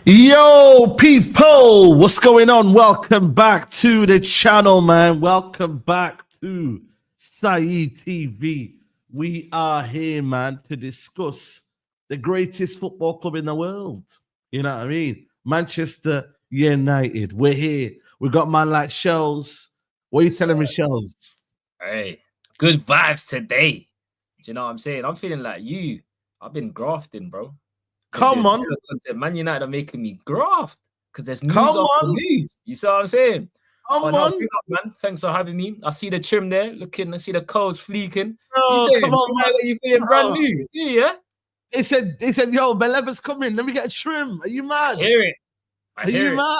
Yo, people, what's going on? Welcome back to the channel, man. Welcome back to Saeed TV. We are here, man, to discuss the greatest football club in the world. You know what I mean? Manchester United. We're here. We got man like Shells. What are you telling me, Shells? Hey, good vibes today. Do you know what I'm saying? I'm feeling like you. I've been grafting, bro. Come on. Man United are making me graft because there's news Come after on. news. You see what I'm saying? Come But on. big up, man. Thanks for having me. I see the trim there looking. I see the codes fleeking. Oh, you saying, come on, man. You feeling brand new? Yeah. They said, yo, Baleba's coming. Let me get a trim. Are you mad? I hear it. Are you mad?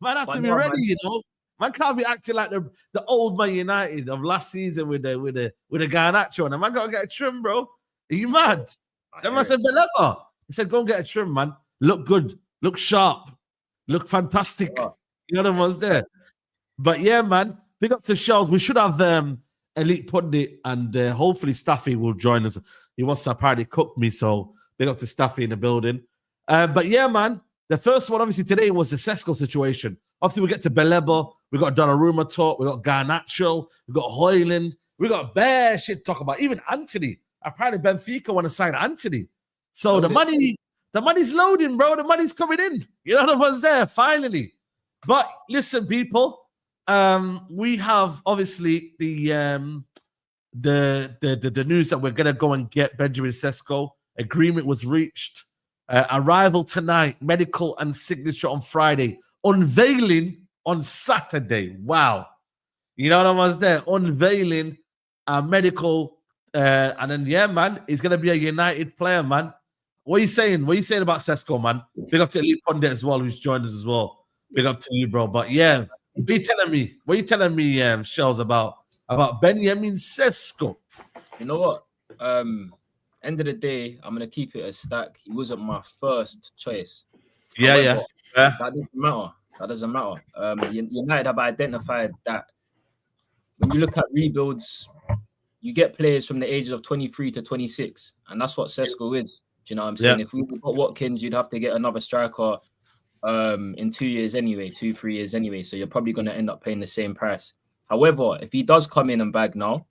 Man have to be ready, man. You know. Man can't be acting like the old Man United of last season with the Garnacho on. Man gotta get a trim, bro. Are you mad? Then man said Baleba. He said, go and get a trim, man. Look good, look sharp, look fantastic. You know the ones there. But yeah, man, big up to Shells. We should have Elite Pundit and hopefully Staffy will join us. He wants to apparently cook me, so big up to Staffy in the building. But yeah, man, the first one obviously today was the Cesco situation. Obviously, we get to Baleba, we got Donnarumma talk, we got Garnacho, we got Hland, we got bare shit to talk about. Even Anthony. Apparently, Benfica want to sign Anthony. So the money's loading, bro. The money's coming in. You know the one's there, finally. But listen, people, we have obviously the news that we're gonna go and get Benjamin Sesko. Agreement was reached. Arrival tonight, medical and signature on Friday. Unveiling on Saturday. Wow. You know what was there? Unveiling medical. And then, yeah, man, he's going to be a United player, man. What are you saying? What are you saying about Cesco, man? Big up to Elite Pundit as well, who's joined us as well. Big up to you, bro. But, yeah, what are you telling me? What are you telling me, Shells, about Benjamin Cesco? You know what? End of the day, I'm going to keep it a stack. He wasn't my first choice. However, that doesn't matter. That doesn't matter. United have identified that when you look at rebuilds, you get players from the ages of 23 to 26, and that's what Cesco is. Do you know what I'm saying? Yeah. If we got Watkins, you'd have to get another striker in 2 years anyway, 2-3 years anyway. So you're probably going to end up paying the same price. However, if he does come in and bag now,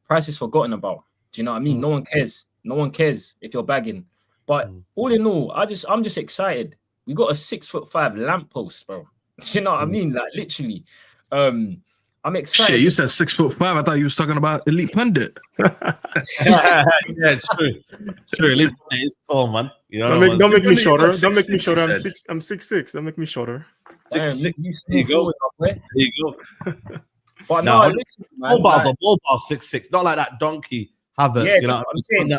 price is forgotten about. Do you know what I mean? No one cares. No one cares if you're bagging. But all in all, I'm just excited. We got a 6'5" lamppost, bro. Do you know what I mean? Like literally. I'm excited. Shit, you said 6'5". I thought you was talking about Elite Pundit. Yeah, true. Elite Pundit is tall, man. You know, don't make me shorter. Don't make me shorter. I'm 6'6". Don't make me shorter. 6'6". There you go. There you go. But no, listen, man. Mobile 6'6". Not like that donkey Havertz. Yeah, you know what I'm saying.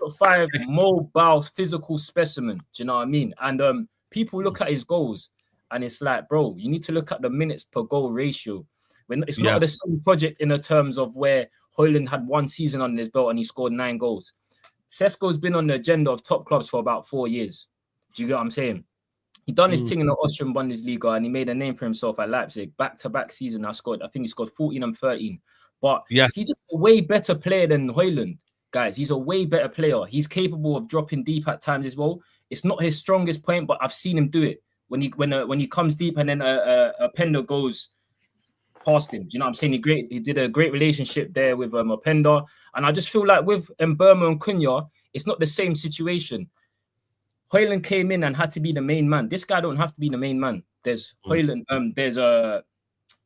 6'5", mobile, physical specimen. Do you know what I mean? And people look at his goals, and it's like, bro, you need to look at the minutes per goal ratio. It's not the same project in the terms of where Hland had one season on his belt and he scored 9 goals. Cesco's been on the agenda of top clubs for about 4 years. Do you get what I'm saying? He done his thing in the Austrian Bundesliga and he made a name for himself at Leipzig. Back-to-back season, I think he scored 14 and 13. But he's just a way better player than Hland, guys. He's a way better player. He's capable of dropping deep at times as well. It's not his strongest point, but I've seen him do it when he comes deep and then a Pender goes past him. Do you know what I'm saying? He did a great relationship there with Openda. And I just feel like with Mbeumo and Cunha, it's not the same situation. Hland came in and had to be the main man. This guy don't have to be the main man. There's Hland, there's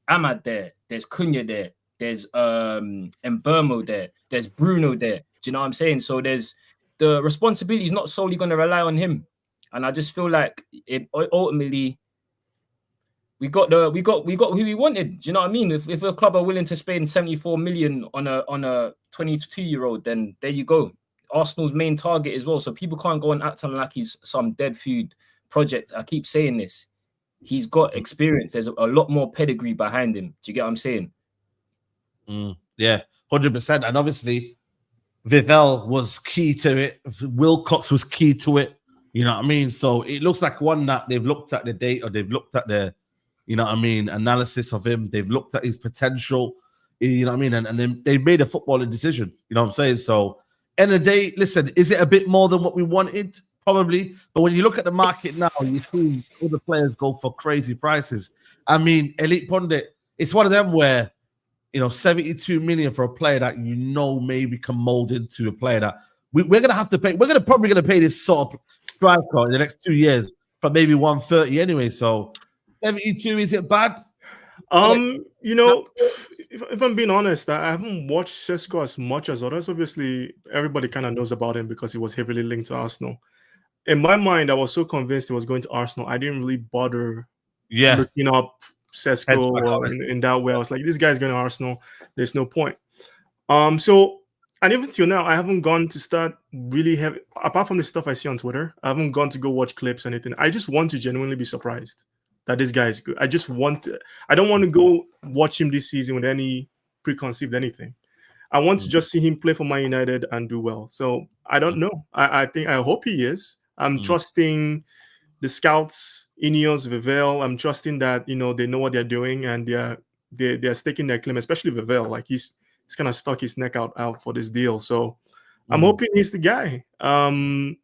Ahmad there, there's Cunha there, there's Mbeumo there, there's Bruno there. Do you know what I'm saying? So there's the responsibility is not solely going to rely on him. And I just feel like it ultimately we got who we wanted. Do you know what I mean? If a club are willing to spend 74 million on a 22-year-old, then there you go. Arsenal's main target as well. So people can't go and act on like he's some dead food project. I keep saying this. He's got experience. There's a lot more pedigree behind him. Do you get what I'm saying? Yeah, 100%. And obviously, Vivel was key to it. Wilcox was key to it. You know what I mean? So it looks like one that they've looked at the data, they've looked at the, you know what I mean, analysis of him. They've looked at his potential, you know what I mean? And then they've made a footballing decision. You know what I'm saying? So, end of the day, listen, is it a bit more than what we wanted? probably. But when you look at the market now, you see other players go for crazy prices. I mean, Elite Pundit, it's one of them where, 72 million for a player that maybe can mold into a player that we're going to have to pay. We're probably going to pay this sort of striker in the next 2 years for maybe 130 anyway. So 72, is it bad? If I'm being honest, I haven't watched Cesco as much as others. Obviously, everybody kind of knows about him because he was heavily linked to Arsenal. In my mind, I was so convinced he was going to Arsenal. I didn't really bother looking up Cesco in that way. I was like, this guy's going to Arsenal. There's no point. And even till now, I haven't gone to start really heavy. Apart from the stuff I see on Twitter, I haven't gone to go watch clips or anything. I just want to genuinely be surprised that this guy is good. I don't want to go watch him this season with any preconceived anything. I want to just see him play for Man United and do well. So I don't know. I hope he is. I'm trusting the scouts, Ineos, Vivell. I'm trusting that they know what they're doing and they're staking their claim, especially Vivell. Like he's kind of stuck his neck out for this deal. So I'm hoping he's the guy. I'm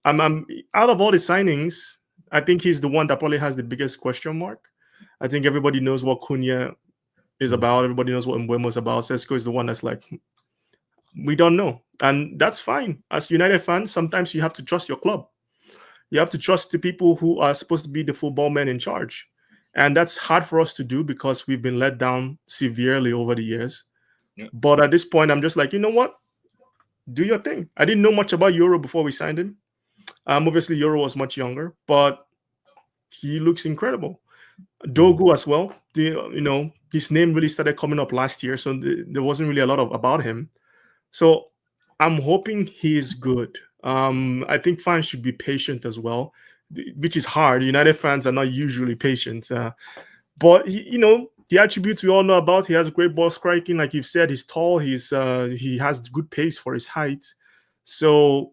out of all the signings, I think he's the one that probably has the biggest question mark. I think everybody knows what Cunha is about. Everybody knows what Mbeumo is about. Cesco is the one that's like, we don't know. And that's fine. As United fans, sometimes you have to trust your club. You have to trust the people who are supposed to be the football men in charge. And that's hard for us to do because we've been let down severely over the years. Yeah. But at this point, I'm just like, you know what? Do your thing. I didn't know much about Euro before we signed him. Obviously, Euro was much younger, but he looks incredible. Dogu as well. His name really started coming up last year, so there wasn't really a lot about him. So I'm hoping he is good. I think fans should be patient as well, which is hard. United fans are not usually patient. But, the attributes we all know about, he has great ball striking. Like you've said, he's tall. He has good pace for his height. So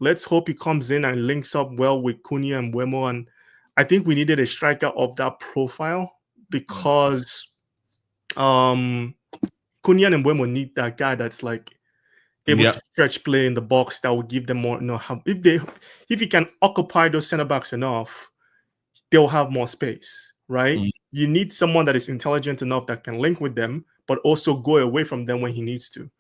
let's hope he comes in and links up well with Cunha and Mbeumo. And I think we needed a striker of that profile because Cunha and Mbeumo need that guy that's like able to stretch play in the box that will give them more. If he can occupy those center backs enough, they'll have more space, right? You need someone that is intelligent enough that can link with them, but also go away from them when he needs to.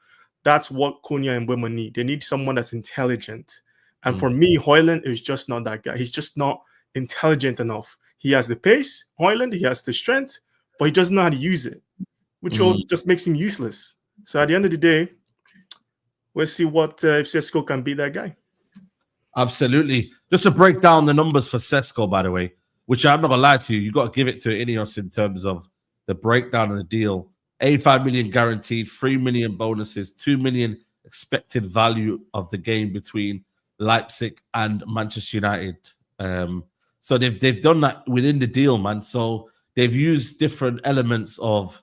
That's what Cunha and Mbeumo need. They need someone that's intelligent. And for me, Hland is just not that guy. He's just not intelligent enough. He has the pace, Hland, he has the strength, but he doesn't know how to use it, which just makes him useless. So at the end of the day, we'll see what if Cesco can be that guy. Absolutely. Just to break down the numbers for Cesco, by the way, which I'm not going to lie to you, you got to give it to Ineos in terms of the breakdown of the deal. 85 million guaranteed, 3 million bonuses, 2 million expected value of the game between Leipzig and Manchester United. So they've done that within the deal, man. So they've used different elements of,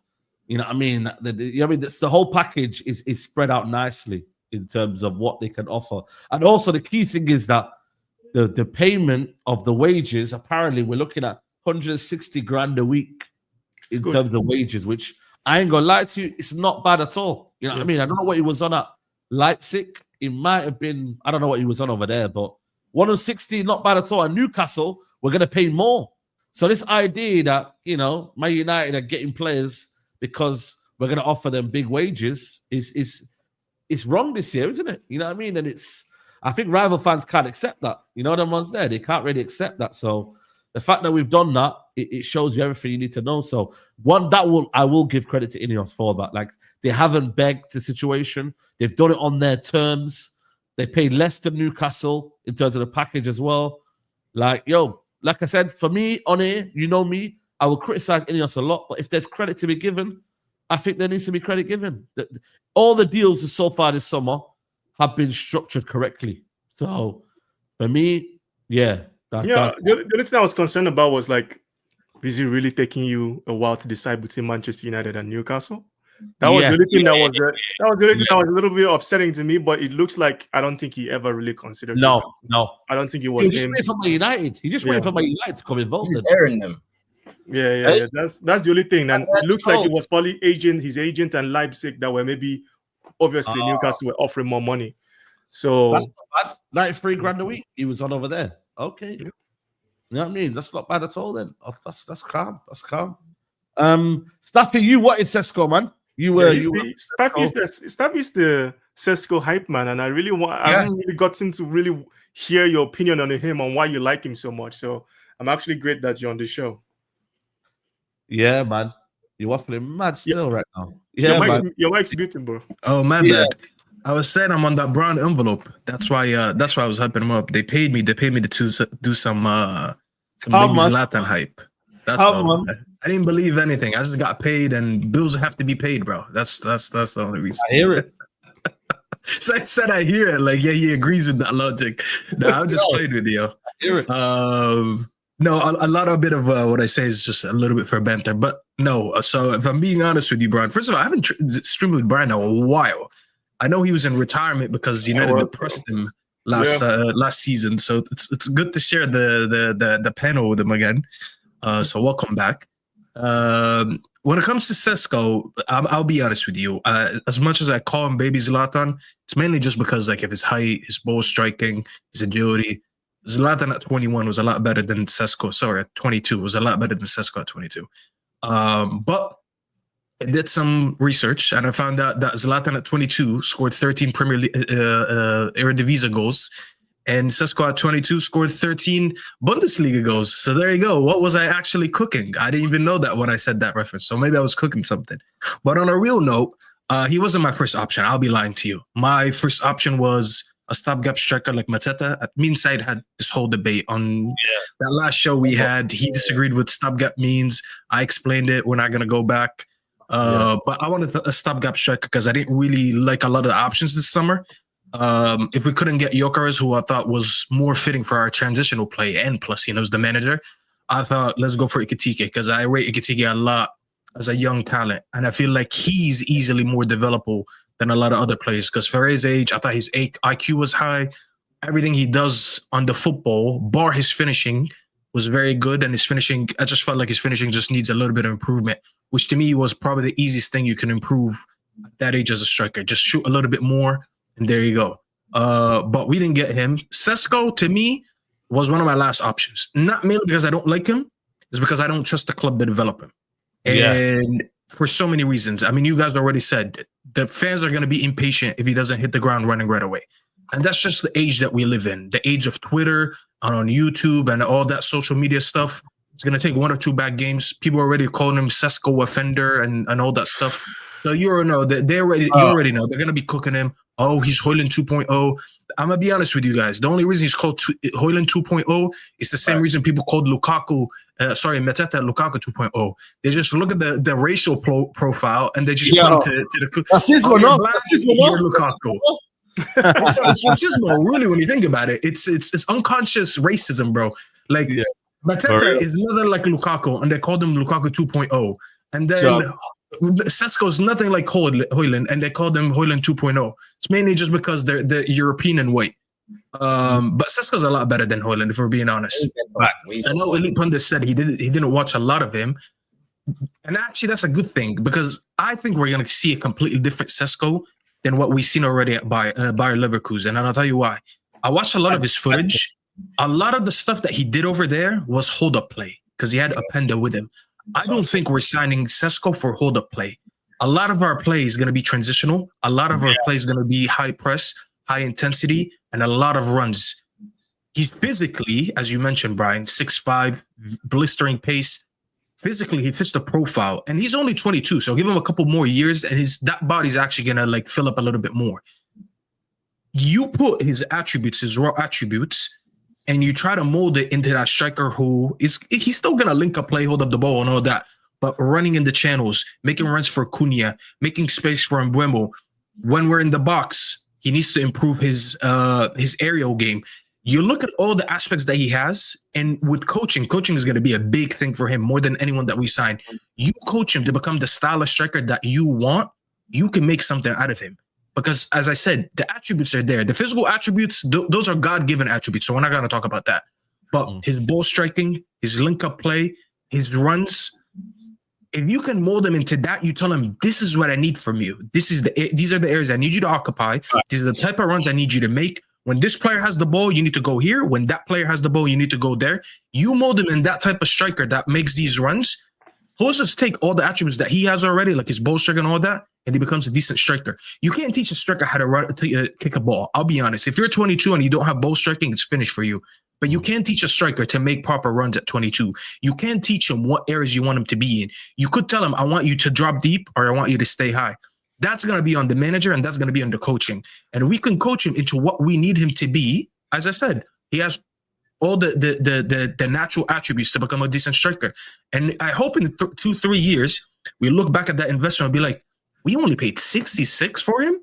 the whole package is spread out nicely in terms of what they can offer. And also the key thing is that the payment of the wages, apparently we're looking at 160 grand a week in terms of wages, which I ain't gonna lie to you, it's not bad at all. I don't know what he was on at Leipzig. It might have been, I don't know what he was on over there, but 160, not bad at all. And Newcastle, we're going to pay more. So this idea that, Man United are getting players because we're going to offer them big wages is wrong this year, isn't it? You know what I mean? And I think rival fans can't accept that. Them ones there, they can't really accept that. So the fact that we've done that, it shows you everything you need to know. So I will give credit to Ineos for that. Like, they haven't begged the situation. They've done it on their terms. They paid less than Newcastle in terms of the package as well. Like I said, for me, on here, me, I will criticize Ineos a lot. But if there's credit to be given, I think there needs to be credit given. All the deals so far this summer have been structured correctly. So for me, the only thing I was concerned about was like, is it really taking you a while to decide between Manchester United and Newcastle? That was the only thing that was a little bit upsetting to me. But it looks like I don't think he ever really considered. No, I don't think it was him. Waiting for Man United. He just waiting for Man United to come involved. He's airing them. Yeah. That's the only thing, and it looks like it was probably his agent and Leipzig that were maybe obviously Newcastle were offering more money. So that's not bad. 93 grand a week. He was on over there. Okay. You know what I mean? That's not bad at all then. Oh, that's calm. That's calm. Staffy, you wanted Cesco, man. Staffy's the Cesco hype man, and I haven't really gotten to really hear your opinion on him on why you like him so much. So I'm actually great that you're on the show. Yeah, man. You're waffling mad still right now. Yeah, your mic's muted, bro. Oh, my bad. I was saying I'm on that brown envelope. That's why I was hyping him up. They paid me to do some baby Zlatan hype. That's all. I didn't believe anything. I just got paid, and bills have to be paid, bro. That's the only reason. I hear it. So I said I hear it. Like, yeah, he agrees with that logic. No, I'm just playing with you. I hear it. No, a lot of bit of what I say is just a little bit for banter, but no. So if I'm being honest with you, Brian, first of all, I haven't streamed with Brian in a while. I know he was in retirement because United depressed him last season. So it's good to share the panel with him again. So welcome back. When it comes to Cesco, I'll be honest with you. As much as I call him Baby Zlatan, it's mainly just because like of his height, his ball striking, his agility. Zlatan at 21 was a lot better than Cesco. Sorry, at 22 was a lot better than Cesco at 22. But I did some research and I found out that Zlatan at 22 scored 13 Premier League Eredivisie goals, and Cesco at 22 scored 13 Bundesliga goals. So there you go. What was I actually cooking? I didn't even know that when I said that reference. So maybe I was cooking something. But on a real note, he wasn't my first option. I'll be lying to you. My first option was a stopgap striker like Mateta. Me and Saeed had this whole debate on that last show we had. He disagreed with stopgap means. I explained it. We're not going to go back. But I wanted a stopgap striker because I didn't really like a lot of the options this summer. If we couldn't get Gyökeres, who I thought was more fitting for our transitional play, and plus he knows the manager, I thought let's go for Ekitike because I rate Ekitike a lot as a young talent, and I feel like he's easily more developable than a lot of other players. Because for his age, I thought his IQ was high. Everything he does on the football, bar his finishing, was very good, and his finishing, I just felt like his finishing just needs a little bit of improvement, which to me was probably the easiest thing you can improve at that age as a striker. Just shoot a little bit more, and there you go. But we didn't get him. Cesco, to me, was one of my last options. Not mainly because I don't like him, it's because I don't trust the club to develop him. And for so many reasons. I mean, you guys already said the fans are going to be impatient if he doesn't hit the ground running right away. And that's just the age that we live in, the age of Twitter and on YouTube and all that social media stuff. It's going to take one or two bad games. People are already calling him Sesko offender and all that stuff. So you already know that you already know they're going to be cooking him. Oh, he's Hland 2.0. I'm going to be honest with you guys. The only reason he's called Hland 2.0 is the same reason people called Mateta Lukaku 2.0. They just look at the racial profile and they just put him to the... Racismo, no. Lukaku. It's racism, really, when you think about it. It's unconscious racism, bro. Like, Mateta is nothing like Lukaku, and they called him Lukaku 2.0. And then... Cesco is nothing like Hland, and they called him Hland 2.0. It's mainly just because they're European and white. But Cesco's a lot better than Hland, if we're being honest. I know Elite Pundit said he didn't watch a lot of him, and actually that's a good thing because I think we're going to see a completely different Cesco than what we've seen already at Bayer Leverkusen, and I'll tell you why. I watched a lot of his footage. A lot of the stuff that he did over there was hold-up play because he had Openda with him. I don't think we're signing Cesco for hold-up play. A lot of our play is going to be transitional. A lot of our play is going to be high press, high intensity, and a lot of runs. He's physically, as you mentioned, Brian, 6'5", blistering pace. Physically, he fits the profile. And he's only 22, so give him a couple more years, and that body's actually going to like fill up a little bit more. You put his attributes, his raw attributes, and you try to mold it into that striker he's still going to link up play, hold up the ball and all that, but running in the channels, making runs for Cunha, making space for Mbeumo. When we're in the box, he needs to improve his aerial game. You look at all the aspects that he has, and with coaching is going to be a big thing for him more than anyone that we sign. You coach him to become the style of striker that you want, you can make something out of him. Because, as I said, the attributes are there. The physical attributes, those are God-given attributes, so we're not going to talk about that. But his ball striking, his link-up play, his runs, If you can mold them into that, you tell them, this is what I need from you. These are the areas I need you to occupy. These are the type of runs I need you to make. When this player has the ball, you need to go here. When that player has the ball, you need to go there. You mold him in that type of striker that makes these runs. He'll just take all the attributes that he has already, like his ball striker and all that, and he becomes a decent striker. You can't teach a striker how to run, kick a ball. I'll be honest. If you're 22 and you don't have ball striking, it's finished for you. But you can't teach a striker to make proper runs at 22. You can't teach him what areas you want him to be in. You could tell him, I want you to drop deep or I want you to stay high. That's going to be on the manager and that's going to be on the coaching. And we can coach him into what we need him to be. As I said, he has all the natural attributes to become a decent striker. And I hope in 2-3 years, we look back at that investment and be like, we only paid 66 for him?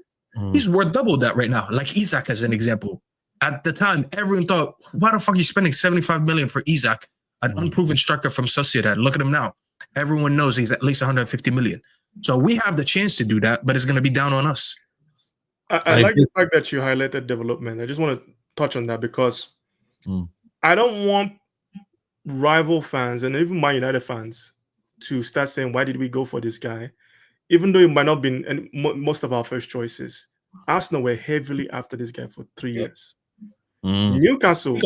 He's worth double that right now. Like Isak as an example. At the time, everyone thought, why the fuck are you spending 75 million for Isak, an unproven striker from Sociedad? Look at him now. Everyone knows he's at least 150 million. So we have the chance to do that, but it's going to be down on us. I like the fact that you highlighted development. I just want to touch on that because I don't want rival fans and even Man United fans to start saying, why did we go for this guy? Even though it might not have been most of our first choices. Arsenal were heavily after this guy for 3 years. Newcastle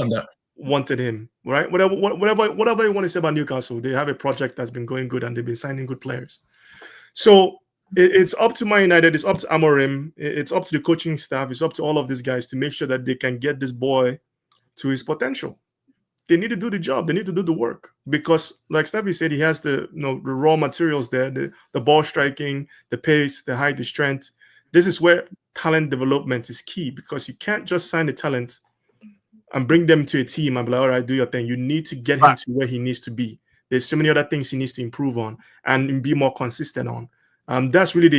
wanted him, right? Whatever you want to say about Newcastle, they have a project that's been going good and they've been signing good players. So it's up to Man United, it's up to Amorim, it's up to the coaching staff, it's up to all of these guys to make sure that they can get this boy to his potential. They need to do the job, they need to do the work because, like Steffi said, he has the raw materials there, the ball striking, the pace, the height, the strength. This is where talent development is key because you can't just sign the talent and bring them to a team and be like, all right, do your thing. You need to get him to where he needs to be. There's so many other things he needs to improve on and be more consistent on. That's really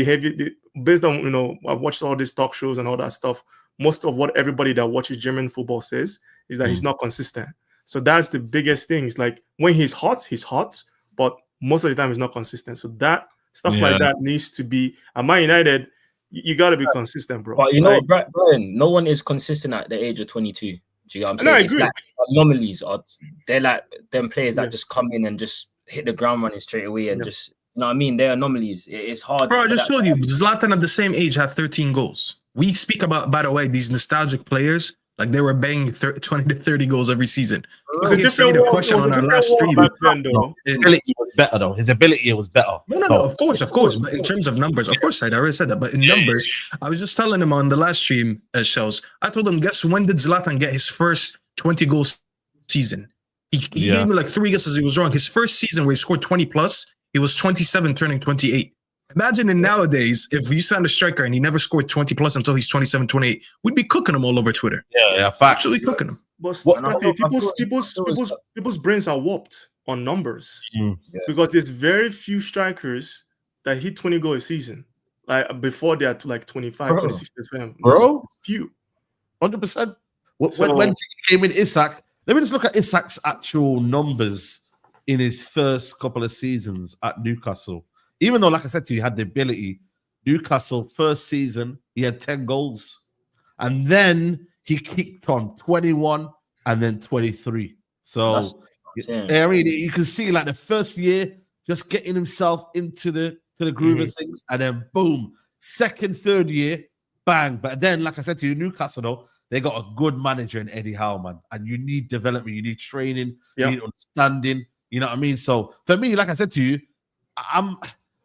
based on, I've watched all these talk shows and all that stuff. Most of what everybody that watches German football says is that he's not consistent. So that's the biggest thing. It's like when he's hot, but most of the time he's not consistent. So that stuff like that needs to be, at Man United, you got to be consistent, bro. But you know, Brian, no one is consistent at the age of 22. Do you know what I'm saying? No, I it's agree. like anomalies. They're like them players that just come in and just hit the ground running straight away and just, you know what I mean? They're anomalies. It's hard. Bro, I just told you, Zlatan at the same age had 13 goals. We speak about, by the way, these nostalgic players, like they were banging 20 to 30 goals every season. It was a question on our last stream. His ability was better, though. His ability was better. No, of course. But in terms of numbers, of course, I already said that. But in numbers, I was just telling him on the last stream, Shells, I told him, guess when did Zlatan get his first 20 goals season? He gave me like 3 guesses. He was wrong. His first season where he scored 20 plus, he was 27 turning 28. Imagine in nowadays, if you signed a striker and he never scored 20 plus until he's 27, 28, we'd be cooking him all over Twitter. Yeah, actually cooking him. But people's brains are warped on numbers because there's very few strikers that hit 20 goals a season. Like before they are to like 25, 26, 27. Bro, few. 100%. When he came in, Isak, let me just look at Isak's actual numbers in his first couple of seasons at Newcastle. Even though, like I said to you, he had the ability, Newcastle first season, he had 10 goals. And then he kicked on 21 and then 23. So, I mean, you can see like the first year, just getting himself into the groove of things. And then boom, second, third year, bang. But then, like I said to you, Newcastle, though, they got a good manager in Eddie Howe, man. And you need development, you need training, you need understanding. You know what I mean? So for me, like I said to you,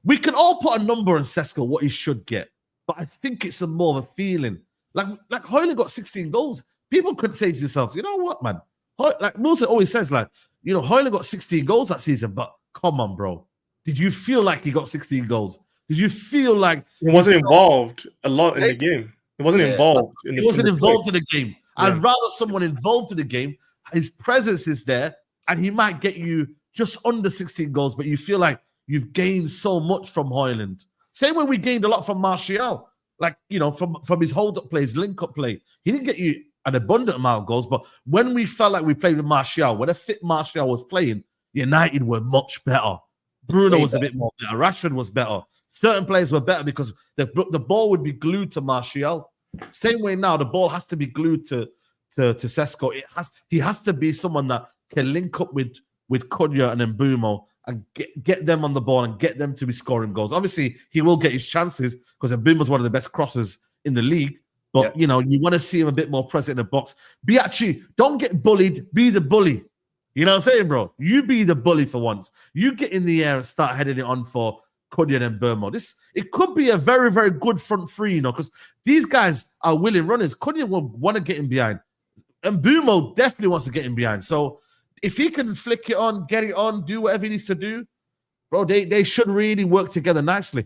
we can all put a number on Cesco, what he should get. But I think it's more of a feeling. Like Hland got 16 goals. People could say to themselves, you know what, man? Like Musa always says, like, you know, Hland got 16 goals that season, but come on, bro. Did you feel like he got 16 goals? Did you feel like he wasn't involved a lot in the game? He wasn't involved. He wasn't involved in the game. I'd rather someone involved in the game. His presence is there, and he might get you just under 16 goals, but you feel like you've gained so much from Hland. Same way we gained a lot from Martial. Like, you know, from his hold-up play, his link-up play. He didn't get you an abundant amount of goals, but when we felt like we played with Martial, when a fit Martial was playing, United were much better. Bruno was a bit more better. Rashford was better. Certain players were better because the ball would be glued to Martial. Same way now, the ball has to be glued to Cesco. He has to be someone that can link up with Cunha and Mbumo and get them on the ball and get them to be scoring goals. Obviously, he will get his chances because Mbeumo's one of the best crossers in the league. But, you know, you want to see him a bit more present in the box. Don't get bullied. Be the bully. You know what I'm saying, bro? You be the bully for once. You get in the air and start heading it on for Cunha and Mbeumo. It could be a very, very good front three, you know, because these guys are willing runners. Cunha will want to get in behind. And Mbeumo definitely wants to get in behind. So if he can flick it on, get it on, do whatever he needs to do, bro, they should really work together nicely.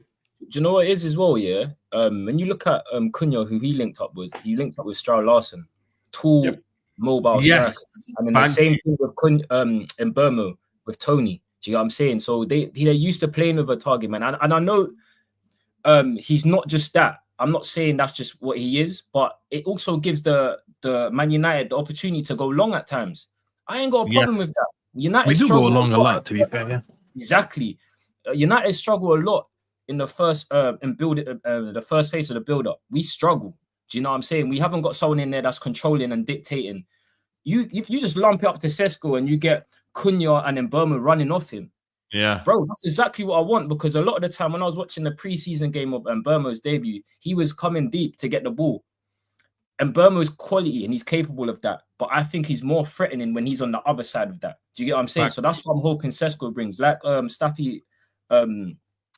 Do you know what it is as well, yeah? When you look at Cunha, who he linked up with Stroud Larson. Tall, mobile striker. And then the same thing with Mbeumo, with Tony. Do you know what I'm saying? So they're used to playing with a target man. And I know he's not just that. I'm not saying that's just what he is, but it also gives the Man United the opportunity to go long at times. I ain't got a problem with that. United we do go along a lot, to be fair, yeah. Exactly. United struggle a lot in the first the first phase of the build-up. We struggle. Do you know what I'm saying? We haven't got someone in there that's controlling and dictating. If you just lump it up to Cesco and you get Cunha and Mbeumo running off him. Yeah. Bro, that's exactly what I want, because a lot of the time when I was watching the preseason game of Mbeumo's debut, he was coming deep to get the ball. And Mbeumo's quality and he's capable of that. But I think he's more threatening when he's on the other side of that. Do you get what I'm saying? Right. So that's what I'm hoping Cesco brings. Like Stappy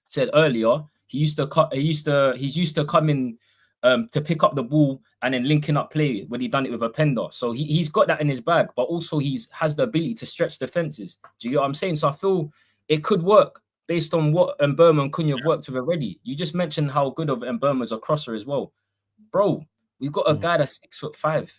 said earlier, he's used to coming to pick up the ball and then linking up play when he done it with a Pender. So he's got that in his bag, but also has the ability to stretch defenses. Do you get what I'm saying? So I feel it could work based on what Mbeumo and Cunha have worked with already. You just mentioned how good of Mbeumo as a crosser as well. Bro, we've got a guy that's 6'5".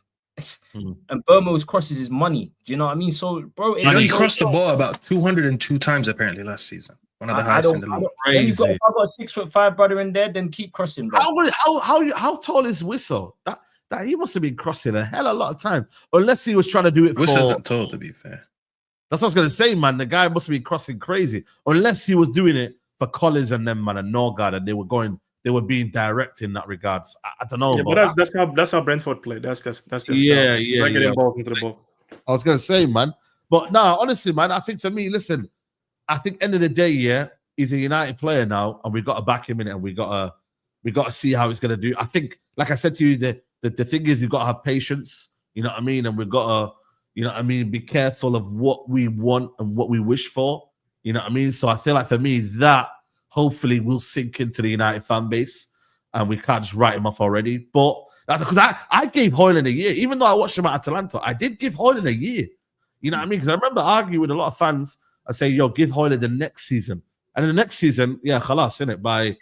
And Mbeumo's crosses his money. Do you know what I mean? So, bro, he crossed the ball about 202 times apparently last season. One of the highest in the league. If I got a 6'5" brother in there, then keep crossing, bro. How tall is Whistle? That he must have been crossing a hell of a lot of time, unless he was trying to do it. Whistle isn't tall, to be fair. That's what I was gonna say, man. The guy must be crossing crazy, unless he was doing it for Collins and them, man, and Norgard, and they were being direct in that regards. I don't know. Yeah, but that's how Brentford play. That's their style. Getting balls into the box. I was gonna say, man, but no, honestly, man, I think for me, listen, I think end of the day, yeah, he's a United player now, and we got to back him in it, and we got to see how he's gonna do. I think, like I said to you, the thing is, you've got to have patience. You know what I mean, and we've got to, you know what I mean, be careful of what we want and what we wish for. You know what I mean. So I feel like for me that hopefully will sink into the United fan base, and we can't just write him off already. But that's because I gave Hland a year, even though I watched him at Atalanta. I did give Hland a year. You know what I mean? Because I remember arguing with a lot of fans. I say, yo, give Hland the next season. And in the next season, yeah, khalas, innit? By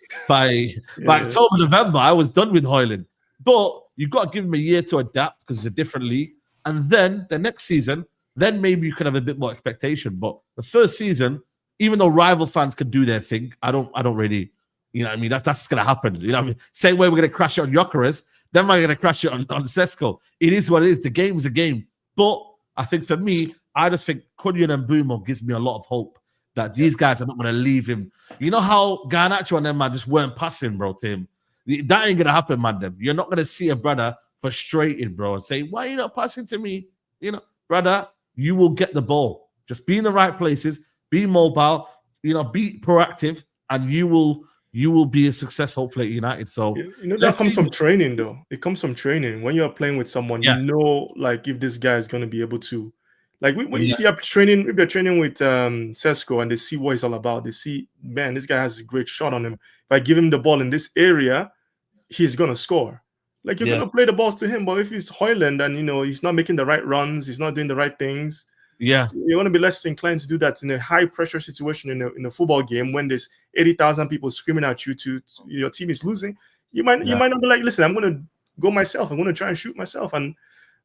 October, November, I was done with Hland. But you've got to give him a year to adapt because it's a different league. And then the next season, then maybe you can have a bit more expectation. But the first season, even though rival fans could do their thing, I don't really, you know what I mean? That's going to happen. You know what I mean? Same way we're going to crash it on Gyökeres, then we're going to crash it on Cesco. It is what it is. The game's a game. But I think for me, I just think Cunha and Mbeumo gives me a lot of hope that these guys are not going to leave him. You know how Garnacho and them, man, just weren't passing, bro, to him. That ain't going to happen, man. Them. You're not going to see a brother frustrated, bro, and say, why are you not passing to me? You know, brother, you will get the ball. Just be in the right places, be mobile, you know, be proactive, and you will be a success, hopefully, at United. So you know that comes from training, though. It comes from training. When you're playing with someone, you know, like if this guy is going to be able to, like if you're training with Cesco and they see what he's all about, they see, man, this guy has a great shot on him. If I give him the ball in this area, he's going to score. Like you're gonna play the balls to him, but if it's Hland and you know he's not making the right runs, he's not doing the right things, you're gonna be less inclined to do that in a high pressure situation in a football game when there's 80,000 people screaming at you to your team is losing. You might not be like, listen, I'm gonna go myself. I'm gonna try and shoot myself, and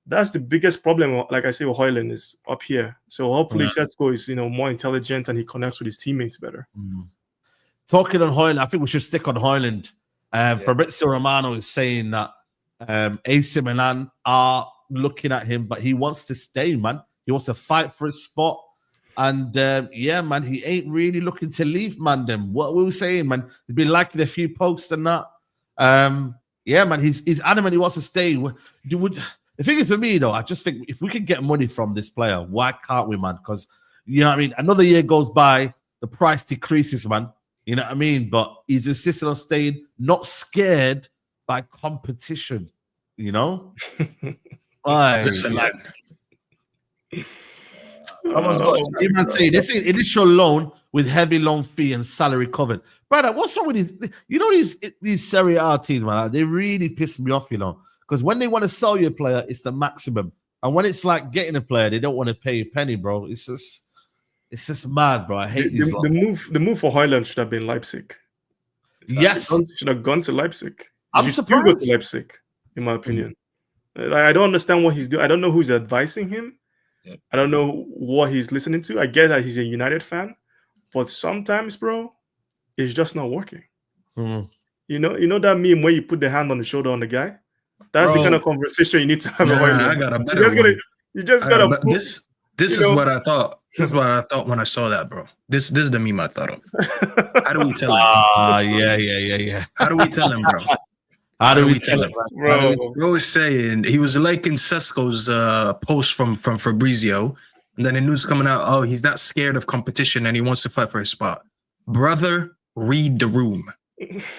that's the biggest problem. Like I say, with Hland is up here. So hopefully Cesco is more intelligent and he connects with his teammates better. Talking on Hland, I think we should stick on Hland. Fabrizio Romano is saying that AC Milan are looking at him, but he wants to stay, man. He wants to fight for his spot. And man, he ain't really looking to leave, man. Them what we were saying, man. He's been liking a few posts and that. Man, he's adamant he wants to stay. The thing is, for me, though, I just think if we can get money from this player, why can't we, man? Because, you know what I mean? Another year goes by the price decreases, man. You know what I mean? But he's insisting on staying, not scared by competition. You know? Listen, like, Someone's say this is initial loan with heavy loan fee and salary covered. Brother, what's wrong with these? You know, these Serie A teams, man, they really piss me off, you know, because when they want to sell you a player, it's the maximum. And when it's like getting a player, they don't want to pay a penny, bro. It's just mad, bro. I hate these. The move for Hland should have been Leipzig. Yes, should have gone to Leipzig. I'm surprised. Go to Leipzig, in my opinion. I don't understand what he's doing. I don't know who's advising him. Yeah. I don't know what he's listening to. I get that he's a United fan, but sometimes, bro, it's just not working. You know that meme where you put the hand on the shoulder on the guy? That's the kind of conversation you need to have. I got a better one. You just gotta. This is what I thought. This is what I thought when I saw that, bro. This is the meme I thought of. How do we tell him? Yeah. How do we tell him, bro? How do we tell him, bro? Bro was saying he was liking Cesco's post from Fabrizio, and then the news coming out. Oh, he's not scared of competition and he wants to fight for his spot. Brother, read the room.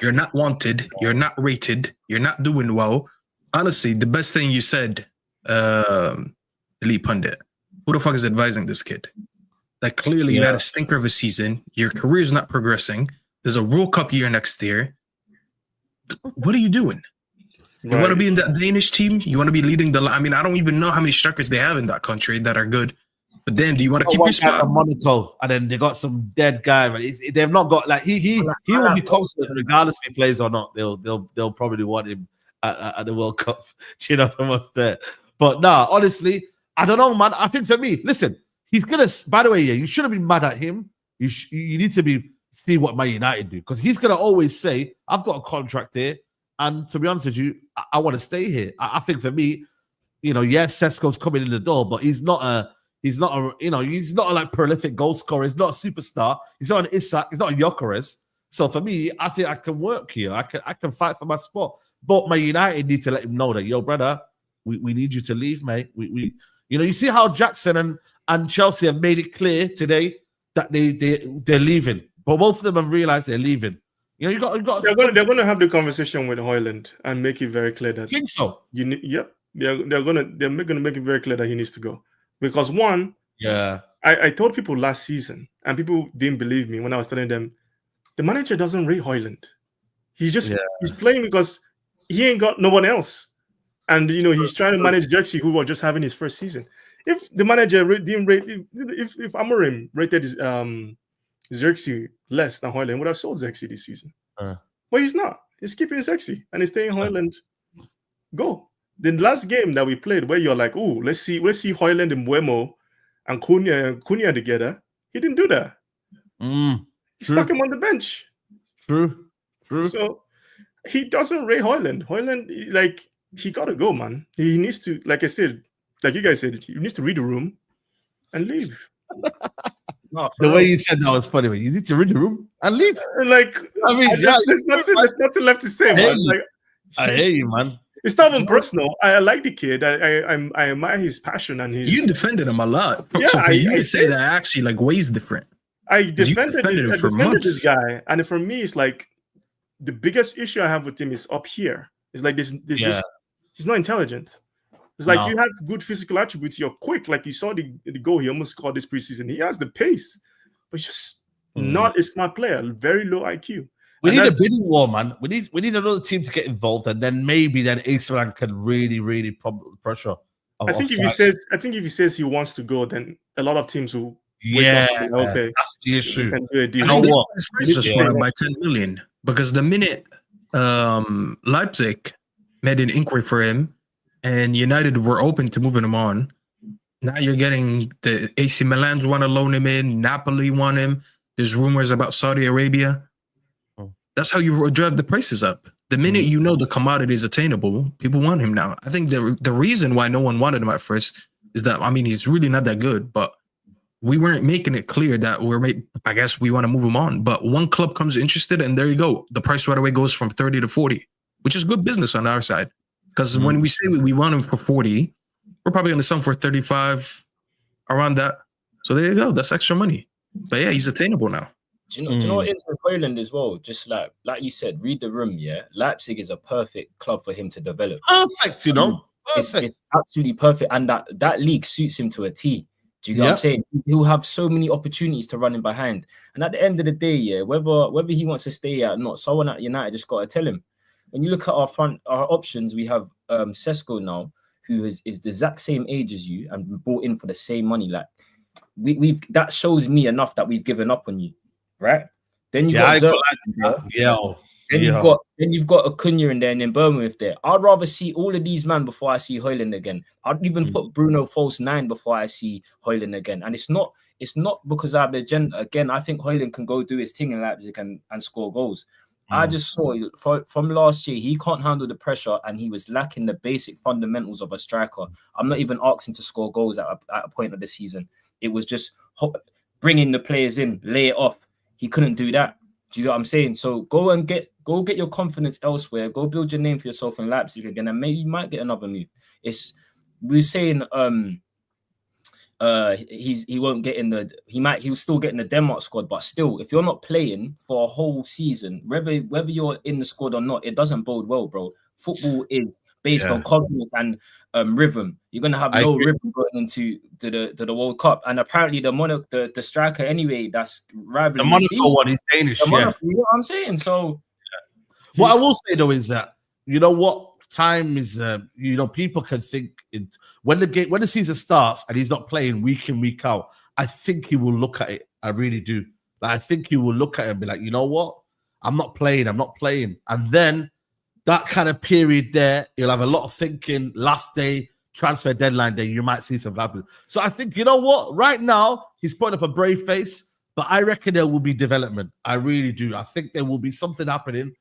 You're not wanted. You're not rated. You're not doing well. Honestly, the best thing you said, Elite Pundit. Who the fuck is advising this kid? Like, clearly you had a stinker of a season. Your career's not progressing. There's a World Cup year next year. What are you doing? You want to be in that Danish team? You want to be leading the... I mean, I don't even know how many strikers they have in that country that are good. But then, do you want to keep your spot? Monaco, and then they got some dead guy. But they've not got... Like, he will be constant regardless if he plays or not. They'll probably want him at the World Cup. You know, almost there. But nah, honestly, I don't know, man. I think for me, listen, he's gonna. By the way, you shouldn't be mad at him. You need to see what Man United do, because he's gonna always say, "I've got a contract here," and to be honest with you, I want to stay here. I think for me, you know, yes, Cesco's coming in the door, but he's not a like prolific goal scorer. He's not a superstar. He's not an Isak. He's not a Gyökeres. So for me, I think I can work here. I can fight for my spot. But Man United need to let him know that, yo, brother, we need you to leave, mate. We you know, you see how Jackson and Chelsea have made it clear today that they're leaving. But both of them have realized they're leaving. You know, you got. They're going to have the conversation with Hland and make it very clear that. I think so. They're going to make it very clear that he needs to go, because one. Yeah. I told people last season, and people didn't believe me when I was telling them, the manager doesn't rate Hland. He's playing because he ain't got no one else. And, you know, he's trying to manage Xerxes, who was just having his first season. If the manager didn't rate, if Amorim rated Xerxes less than Hland, would have sold Xerxes this season. But he's not. He's keeping Xerxes and he's staying Hland. Go. The last game that we played, where you're like, oh, let's see Hland and Buemo and Cunha together. He didn't do that. He stuck him on the bench. True. So he doesn't rate Hland. Hland, like, he gotta go, man. He needs to, like I said, like you guys said, he needs to read the room and leave. The way you said that was funny. You need to read the room and leave. Like, I mean, there's nothing left to say, man. Like, I hear you, man. It's not even personal. I like the kid. I admire his passion and his. You defended him a lot. Yeah, so for you to say that actually like weighs different. I defended him for months. This guy, and for me, it's like the biggest issue I have with him is up here. It's like this just he's not intelligent. It's like you have good physical attributes. You're quick. Like you saw the goal he almost scored this preseason. He has the pace, but he's just not a smart player. Very low IQ. We need a bidding war, man. We need another team to get involved, and then maybe AC Milan can really pump the pressure. I think if he says he wants to go, then a lot of teams will. Okay, that's the issue. You know what? His price just by 10 million, because the minute Leipzig made an inquiry for him and United were open to moving him on, now you're getting the AC Milan's want to loan him in, Napoli want him. There's rumors about Saudi Arabia. That's how you drive the prices up. The minute you know the commodity is attainable, people want him now. I think the reason why no one wanted him at first is that, I mean, he's really not that good, but we weren't making it clear that I guess we want to move him on. But one club comes interested, and there you go. The price right away goes from 30 to 40, which is good business on our side. Because when we say we want him for 40, we're probably going to sell him for 35, around that. So there you go. That's extra money. But yeah, he's attainable now. Do you know what it is with Hland as well? Just like you said, read the room. Yeah, Leipzig is a perfect club for him to develop. Perfect, you know. It's absolutely perfect, and that league suits him to a T. Do you get what I'm saying? He'll have so many opportunities to run in behind, and at the end of the day, yeah, whether he wants to stay or not, someone at United just got to tell him. When you look at our options, we have Cesco now, who is the exact same age as you and bought in for the same money. Like we've that shows me enough that we've given up on you, right? Then you got you've got Acuna in there and then Bournemouth there. I'd rather see all of these men before I see Hland again. I'd even put Bruno false 9 before I see Hland again. And it's not because I have the agenda. Again, I think Hland can go do his thing in Leipzig and score goals. I just saw from last year, he can't handle the pressure and he was lacking the basic fundamentals of a striker. I'm not even asking to score goals at a point of the season. It was just bringing the players in, lay it off. He couldn't do that. Do you know what I'm saying? So go get your confidence elsewhere. Go build your name for yourself in Leipzig again, and maybe you might get another move. We're saying he won't get in he'll still get in the Denmark squad, but still, if you're not playing for a whole season, whether you're in the squad or not, it doesn't bode well, bro. Football is based on confidence and rhythm. You're gonna have no rhythm going into the World Cup, and apparently the striker anyway that's rivaling the Monaco one. He's Danish. You know what I'm saying? So what I will say though is that you know what time is. People can think when the season starts and he's not playing week in week out. I think he will look at it. I really do. Like, I think he will look at it and be like, you know what, I'm not playing, and then. That kind of period there, you'll have a lot of thinking. Last day, transfer deadline day, you might see some happen. So I think, you know what? Right now, he's putting up a brave face, but I reckon there will be development. I really do. I think there will be something happening.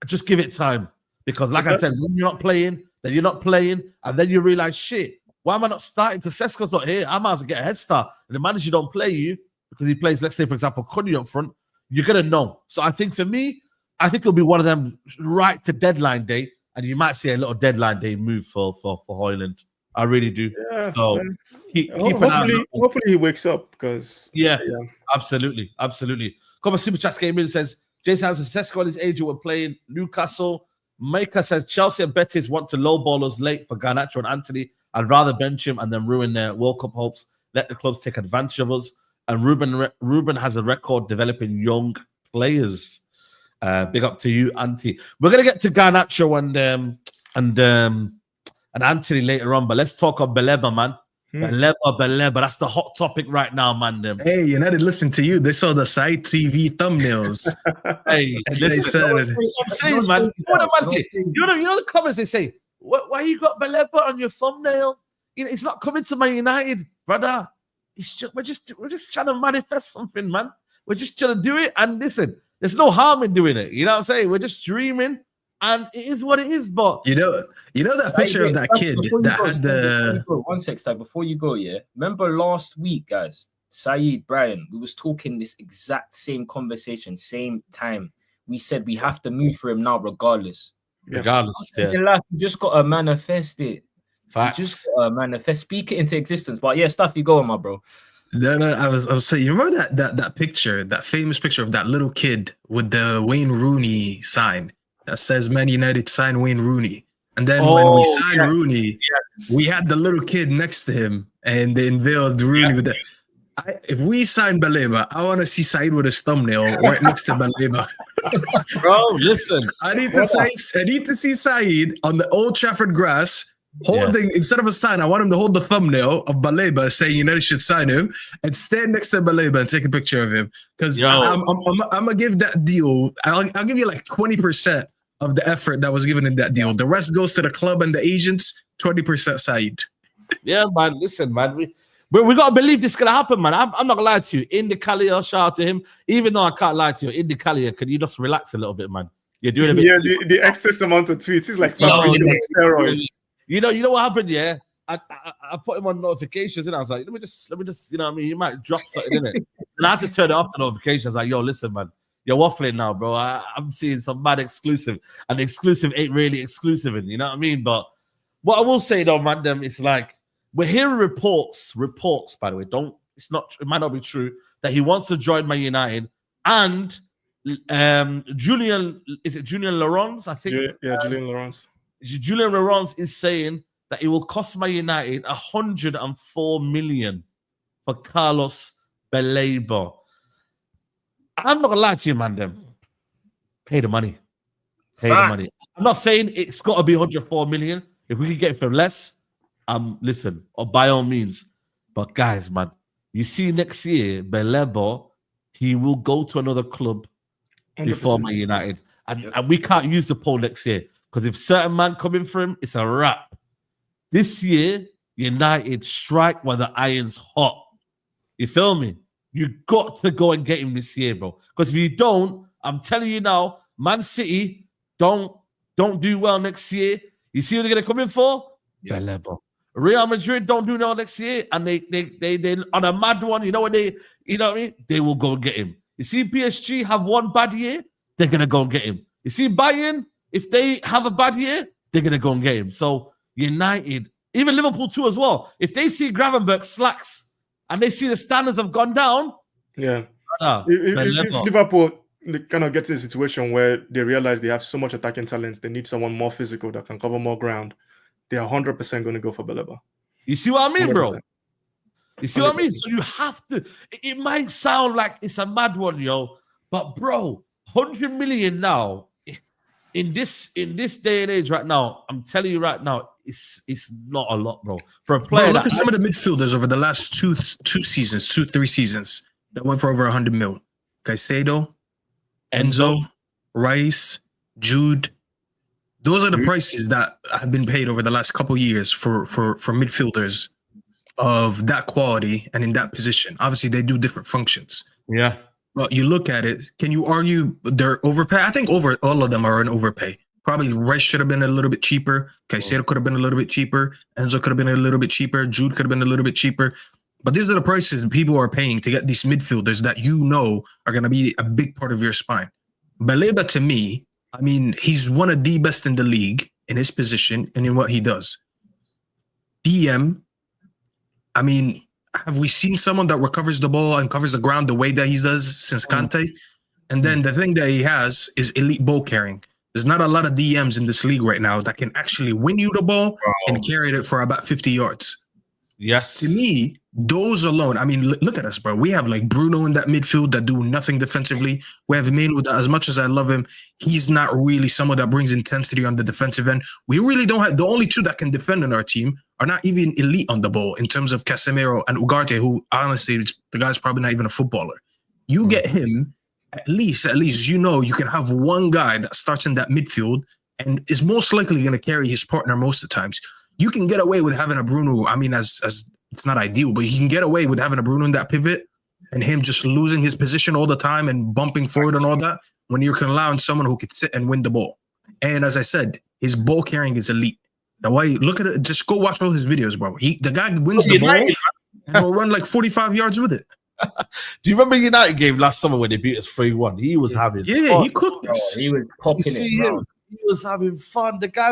Just give it time. Because like I said, when you're not playing, then you're not playing, and then you realize, shit, why am I not starting? Because Cesco's not here. I might as well get a head start. And the manager don't play you because he plays, let's say, for example, Cunny up front. You're going to know. So I think for me, I think it'll be one of them right to deadline day, and you might see a little deadline day move for Hland. I really do. Yeah, so keep an eye. Hopefully he wakes up because absolutely. Come on, Super Chats came in and says Jason has a Sesko and his agent were playing Newcastle. Maker says Chelsea and Betis want to lowball us late for Garnacho and Anthony. I'd rather bench him and then ruin their World Cup hopes. Let the clubs take advantage of us. And Ruben has a record developing young players. Big up to you, Auntie. We're gonna get to Garnacho and Anthony later on, but let's talk on Baleba, man. Baleba. That's the hot topic right now, man. Hey, United listen to you. They saw the Saeed TV thumbnails. Hey, listen. I'm saying, man. You know the comments they say. Why you got Baleba on your thumbnail? You know, it's not coming to Man United, brother. We're just trying to manifest something, man. We're just trying to do it. And listen. There's no harm in doing it. You know what I'm saying? We're just dreaming, and it is what it is. But you know that picture of that kid that had the 1 sec, before you go, yeah. Remember last week, guys, Saeed, Brian, we was talking this exact same conversation, same time. We said we have to move for him now, regardless. Regardless, in life, you just gotta manifest it. Facts. You just gotta manifest, speak it into existence. But yeah, stuff you go on, my bro. No, I was saying, you remember that picture, that famous picture of that little kid with the Wayne Rooney sign that says Man United sign Wayne Rooney, and then when we signed Rooney, we had the little kid next to him, and they unveiled Rooney with that. If we sign Baleba, I want to see Saeed with his thumbnail right next to Baleba. Bro, listen, I need to see Saeed on the Old Trafford grass. Holding instead of a sign, I want him to hold the thumbnail of Baleba saying United should sign him and stand next to Baleba and take a picture of him. Because I'm gonna give that deal. I'll give you like 20% of the effort that was given in that deal. The rest goes to the club and the agents. 20% Saeed. Yeah, man. Listen, man. We gotta believe this is gonna happen, man. I'm not gonna lie to you. Indy Kalia, shout out to him. Even though I can't lie to you, Indy Kalia, can you just relax a little bit, man? You're doing a bit. Yeah, the excess amount of tweets is like steroids. You know what happened, yeah? I put him on notifications and I was like, let me just, you know what I mean? You might drop something in it. And I had to turn it off the notifications. Like, yo, listen, man, you're waffling now, bro. I'm seeing some mad exclusive, and the exclusive ain't really exclusive, you know what I mean? But what I will say though, man, it's like we're hearing reports, by the way. Don't it's not. It might not be true that he wants to join Man United. And Julian Laurens? I think. Julian Laurens. Julian Laurens is saying that it will cost Man United 104 million for Carlos Baleba. I'm not gonna lie to you, man. Them pay the money. Pay the money. I'm not saying it's got to be 104 million. If we can get it for less, listen, or by all means. But guys, man, you see next year, Baleba, he will go to another club 100%. Before Man United. And we can't use the poll next year because if certain man come in for him, it's a wrap. This year, United strike while the iron's hot. You feel me? You got to go and get him this year, bro. Because if you don't, I'm telling you now, Man City don't do well next year. You see what they're gonna come in for? Baleba. Real Madrid don't do well next year, and they on a mad one. You know what I mean? They will go and get him. You see PSG have one bad year, they're gonna go and get him. You see Bayern, if they have a bad year, they're gonna go and get him. So United, even Liverpool too as well. If they see Gravenberch slacks and they see the standards have gone down, if Liverpool kind of gets in a situation where they realize they have so much attacking talents, they need someone more physical that can cover more ground. They are 100% going to go for Baleba. You see what I mean, 100%. Bro? You see 100%. What I mean? So you have to. It might sound like it's a mad one, yo, but bro, 100 million now in this day and age right now. I'm telling you right now, it's not a lot, bro. For a player, look at some of the midfielders over the last 3 seasons that went for over 100 mil. Caicedo, Enzo, Rice, Jude. Those are the prices that have been paid over the last couple of years for midfielders of that quality and in that position. Obviously, they do different functions. Yeah. But you look at it, can you argue they're overpay? I think all of them are an overpay. Probably Rice should have been a little bit cheaper. Caicedo could have been a little bit cheaper. Enzo could have been a little bit cheaper. Jude could have been a little bit cheaper. But these are the prices people are paying to get these midfielders that you know are going to be a big part of your spine. Baleba, to me, I mean, he's one of the best in the league in his position and in what he does. DM, I mean, have we seen someone that recovers the ball and covers the ground the way that he does since Kante? And then the thing that he has is elite ball carrying. There's not a lot of DMs in this league right now that can actually win you the ball and carry it for about 50 yards. Yes. To me, those alone, I mean, look at us, bro. We have like Bruno in that midfield that do nothing defensively. We have Mino that, as much as I love him, he's not really someone that brings intensity on the defensive end. We really don't have, the only two that can defend in our team are not even elite on the ball in terms of Casemiro and Ugarte, who honestly, the guy's probably not even a footballer. You get him, at least, you know, you can have one guy that starts in that midfield and is most likely going to carry his partner most of the times. You can get away with having a Bruno. I mean, as it's not ideal, but you can get away with having a Bruno in that pivot and him just losing his position all the time and bumping forward and all that when you can allow someone who could sit and win the ball. And as I said, his ball carrying is elite. The way, look at it, just go watch all his videos, bro. The guy wins the ball and will run like 45 yards with it. Do you remember United game last summer when they beat us 3-1? He was having fun. He cooked us. He was popping it. He was having fun. The guy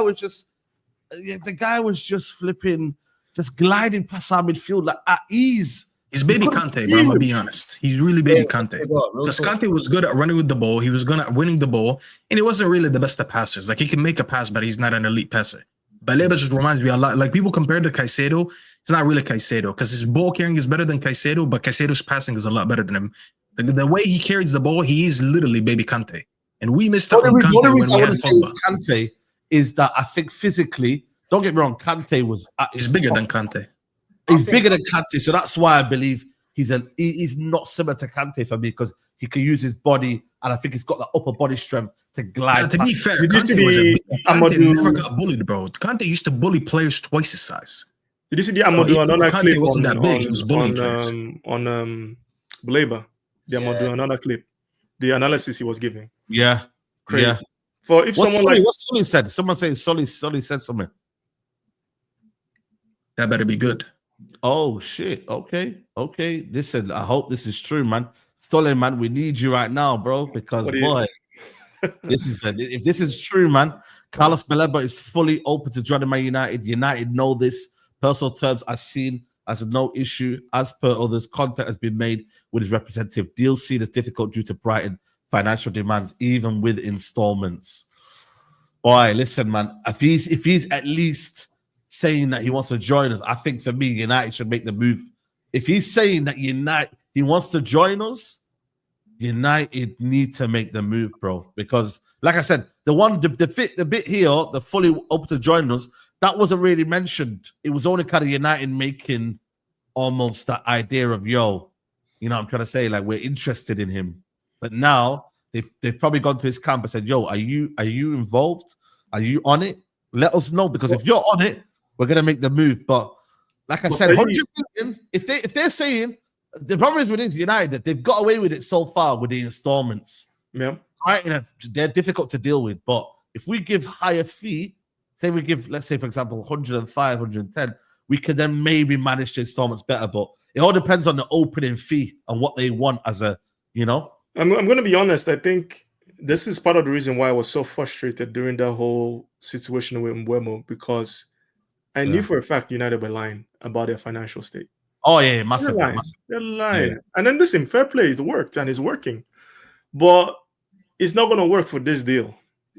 was just flipping, just gliding past our midfield like at ease. He's baby Kante, bro. I'm gonna be honest. He's really baby Kante. Because Kante was good at running with the ball. He was good at winning the ball, and he wasn't really the best of passers. Like he can make a pass, but he's not an elite passer. Baleba just reminds me a lot. Like people compare to Caicedo. It's not really Caicedo because his ball carrying is better than Caicedo, but Caicedo's passing is a lot better than him. The way he carries the ball, he is literally baby Kante, and we missed out on Kante when we had Kante is that I think physically, don't get me wrong, Kante was he's bigger than Kante. He's bigger than Kante, so that's why I believe he's not similar to Kante for me because he can use his body, and I think he's got the upper body strength to glide. Yeah, to be fair, Kante never got bullied, bro. Kante used to bully players twice his size. Did you see the Amadou Onana clip wasn't that big. He was bullying on Baleba? The Amadou Onana clip, the analysis he was giving. Yeah, crazy. Yeah. For if someone what Sully said, someone saying Sully said something. That better be good. Oh shit! Okay. Listen, I hope this is true, man. Sully, man, we need you right now, bro. Because boy, if this is true, man. Carlos Baleba is fully open to joining Man United. United know this. Personal terms, I've seen has no issue. As per others, contact has been made with his representative. Deal seen as difficult due to Brighton financial demands, even with installments. Boy, listen, man. If he's at least saying that he wants to join us, I think for me, United should make the move. If he's saying that he wants to join us, United need to make the move, bro. Because, like I said, the bit here, the fully open to join us, that wasn't really mentioned. It was only kind of United making almost that idea of, yo, you know what I'm trying to say, like, we're interested in him. But now they've probably gone to his camp and said, yo, are you involved? Are you on it? Let us know, because if you're on it, we're gonna make the move. But like I said, 100 million, if they're saying, the problem is with United that they've got away with it so far with the installments. Yeah. Right, they're difficult to deal with. But if we give higher fee, say we give, let's say, for example, 105, 110, we can then maybe manage the installments better. But it all depends on the opening fee and what they want as a, you know. I'm going to be honest. I think this is part of the reason why I was so frustrated during that whole situation with Mbeumo, because I knew for a fact United were lying about their financial state. Oh, yeah, massive. They're lying. Yeah. And then listen, fair play, it worked and it's working. But it's not going to work for this deal.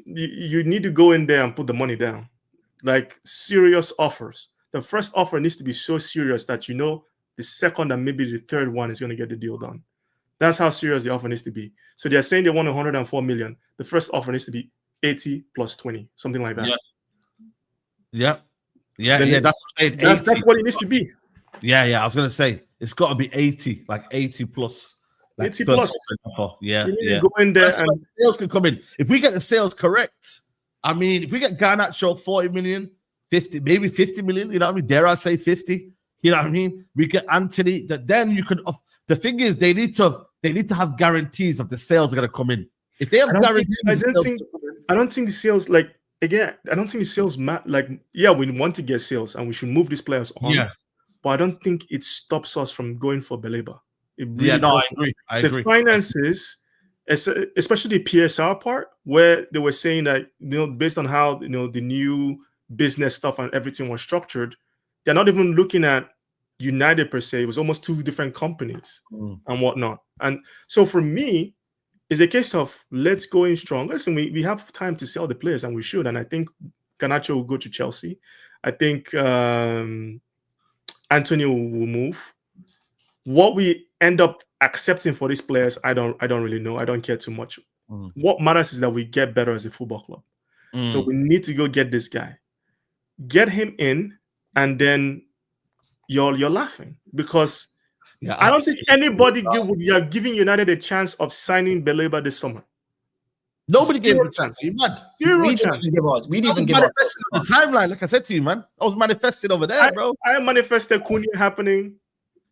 You need to go in there and put the money down. Like, serious offers. The first offer needs to be so serious that you know the second and maybe the third one is going to get the deal done. That's how serious the offer needs to be. So they're saying they want 104 million. The first offer needs to be 80 plus 20, something like that. Yeah. That's what I'm saying. That's what it needs to be. Yeah. I was going to say, it's got to be 80, like 80 plus. Like 80 plus. Yeah. Go in there and sales can come in. If we get the sales correct, I mean, if we get Garnacho 40 million, 50, maybe 50 million, you know what I mean? Dare I say 50? You know what I mean? We get Anthony. That then you could. The thing is, they need to have guarantees of the sales are going to come in. If they have guarantees, I don't think the sales, like, again, I don't think the sales like, yeah, we want to get sales and we should move these players on. Yeah. But I don't think it stops us from going for Baleba. Really I agree. The finances, especially the PSR part, where they were saying that, you know, based on how, you know, the new business stuff and everything was structured, they're not even looking at United per se. It was almost two different companies and whatnot. And so for me, it's a case of let's go in strong. Listen, we have time to sell the players, and we should. And I think Garnacho will go to Chelsea. I think Antonio will move. What we end up accepting for these players, I don't really know. I don't care too much. What matters is that we get better as a football club. So we need to go get this guy, get him in, and then you're laughing, because I don't think anybody are giving United a chance of signing Baleba this summer. Nobody gave him a chance. You man, we didn't even give us the timeline. Like I said to you, man, I was manifested over there, bro. I manifested Cunha happening.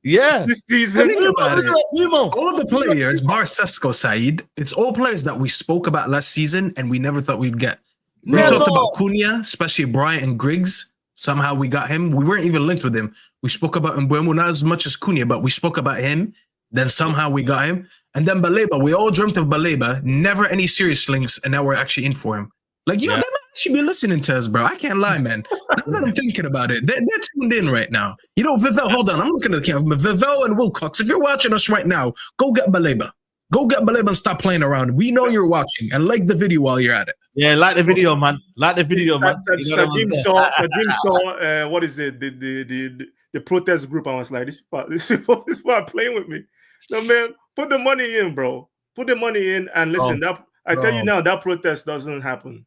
Yeah, this season. Think about it. All the players, bar Cesco, Saeed, it's all players that we spoke about last season and we never thought we'd get. We talked about Cunha, especially Brian and Griggs. Somehow we got him. We weren't even linked with him. We spoke about Mbeumo, not as much as Cunha, but we spoke about him. Then somehow we got him. And then Baleba, we all dreamt of Baleba, never any serious links, and now we're actually in for him. Like, they might actually be listening to us, bro. I can't lie, man. Now that I'm thinking about it, they're tuned in right now. You know, Vivel, hold on. I'm looking at the camera. Vivel and Wilcox, if you're watching us right now, go get Baleba. Go get Baleba and stop playing around. We know you're watching, and like the video while you're at it. Yeah, like the video, man. Like the video, man. Sadim saw what is it? The protest group. I was like, this people are playing with me. No, man, put the money in, bro. Put the money in, and listen. Tell you now, that protest doesn't happen.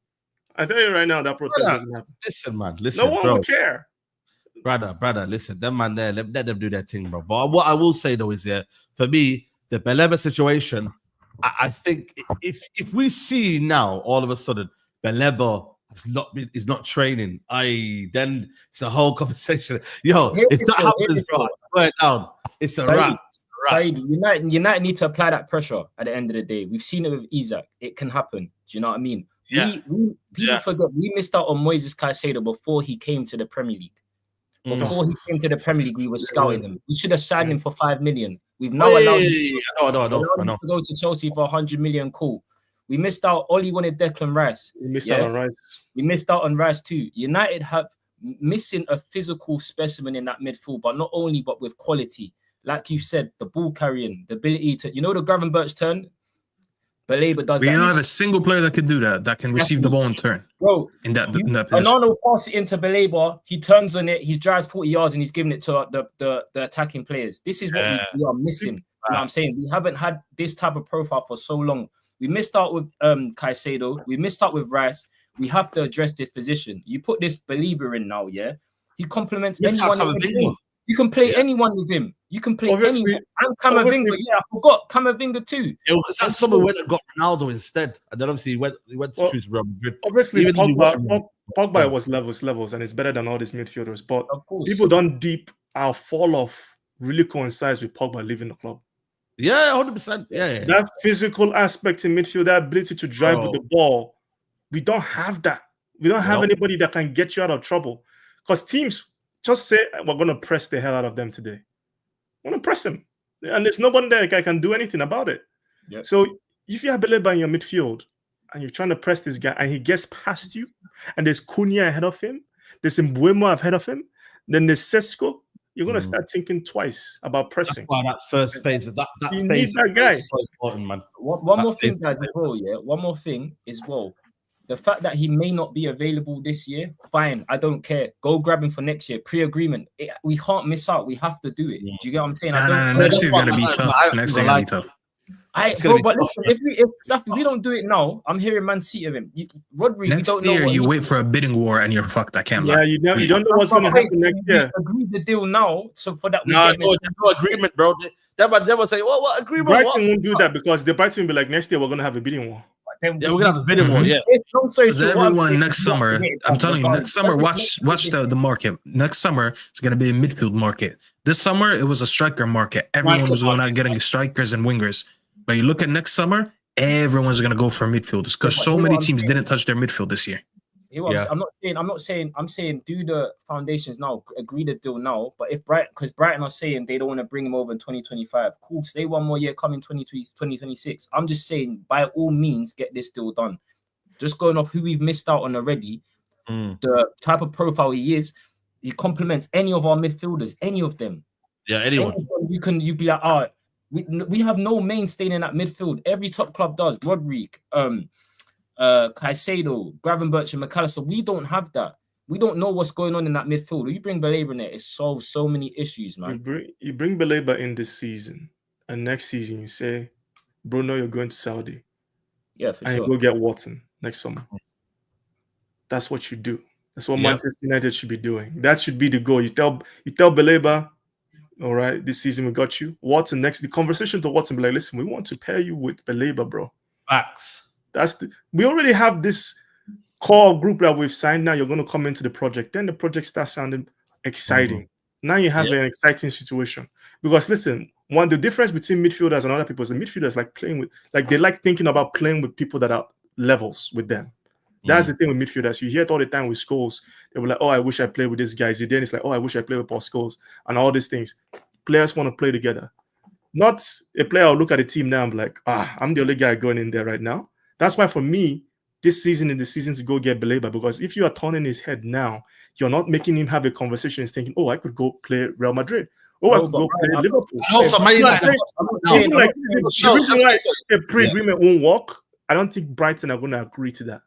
I tell you right now, that protest doesn't happen. Listen, man. Listen, no one will care. Brother, listen. Them man there, let them do their thing, bro. But what I will say though is, for me, the Baleba situation, I think if we see now all of a sudden Baleba is not training, then it's a whole conversation. Yo, if that happens, bro, put it down. It's a wrap. Saeed, United need to apply that pressure at the end of the day. We've seen it with Isaac. It can happen. Do you know what I mean? Yeah. People forget we missed out on Moises Caicedo before he came to the Premier League. Before he came to the Premier League, we were scouting him. We should have signed him for 5 million. We've now allowed him to go to Chelsea for 100 million. Cool. We missed out. Oli wanted Declan Rice. We missed out on Rice. We missed out on Rice too. United have missing a physical specimen in that midfield, but not only, but with quality. Like you said, the ball carrying, the ability to, the Gravenberch turn, Baleba does that. We don't have a single player that can do that can receive the ball and turn. Bro, in that position. Onana pass it into Baleba, he turns on it, he drives 40 yards and he's giving it to the attacking players. This is what we are missing. You know what I'm saying? We haven't had this type of profile for so long. We missed out with Caicedo, we missed out with Rice. We have to address this position. You put this Baleba in now, yeah? He complements anyone. You can play anyone with him. You can play anyone. And Camavinga. Yeah, I forgot Camavinga too. Yeah, because that's someone went and got Ronaldo instead. And then obviously he went to choose Real Madrid. Obviously, Pogba was levels, and it's better than all these midfielders. But people don't fall off really coincides with Pogba leaving the club. Yeah, 100%. Yeah. That physical aspect in midfield, that ability to drive with the ball, we don't have that. We don't have anybody that can get you out of trouble. Because teams just say, we're going to press the hell out of them today. We're going to press him. And there's nobody there that can do anything about it. Yep. So if you have Baleba in your midfield and you're trying to press this guy and he gets past you, and there's Cunha ahead of him, there's Mbuemo ahead of him, then there's Cesco, you're going to start thinking twice about pressing. That's why that first phase of that you phase need that guy. Is so important, man. One more thing, guys, as well, yeah. One more thing as well. The fact that he may not be available this year, fine. I don't care. Go grab him for next year. Pre-agreement. We can't miss out. We have to do it. Do you get what I'm saying? Next year's going to be tough. Next year's going to be tough. But listen, if we don't do it now, I'm hearing Man City of him. Rodri, next year, you wait for a bidding war and you're fucked. I can't lie. You don't know what's going to happen next year. Agree the deal now, so for that we no agreement, bro. They will say, well, what agreement? Brighton won't do that because the Brighton will be like, next year we're going to have a bidding war. Yeah, we're gonna have a bidding war. Yeah, everyone next summer. I'm telling you, next summer, watch the market. Next summer, it's gonna be a midfield market. This summer, it was a striker market. Everyone was going out getting strikers and wingers. But you look at next summer, everyone's gonna go for midfielders because so many teams didn't touch their midfield this year. I'm saying do the foundations now, agree the deal now. But if because Brighton are saying they don't want to bring him over in 2025, cool, stay one more year, come in 2026. I'm just saying, by all means, get this deal done. Just going off who we've missed out on already, the type of profile he is, he complements any of our midfielders, any of them. Yeah, anyone. You be like, we have no mainstay in that midfield. Every top club does. Rodri, Caicedo, Gravenberch, and McAllister. We don't have that. We don't know what's going on in that midfield. You bring Baleba in there, it solves so many issues, man. You bring Baleba in this season, and next season you say, Bruno, you're going to Saudi. Yeah, for sure. And you go get Watson next summer. That's what you do. That's what Manchester United should be doing. That should be the goal. You tell Baleba, all right, this season we got you. Watson next. The conversation to Watson be like, listen, we want to pair you with Baleba, bro. Facts. We already have this core group that we've signed. Now you're going to come into the project. Then the project starts sounding exciting. Now you have an exciting situation. Because listen, the difference between midfielders and other people is the midfielders they like thinking about playing with people that are levels with them. That's the thing with midfielders. You hear it all the time with Scholes. They were like, oh, I wish I played with this guy. Then it's like, oh, I wish I played with Paul Scholes and all these things. Players want to play together. Not a player will look at the team now and be like, I'm the only guy going in there right now. That's why for me, this season is the season to go get Baleba, because if you are turning his head now, you're not making him have a conversation. He's thinking, oh, I could go play Real Madrid. Oh, I could go play Liverpool. And also, Man United. The reason why a pre-agreement won't work, I don't think Brighton are going to agree to that.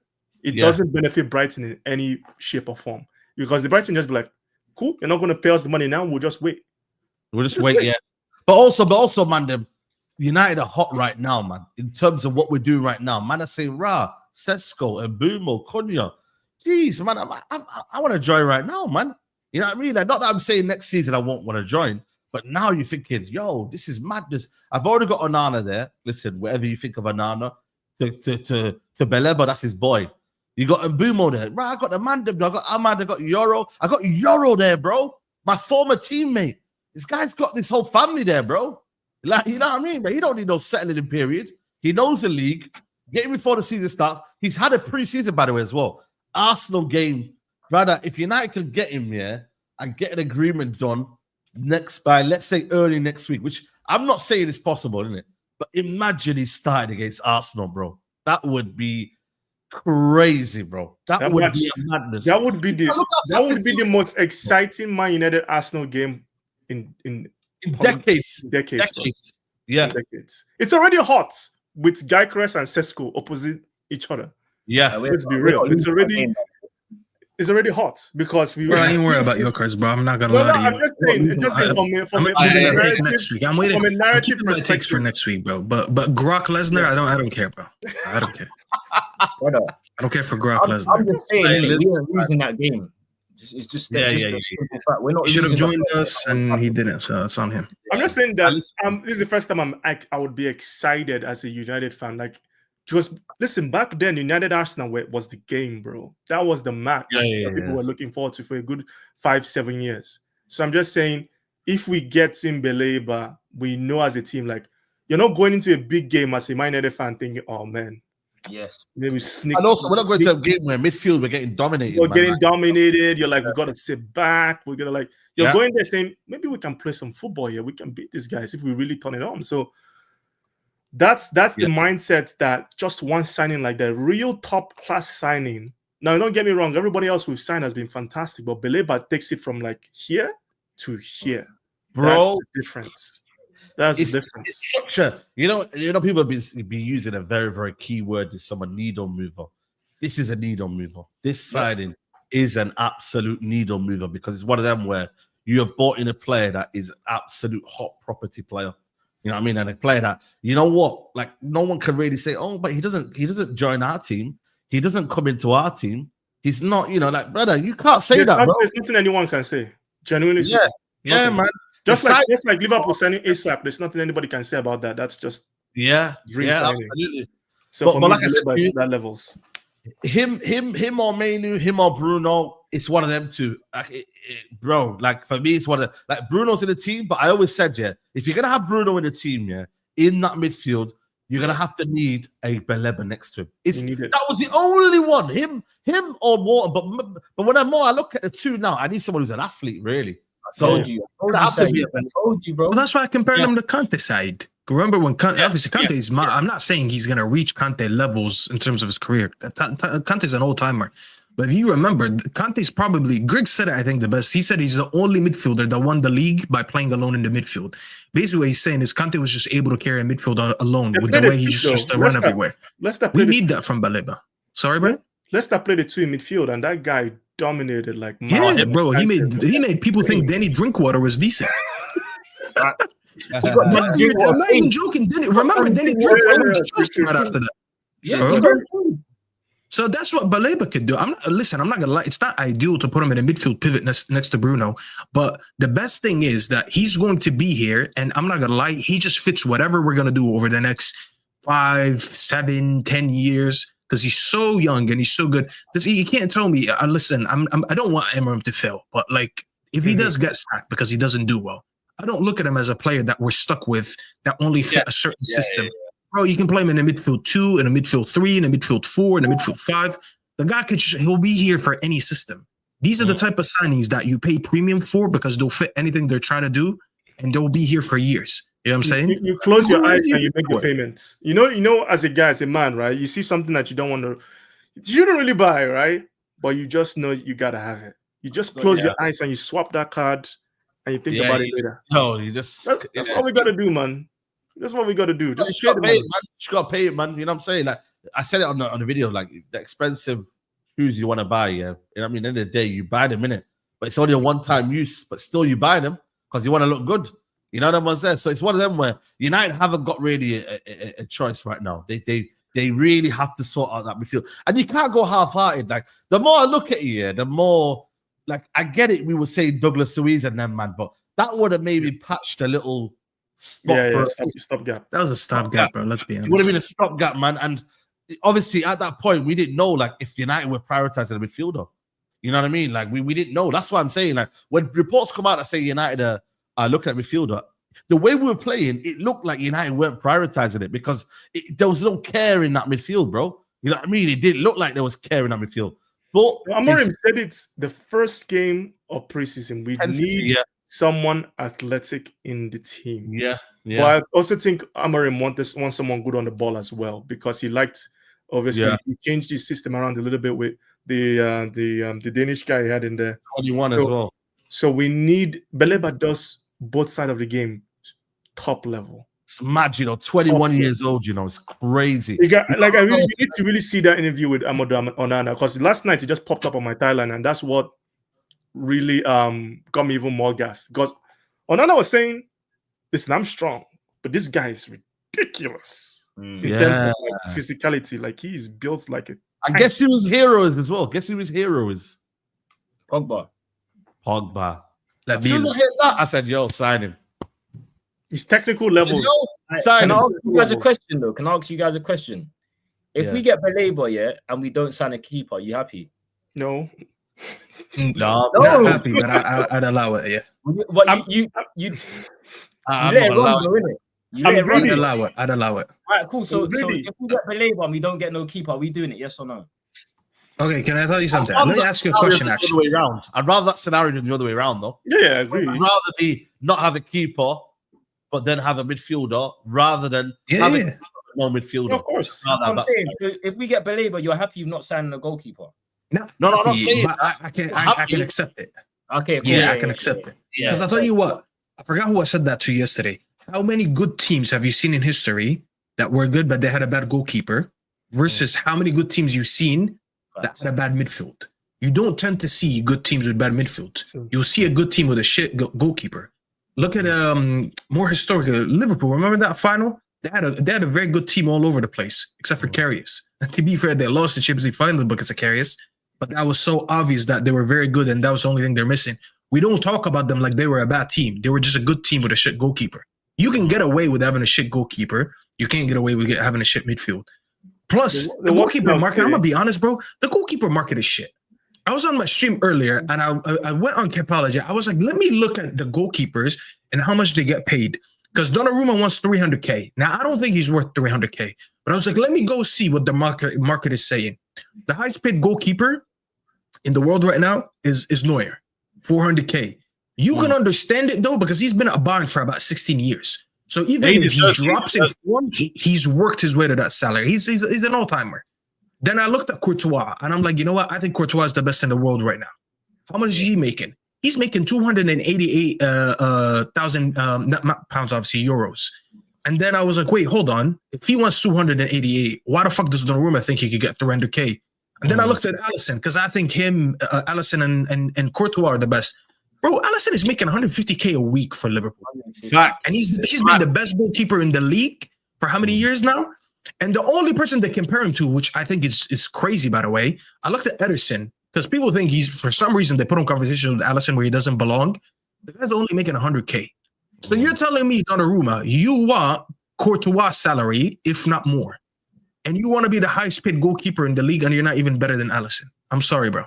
It doesn't benefit Brighton in any shape or form, because the Brighton just be like, cool, you're not going to pay us the money now. We'll just wait. Yeah. But also, man, the United are hot right now, man. In terms of what we're doing right now, man, I say Cesco, Mbuemo, Cunha. Jeez, man, I want to join right now, man. You know what I mean? Like, not that I'm saying next season I won't want to join, but now you're thinking, yo, this is madness. I've already got Onana there. Listen, whatever you think of Onana, to Baleba, that's his boy. You got Mbuemo there. Right, I got the man, I got Ahmad, I got Yoro. I got Yoro there, bro. My former teammate. This guy's got this whole family there, bro. Like, you know what I mean? But he don't need no settling period. He knows the league. Get him before the season starts. He's had a pre-season, by the way, as well. Arsenal game. Rather, if United could get him, and get an agreement done by, let's say, early next week, which I'm not saying is possible, isn't it? But imagine he started against Arsenal, bro. That would be crazy, bro. That would match, be a madness. That would be the most exciting Man United Arsenal game in decades. Decades. Yeah. Decades. It's already hot with Gyökeres and Cesco opposite each other. Yeah. Let's be real. It's already hot because we. Bro, I ain't worried about Gyökeres, bro. I'm not gonna lie to you. I'm just saying from a narrative next week. I'm waiting. From a narrative my takes for next week, bro. But Brock Lesnar, I don't care, bro. I don't care. I don't care for Brock Lesnar. I'm just saying, we weren't losing that game. It's just a simple fact. We're not. He should have joined us, and he didn't. So it's on him. I'm just saying that this is the first time I would be excited as a United fan. Like, just listen, back then, United Arsenal was the game, bro. That was the match that people were looking forward to for a good 5-7 years. So I'm just saying, if we get in Baleba, we know as a team, like, you're not going into a big game as a Man United fan thinking, oh man, yes, maybe sneak. And also, we're not going to a game where midfield we're getting dominated. You're getting dominated. You're like, we got to sit back. We're gonna like, you're going there saying, maybe we can play some football here. We can beat these guys if we really turn it on. So that's the mindset that just one signing like that, real top class signing. Now, don't get me wrong. Everybody else we've signed has been fantastic, but Baleba takes it from like here to here, bro. That's the difference. That's the difference. It's structure. You know, people have been using a very, very key word. Is some needle mover. This is a needle mover. This signing is an absolute needle mover because it's one of them where you have bought in a player that is absolute hot property player. You know what I mean? And a player that, you know what, like no one can really say, oh, but he doesn't join our team. He doesn't come into our team. He's not, you know, like, brother, you can't say that, bro. There's nothing anyone can say. Genuinely speaking. Yeah, man. Just like Liverpool signing ASAP, there's nothing anybody can say about that. That's just dream signing. Absolutely. So for me, like I said, that levels. Him or Mainu, him or Bruno, it's one of them two. Bro, like for me, it's one of like Bruno's in the team, but I always said, if you're gonna have Bruno in the team, in that midfield, you're gonna have to need a Baleba next to him. That was the only one, him or Water. But when I look at the two now, I need someone who's an athlete, really. I told you, bro. Well, that's why I compared him to Conte side. Remember when obviously Conte's I'm not saying he's gonna reach Conte levels in terms of his career. Conte's an old timer. But if you remember, Conte's probably, Greg said it, I think, the best. He said he's the only midfielder that won the league by playing alone in the midfield. Basically, what he's saying is Conte was just able to carry a midfield alone with the way he just used to run everywhere. We need that from Baleba. Sorry, bro? Leicester played the two in midfield, and that guy dominated like bro. He made people think Danny Drinkwater was decent. I'm not even joking. Remember, Danny Drinkwater was just right after that. So that's what Baleba could do. I'm not gonna lie. It's not ideal to put him in a midfield pivot next to Bruno, but the best thing is that he's going to be here, and I'm not gonna lie, he just fits whatever we're gonna do over the next 5, 7, 10 years because he's so young and he's so good. You can't tell me. I don't want Amorim to fail, but like if he does get sacked because he doesn't do well, I don't look at him as a player that we're stuck with that only fit a certain system. Bro, you can play him in a midfield 2, in a midfield 3, in a midfield 4, in a midfield 5. The guy he'll be here for any system. These are the type of signings that you pay premium for because they'll fit anything they're trying to do, and they'll be here for years. You know what I'm saying? You close your eyes and you make your payments. You know, as a guy, as a man, right? You see something that you don't want to, you don't really buy, right? But you just know you gotta have it. You just close your eyes and you swap that card, and you think about it later. No, you just that's what we gotta do, man. That's what we got to do. Just got to pay it, man. Just got to pay it, man. You know what I'm saying? Like I said it on the video, like the expensive shoes you want to buy, You know what I mean? At the end of the day, you buy them, innit? But it's only a one-time use, but still you buy them because you want to look good. You know what I'm saying? So it's one of them where United haven't got really a choice right now. They really have to sort out that midfield. And you can't go half-hearted. Like the more I look at you, the more like I get it. We were saying Douglas Luiz and them, man, but that would have maybe patched a little stopgap. That was a stopgap, bro. Let's be honest. It would have been a stopgap, man. And obviously, at that point, we didn't know like if United were prioritizing a midfielder. You know what I mean? Like we didn't know. That's why I'm saying like when reports come out that say United are looking at midfielder, the way we were playing, it looked like United weren't prioritizing it because there was no care in that midfield, bro. You know what I mean? It didn't look like there was care in that midfield. But Amorim said it's the first game of preseason. We need someone athletic in the team. Yeah. But I also think Amorim wants someone good on the ball as well because he liked Obviously, he changed his system around a little bit with the Danish guy he had in there. 21 as well. So we need Baleba does both sides of the game, top level. It's mad, 21 years old, it's crazy. You need to really see that interview with Amadou Onana, because last night it just popped up on my timeline, and that's what really got me even more gassed. Because Onana was saying, listen, I'm strong, but this guy is ridiculous in terms of physicality. Like, he is built like a... I guess he was heroes as well. Pogba. As soon as I hit that, I said, yo, sign him. His technical levels. Can I ask you guys a question, though? If we get Baleba, and we don't sign a keeper, are you happy? No. No, not happy, but I'd allow it, yeah. You let it run, though, innit? I'd allow it. All right, cool. So if we get Baleba and we don't get no keeper, are we doing it, yes or no? Okay, can I tell you something? Let me ask you a question, actually. I'd rather that scenario than the other way around, though. Yeah, I agree. I'd rather not have a keeper, but then have a midfielder, rather than having no midfielder. Of course. So if we get Baleba, you're happy you're not signing a goalkeeper? No, I'm not saying I can accept it. Okay, cool. Yeah, I can accept it. Because I'll tell you what, I forgot who I said that to yesterday. How many good teams have you seen in history that were good, but they had a bad goalkeeper, versus how many good teams you've seen that had a bad midfield? You don't tend to see good teams with bad midfield. You'll see a good team with a shit goalkeeper. Look at more historical Liverpool. Remember that final? They had a very good team all over the place, except for Karius. And to be fair, they lost the Champions League final because of Karius, but that was so obvious that they were very good, and that was the only thing they're missing. We don't talk about them like they were a bad team. They were just a good team with a shit goalkeeper. You can get away with having a shit goalkeeper. You can't get away with having a shit midfield. Plus, the goalkeeper market, I'm going to be honest, bro, the goalkeeper market is shit. I was on my stream earlier, and I went on Capology. I was like, let me look at the goalkeepers and how much they get paid. Because Donnarumma wants 300K. Now, I don't think he's worth 300K. But I was like, let me go see what the market is saying. The highest paid goalkeeper in the world right now is Neuer, 400K. You can understand it, though, because he's been at Bayern for about 16 years. So even if he drops in form, he's worked his way to that salary. He's an all-timer. Then I looked at Courtois, and I'm like, you know what? I think Courtois is the best in the world right now. How much is he making? He's making 288,000 not pounds, obviously, euros. And then I was like, wait, hold on. If he wants 288, why the fuck does Donnarumma think he could get 300K? And then I looked at Alisson, because I think Alisson and Courtois are the best. Bro, Alisson is making 150K a week for Liverpool. Facts. And he's been the best goalkeeper in the league for how many years now? And the only person they compare him to, which I think is crazy, by the way, I looked at Ederson, because people think for some reason, they put on conversations with Alisson where he doesn't belong. The guy's only making 100K. So you're telling me, Donnarumma, you want Courtois' salary, if not more. And you want to be the highest paid goalkeeper in the league, and you're not even better than Alisson. I'm sorry, bro.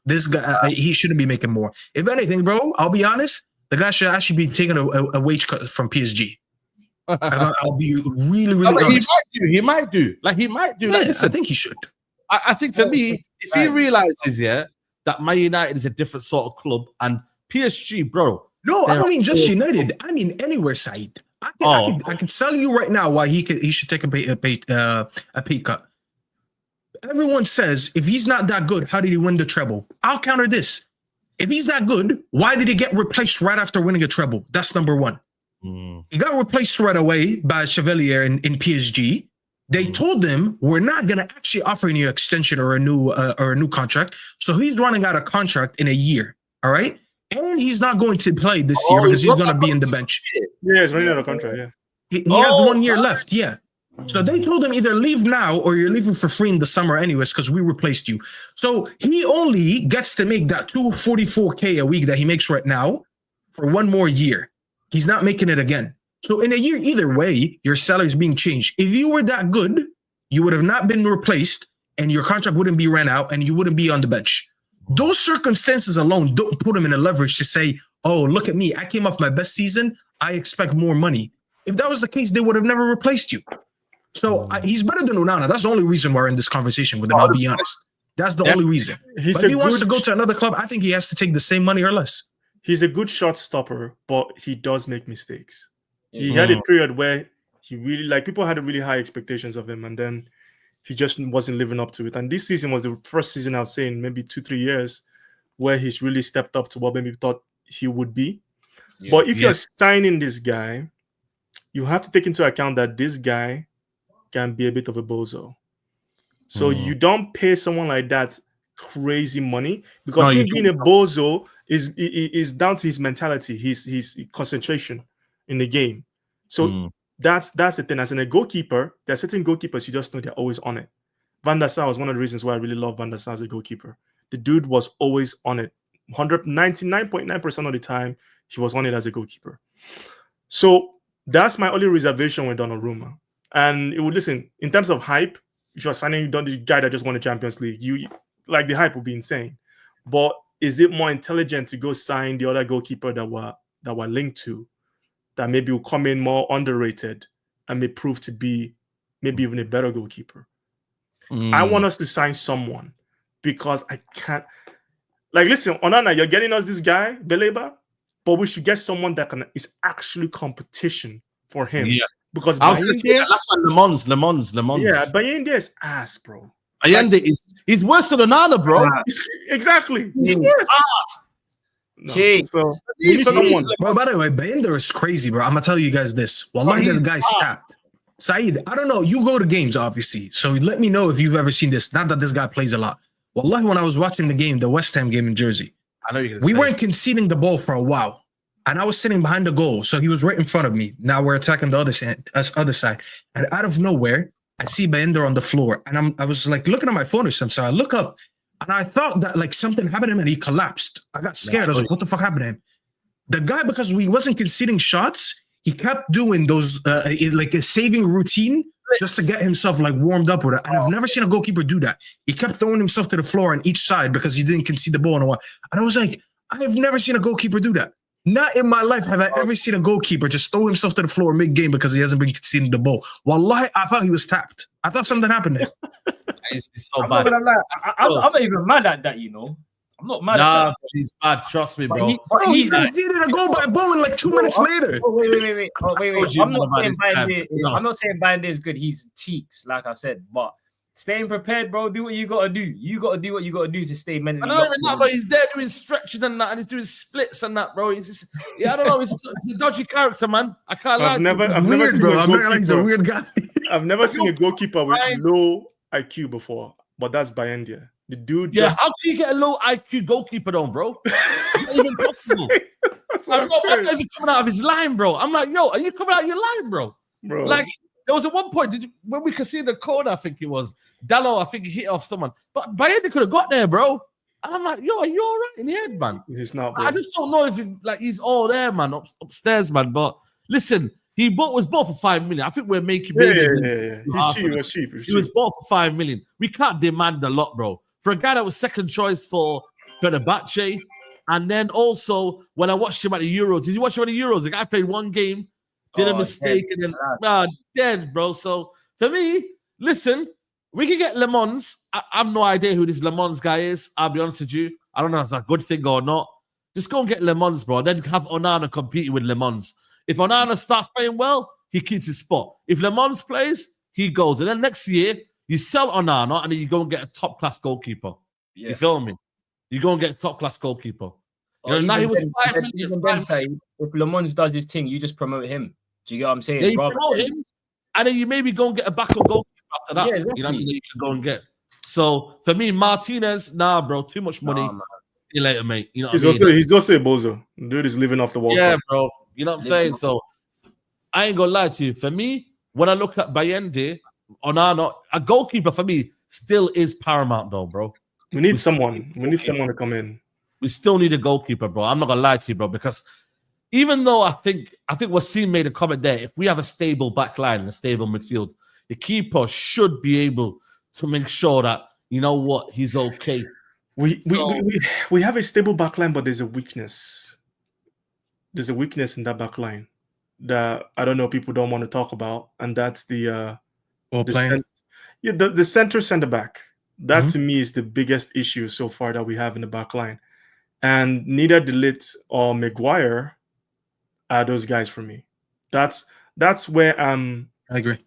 This guy, he shouldn't be making more. If anything, bro, I'll be honest, the guy should actually be taking a wage cut from PSG. I'll be really, really honest. He might do. Like, listen, I think he should. I think for me, if he realizes, that Man United is a different sort of club, and PSG, bro. No, I don't mean just United. I mean anywhere, Saeed. I can tell you right now why he should take a pay cut. Everyone says, if he's not that good, how did he win the treble? I'll counter this. If he's that good, why did he get replaced right after winning a treble? That's number one. He got replaced right away by Chevalier in PSG. They told him, we're not going to actually offer you an extension or a new contract. So he's running out of contract in a year. All right. And he's not going to play this year because he's going to be in the bench. Yeah, he's running out of contract. Yeah. He has 1 year left. Yeah. So they told him either leave now or you're leaving for free in the summer anyways because we replaced you. So he only gets to make that 244K a week that he makes right now for 1 more year. He's not making it again. So in a year, either way, your salary is being changed. If you were that good, you would have not been replaced and your contract wouldn't be ran out and you wouldn't be on the bench. Those circumstances alone don't put him in a leverage to say, oh, look at me. I came off my best season. I expect more money. If that was the case, they would have never replaced you. So he's better than Onana. That's the only reason we're in this conversation with him. I'll be honest. That's the only reason. But if he wants to go to another club, I think he has to take the same money or less. He's a good shot stopper, but he does make mistakes. He had a period where he really, like, people had really high expectations of him, and then he just wasn't living up to it. And this season was the first season I've seen in maybe 2-3 years where he's really stepped up to what maybe thought he would be. Yeah. But if you're signing this guy, you have to take into account that this guy can be a bit of a bozo. So you don't pay someone like that crazy money, because him being a bozo is down to his mentality, his concentration in the game. So that's the thing. As in a goalkeeper, there are certain goalkeepers you just know they're always on it. Van der Sar was one of the reasons why I really love Van der Sar as a goalkeeper. The dude was always on it. 199.9% of the time, he was on it as a goalkeeper. So that's my only reservation with Donnarumma. And it would, listen, in terms of hype, if you're signing the guy that just won the Champions League, you like, the hype would be insane. But is it more intelligent to go sign the other goalkeeper that were linked to, that maybe will come in more underrated and may prove to be maybe even a better goalkeeper? I want us to sign someone, because I can't. Like, listen, Onana, you're getting us this guy, Baleba, but we should get someone that is actually competition for him. Yeah. Because I was going to say that's what Le Mans. Yeah, Bayende is ass, bro. Bayende he's worse than Onana, bro. Exactly. He's worse. No. So we need someone. Bro, by the way, Bayende is crazy, bro. I'm gonna tell you guys this. Wallahi, the guy's tapped. Saeed, I don't know. You go to games, obviously. So let me know if you've ever seen this. Not that this guy plays a lot. Wallahi, when I was watching the game, the West Ham game in Jersey, I know you're gonna we weren't conceding the ball for a while. And I was sitting behind the goal. So he was right in front of me. Now we're attacking the other side. And out of nowhere, I see Bayende on the floor. And I was like looking at my phone or something. So I look up and I thought that like something happened to him and he collapsed. I got scared. I was like, what the fuck happened to him? The guy, because we wasn't conceding shots, he kept doing those like a saving routine just to get himself like warmed up with it. And I've never seen a goalkeeper do that. He kept throwing himself to the floor on each side because he didn't concede the ball in a while. And I was like, I have never seen a goalkeeper do that. Not in my life have I ever seen a goalkeeper just throw himself to the floor mid-game because he hasn't been conceding the ball. Wallahi, I thought he was tapped. I thought something happened there. It's so bad. I'm not even mad at that, you know. I'm not mad at that. He's bad. Trust me, bro. He conceded a goal by Bowen like 2 minutes later. Wait. I'm not saying Bayende is good. He's cheeks, like I said. But staying prepared, bro. Do what you got to do. You got to do what you got to do to stay mentally. I don't even know, but he's there doing stretches and that, and he's doing splits and that, bro. He's just, I don't know. He's a dodgy character, man. I can't lie. I've never seen bro. I'm not like he's a weird guy. I've never seen a goalkeeper with low IQ before, but that's Bayende. The dude. Yeah, how can you get a low IQ goalkeeper on, bro? It's not even possible. I'm not even coming out of his line, bro. I'm like, yo, are you coming out of your line, bro? Like, there was at one point when we could see the corner, I think it was Dallo, I think he hit off someone, but Bayende could have got there, bro. And I'm like, yo, are you all right in the head, man? He's not, bro. I just don't know if he's all there, man, upstairs, man. But listen, he was bought for 5 million. I think we're making yeah. He was cheap. He was bought for 5 million. We can't demand a lot, bro. For a guy that was second choice for Fenerbahce, and then also when I watched him at the Euros, did you watch him at the Euros? The guy played one game, did a mistake, and then dead, bro. So for me, listen, we can get Le Mans. I have no idea who this Le Mans guy is. I'll be honest with you. I don't know if it's a good thing or not. Just go and get Le Mans, bro. Then have Onana competing with Le Mans. If Onana starts playing well, he keeps his spot. If Le Mans plays, he goes. And then next year, you sell Onana and then you go and get a top-class goalkeeper. Yeah. You feel me? You go and get a top-class goalkeeper. Now he was 5 million. If Le Mans does this thing, you just promote him. Do you get what I'm saying? Yeah, you promote him, and then you maybe go and get a backup goalkeeper after that. Yeah, exactly. You know what I mean? You can go and get. So for me, Martinez, nah, bro, too much money. See you later, mate. You know what I mean? He's also a bozo. Dude is living off the wall. Yeah, bro. You know what I'm saying? So I ain't gonna lie to you. For me, when I look at Bayende, Onana, a goalkeeper for me still is paramount, though, bro. We need someone. We need someone to come in. We still need a goalkeeper, bro. I'm not gonna lie to you, bro, because even though I think Wasim made a comment there, if we have a stable back line and a stable midfield, the keeper should be able to make sure that, you know what, he's okay. We have a stable back line, but there's a weakness. There's a weakness in that back line that I don't know people don't want to talk about, and that's the center back. That to me is the biggest issue so far that we have in the back line. And neither De Ligt or Maguire are those guys for me. That's where I agree.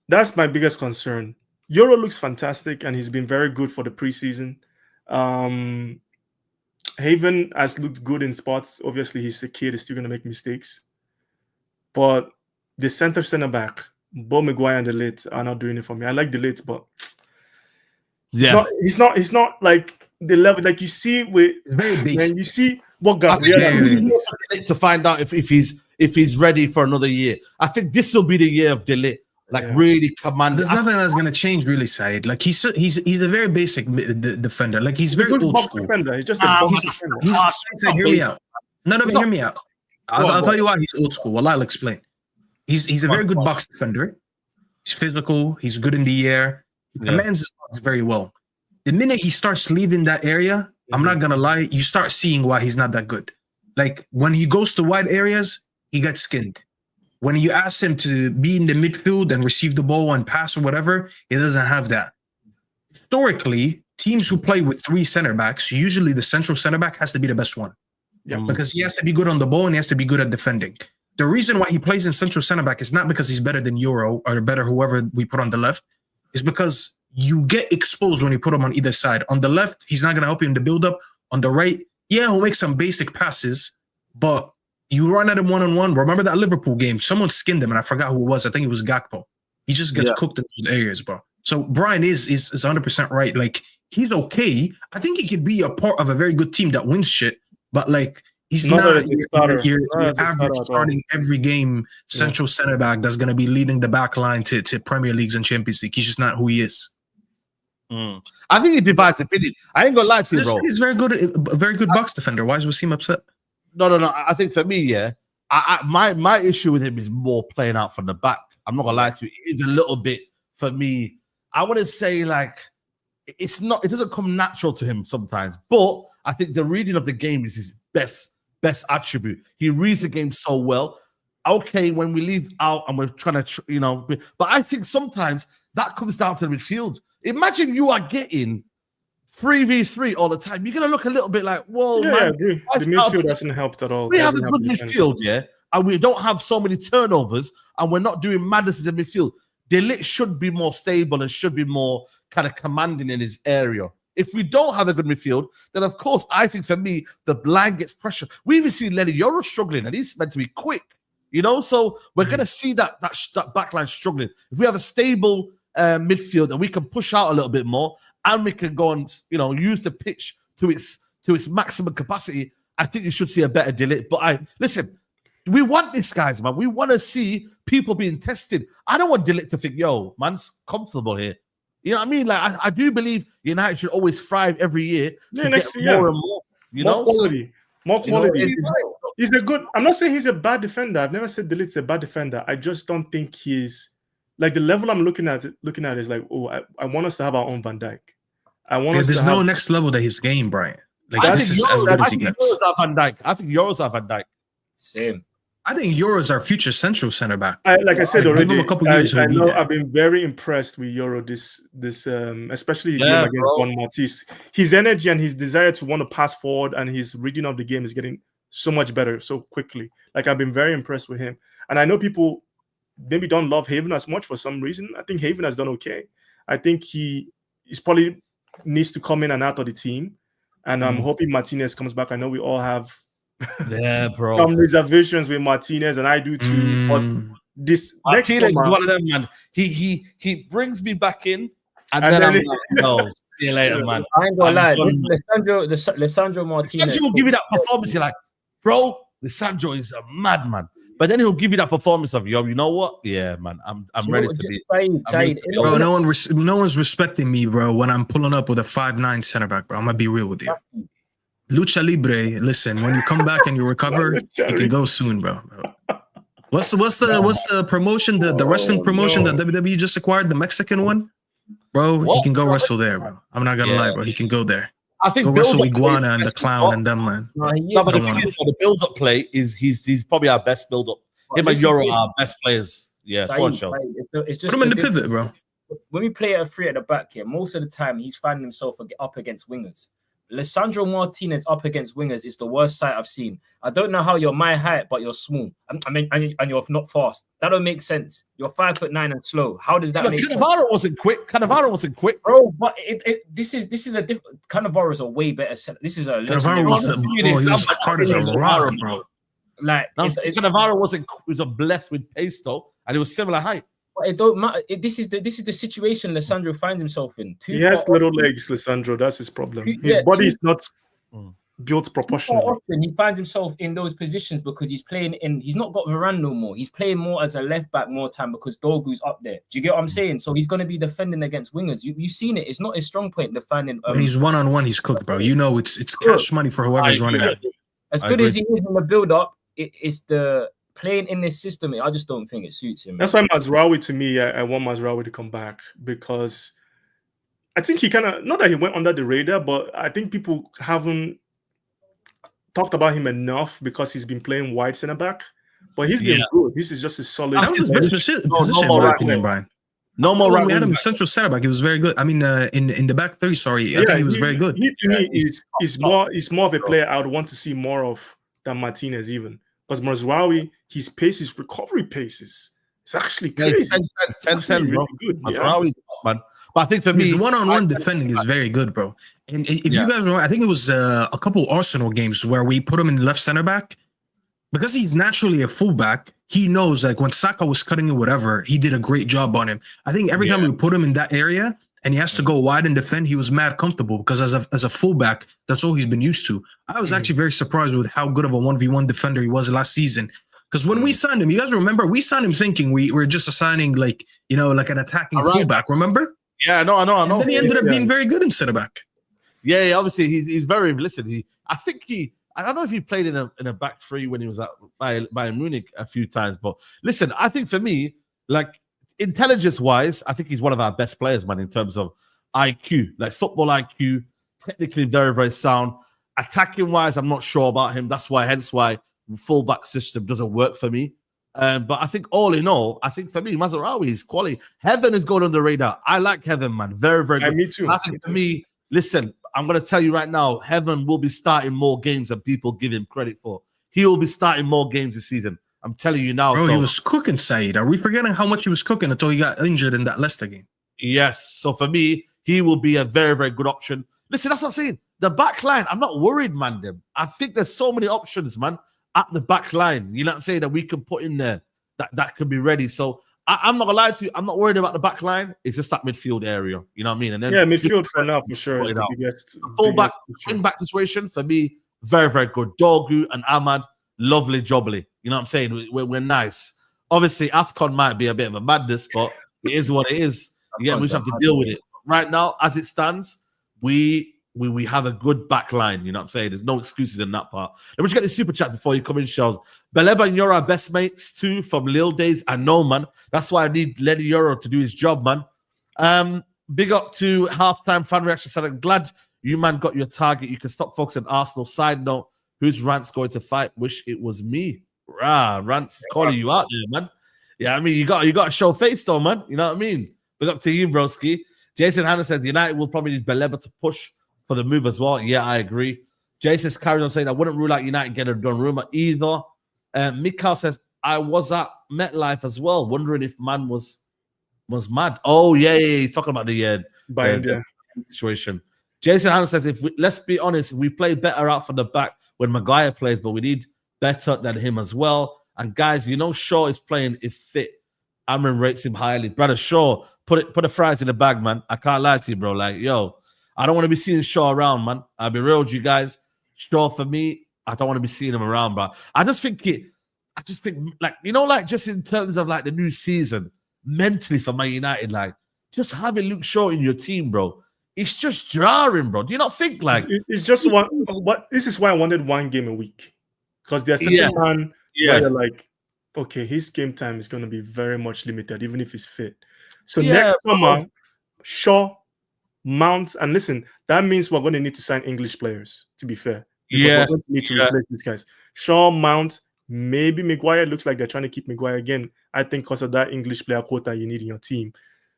That's my biggest concern Euro looks fantastic, and he's been very good for the preseason. Haven has looked good in spots. Obviously, he's a kid; he's still going to make mistakes. But the centre back, Bo Maguire and De Ligt are not doing it for me. I like De Ligt, but he's not like the level like you see with very basic. When you see what Gabriel to find out if he's ready for another year. I think this will be the year of De Ligt. Really command. There's nothing that's gonna change, really, Saeed. Like he's a very basic defender. Like he's very old school. Defender. He's just a box defender. Hear me out. No, hear me out. I'll tell you why he's old school. Well, I'll explain. He's a very good box defender. He's physical. He's good in the air. He commands his box very well. The minute he starts leaving that area, I'm not gonna lie, you start seeing why he's not that good. Like when he goes to wide areas, he gets skinned. When you ask him to be in the midfield and receive the ball and pass or whatever, he doesn't have that. Historically, teams who play with 3 center backs, usually the central center back has to be the best one. Yeah, because he has to be good on the ball and he has to be good at defending. The reason why he plays in central center back is not because he's better than Euro or better whoever we put on the left. It's because you get exposed when you put him on either side. On the left, he's not going to help you in the build-up. On the right, he'll make some basic passes, but you run at him one-on-one. Remember that Liverpool game? Someone skinned him, and I forgot who it was. I think it was Gakpo. He just gets cooked in those areas, bro. So Brian is 100% right. Like, he's okay. I think he could be a part of a very good team that wins shit, but, like, he's not your average starting every game central center back that's going to be leading the back line to Premier Leagues and Champions League. He's just not who he is. I think he divides opinion. I ain't gonna lie to you, bro. He's very good box defender. Why is Wasim upset? No. I think for me, my issue with him is more playing out from the back. I'm not gonna lie to you. It is a little bit for me. I wouldn't say like it doesn't come natural to him sometimes, but I think the reading of the game is his best attribute. He reads the game so well. Okay, when we leave out and we're trying to, but I think sometimes that comes down to the midfield. Imagine you are getting 3v3 all the time. You're going to look a little bit like, whoa, man. I agree. The midfield hasn't helped at all. We have a good midfield, and we don't have so many turnovers, and we're not doing madnesses in midfield. De Ligt should be more stable and should be more kind of commanding in his area. If we don't have a good midfield, then of course, I think for me, the line gets pressure. We even see Lenny Yoro struggling, and he's meant to be quick, So we're going to see that back line struggling. If we have a stable midfield and we can push out a little bit more, and we can go and use the pitch to its maximum capacity, I think you should see a better De Ligt. But listen, we want this, guys, man. We want to see people being tested. I don't want De Ligt to think, yo, man's comfortable here. You know what I mean? Like I do believe United should always thrive every year to get more and more. More quality. More quality. He's a good. I'm not saying he's a bad defender. I've never said De Ligt's a bad defender. I just don't think he's like the level I'm looking at is like, I want us to have our own Van Dijk. There's no next level to his game, Brian. Like I think Euros are Van Dijk. I think Euros are Van Dijk. Same. I think Euro's our future central center back. I said already, I've been very impressed with Euro this especially the game against Juan Matisse. His energy and his desire to want to pass forward and his reading of the game is getting so much better so quickly. Like I've been very impressed with him. And I know people maybe don't love Haven as much for some reason. I think Haven has done okay. I think he's probably needs to come in and out of the team. And I'm hoping Martinez comes back. I know we all have some reservations with Martinez, and I do too. But this Martinez is one of them, man. He brings me back in, and then I'm like, no, see you later, man. I ain't gonna lie. Lisandro Martinez. Lisandro will give you that performance. You're like, bro, Lisandro is a madman. But then he'll give you that performance of, yo, you know what? Yeah, man, I'm ready to be. Bro, no one's respecting me, bro, when I'm pulling up with a 5'9" center back, bro. I'm gonna be real with you. Lucha Libre, listen, when you come back and you recover, you can go soon, bro. What's the promotion, the wrestling promotion that WWE just acquired, the Mexican one? Bro, he can go wrestle there, bro. I'm not gonna lie, bro. He can go there. I think go wrestle Iguana and the Clown and them, man. The build-up play is he's probably our best build-up. Him and Euro are our best players. Yeah, it's just put him in the pivot, bro. When we play at a 3 at the back here, most of the time he's finding himself up against wingers. Lisandro Martinez up against wingers is the worst sight I've seen. I don't know how you're my height, but you're small. I mean, and you're not fast. That don't make sense. You're 5'9" and slow. How does that make sense? Cannavaro wasn't quick. Bro, but this is a different. Cannavaro is a way better set. This is a Cannavaro was hard as a rock, bro. Like Cannavaro was a blessed with pace though, and it was similar height. But it don't matter. This is the situation Lisandro finds himself in. He has little legs, Lisandro. That's his problem. His body is not built proportionally. Often he finds himself in those positions because he's playing in. He's not got Varane no more. He's playing more as a left back more time because Dorgu's up there. Do you get what I'm saying? So he's going to be defending against wingers. You've seen it. It's not his strong point defending. When he's 1-on-1, he's cooked, bro. You know, it's cash money for whoever's running it. As good as he is in the build up, it's the playing in this system. I just don't think it suits him. That's why Mazraoui, to me, I want Mazraoui to come back because I think he kind of, not that he went under the radar, but I think people haven't talked about him enough because he's been playing wide centre back. But he's been good. This is just a solid. That was his best position, in my opinion, Brian. No more right. We had him central centre back. He was very good. I mean, in the back three. Sorry, I think he was very good. To me, is more of a player I would want to see more of than Martinez even. Because Mazraoui, his pace, his recovery paces, it's actually crazy. 10-10, bro. Good. Mazraoui, man. But I think for me, his one-on-one defending is very good, bro. And if you guys remember, I think it was a couple Arsenal games where we put him in left center back. Because he's naturally a fullback, he knows like when Saka was cutting it, whatever, he did a great job on him. I think every time we put him in that area and he has to go wide and defend, he was mad comfortable because as a fullback, that's all he's been used to. I was actually very surprised with how good of a 1v1 defender he was last season. Because when we signed him, you guys remember, we signed him thinking we were just assigning like an attacking fullback, remember? Yeah, I know. And then he ended up being very good in center back. Yeah, obviously he's very I don't know if he played in a back three when he was at Bayern Munich a few times, but listen, I think for me, like intelligence-wise, I think he's one of our best players, man, in terms of IQ, like football IQ, technically very, very sound. Attacking-wise, I'm not sure about him. Hence why fullback system doesn't work for me. But I think all in all, I think for me, Mazraoui is quality. Heaven is going on the radar. I like Heaven, man. Very, very good. Me too. I think for me, listen, I'm going to tell you right now, Heaven will be starting more games than people give him credit for. He will be starting more games this season. I'm telling you now. Bro, he was cooking, Saeed. Are we forgetting how much he was cooking until he got injured in that Leicester game? Yes. So for me, he will be a very, very good option. Listen, that's what I'm saying. The back line, I'm not worried, man. I think there's so many options, man, at the back line. You know what I'm saying? That we can put in there that could be ready. So I'm not going to lie to you. I'm not worried about the back line. It's just that midfield area. You know what I mean? And then midfield for now, for sure. Is the biggest, fullback, wing-back situation, for me, very, very good. Dorgu and Ahmad, lovely jobbly. You know what I'm saying? We're nice. Obviously, AFCON might be a bit of a madness, but it is what it is. Yeah, we just have to deal with it. Right now, as it stands, we have a good back line. You know what I'm saying? There's no excuses in that part. Let me just get the super chat before you come in, Charles. Baleba and Yoro are best mates too from Lille days. I know, man. That's why I need Lenny Yoro to do his job, man. Big up to halftime fan reaction. Said, I'm glad you, man, got your target. You can stop focusing on Arsenal. Side note, who's Rant's going to fight? Wish it was me. Rant's calling you out there, man. Yeah, I mean, you got to show face though, man. You know what I mean? Big up to you, broski. Jason Hanna said United will probably need Baleba to push for the move as well. Yeah, I agree. Jason carries on saying I wouldn't rule out United getting a Donnarumma either. Mikhail says I was at MetLife as well, wondering if man was mad. Oh yeah, he's talking about the situation. Jason Hanna says let's be honest, we play better out from the back when Maguire plays, but we need better than him as well. And guys, Shaw is playing if fit. Amrin rates him highly. Brother Shaw, put the fries in the bag, man. I can't lie to you, bro. Like, yo, I don't want to be seeing Shaw around, man. I'll be real with you guys. Shaw, for me, I don't want to be seeing him around, bro. I just think, just in terms of like the new season, mentally for Man United, like just having Luke Shaw in your team, bro, it's just jarring, bro. Do you not think like it's just one? What this is why I wanted one game a week, because there's certain man where you're like, okay, his game time is going to be very much limited, even if he's fit. So next summer, Shaw, Mount, and listen, that means we're going to need to sign English players, to be fair. We're going to need to replace these guys. Shaw, Mount, maybe Maguire. Looks like they're trying to keep Maguire again. I think because of that English player quota you need in your team.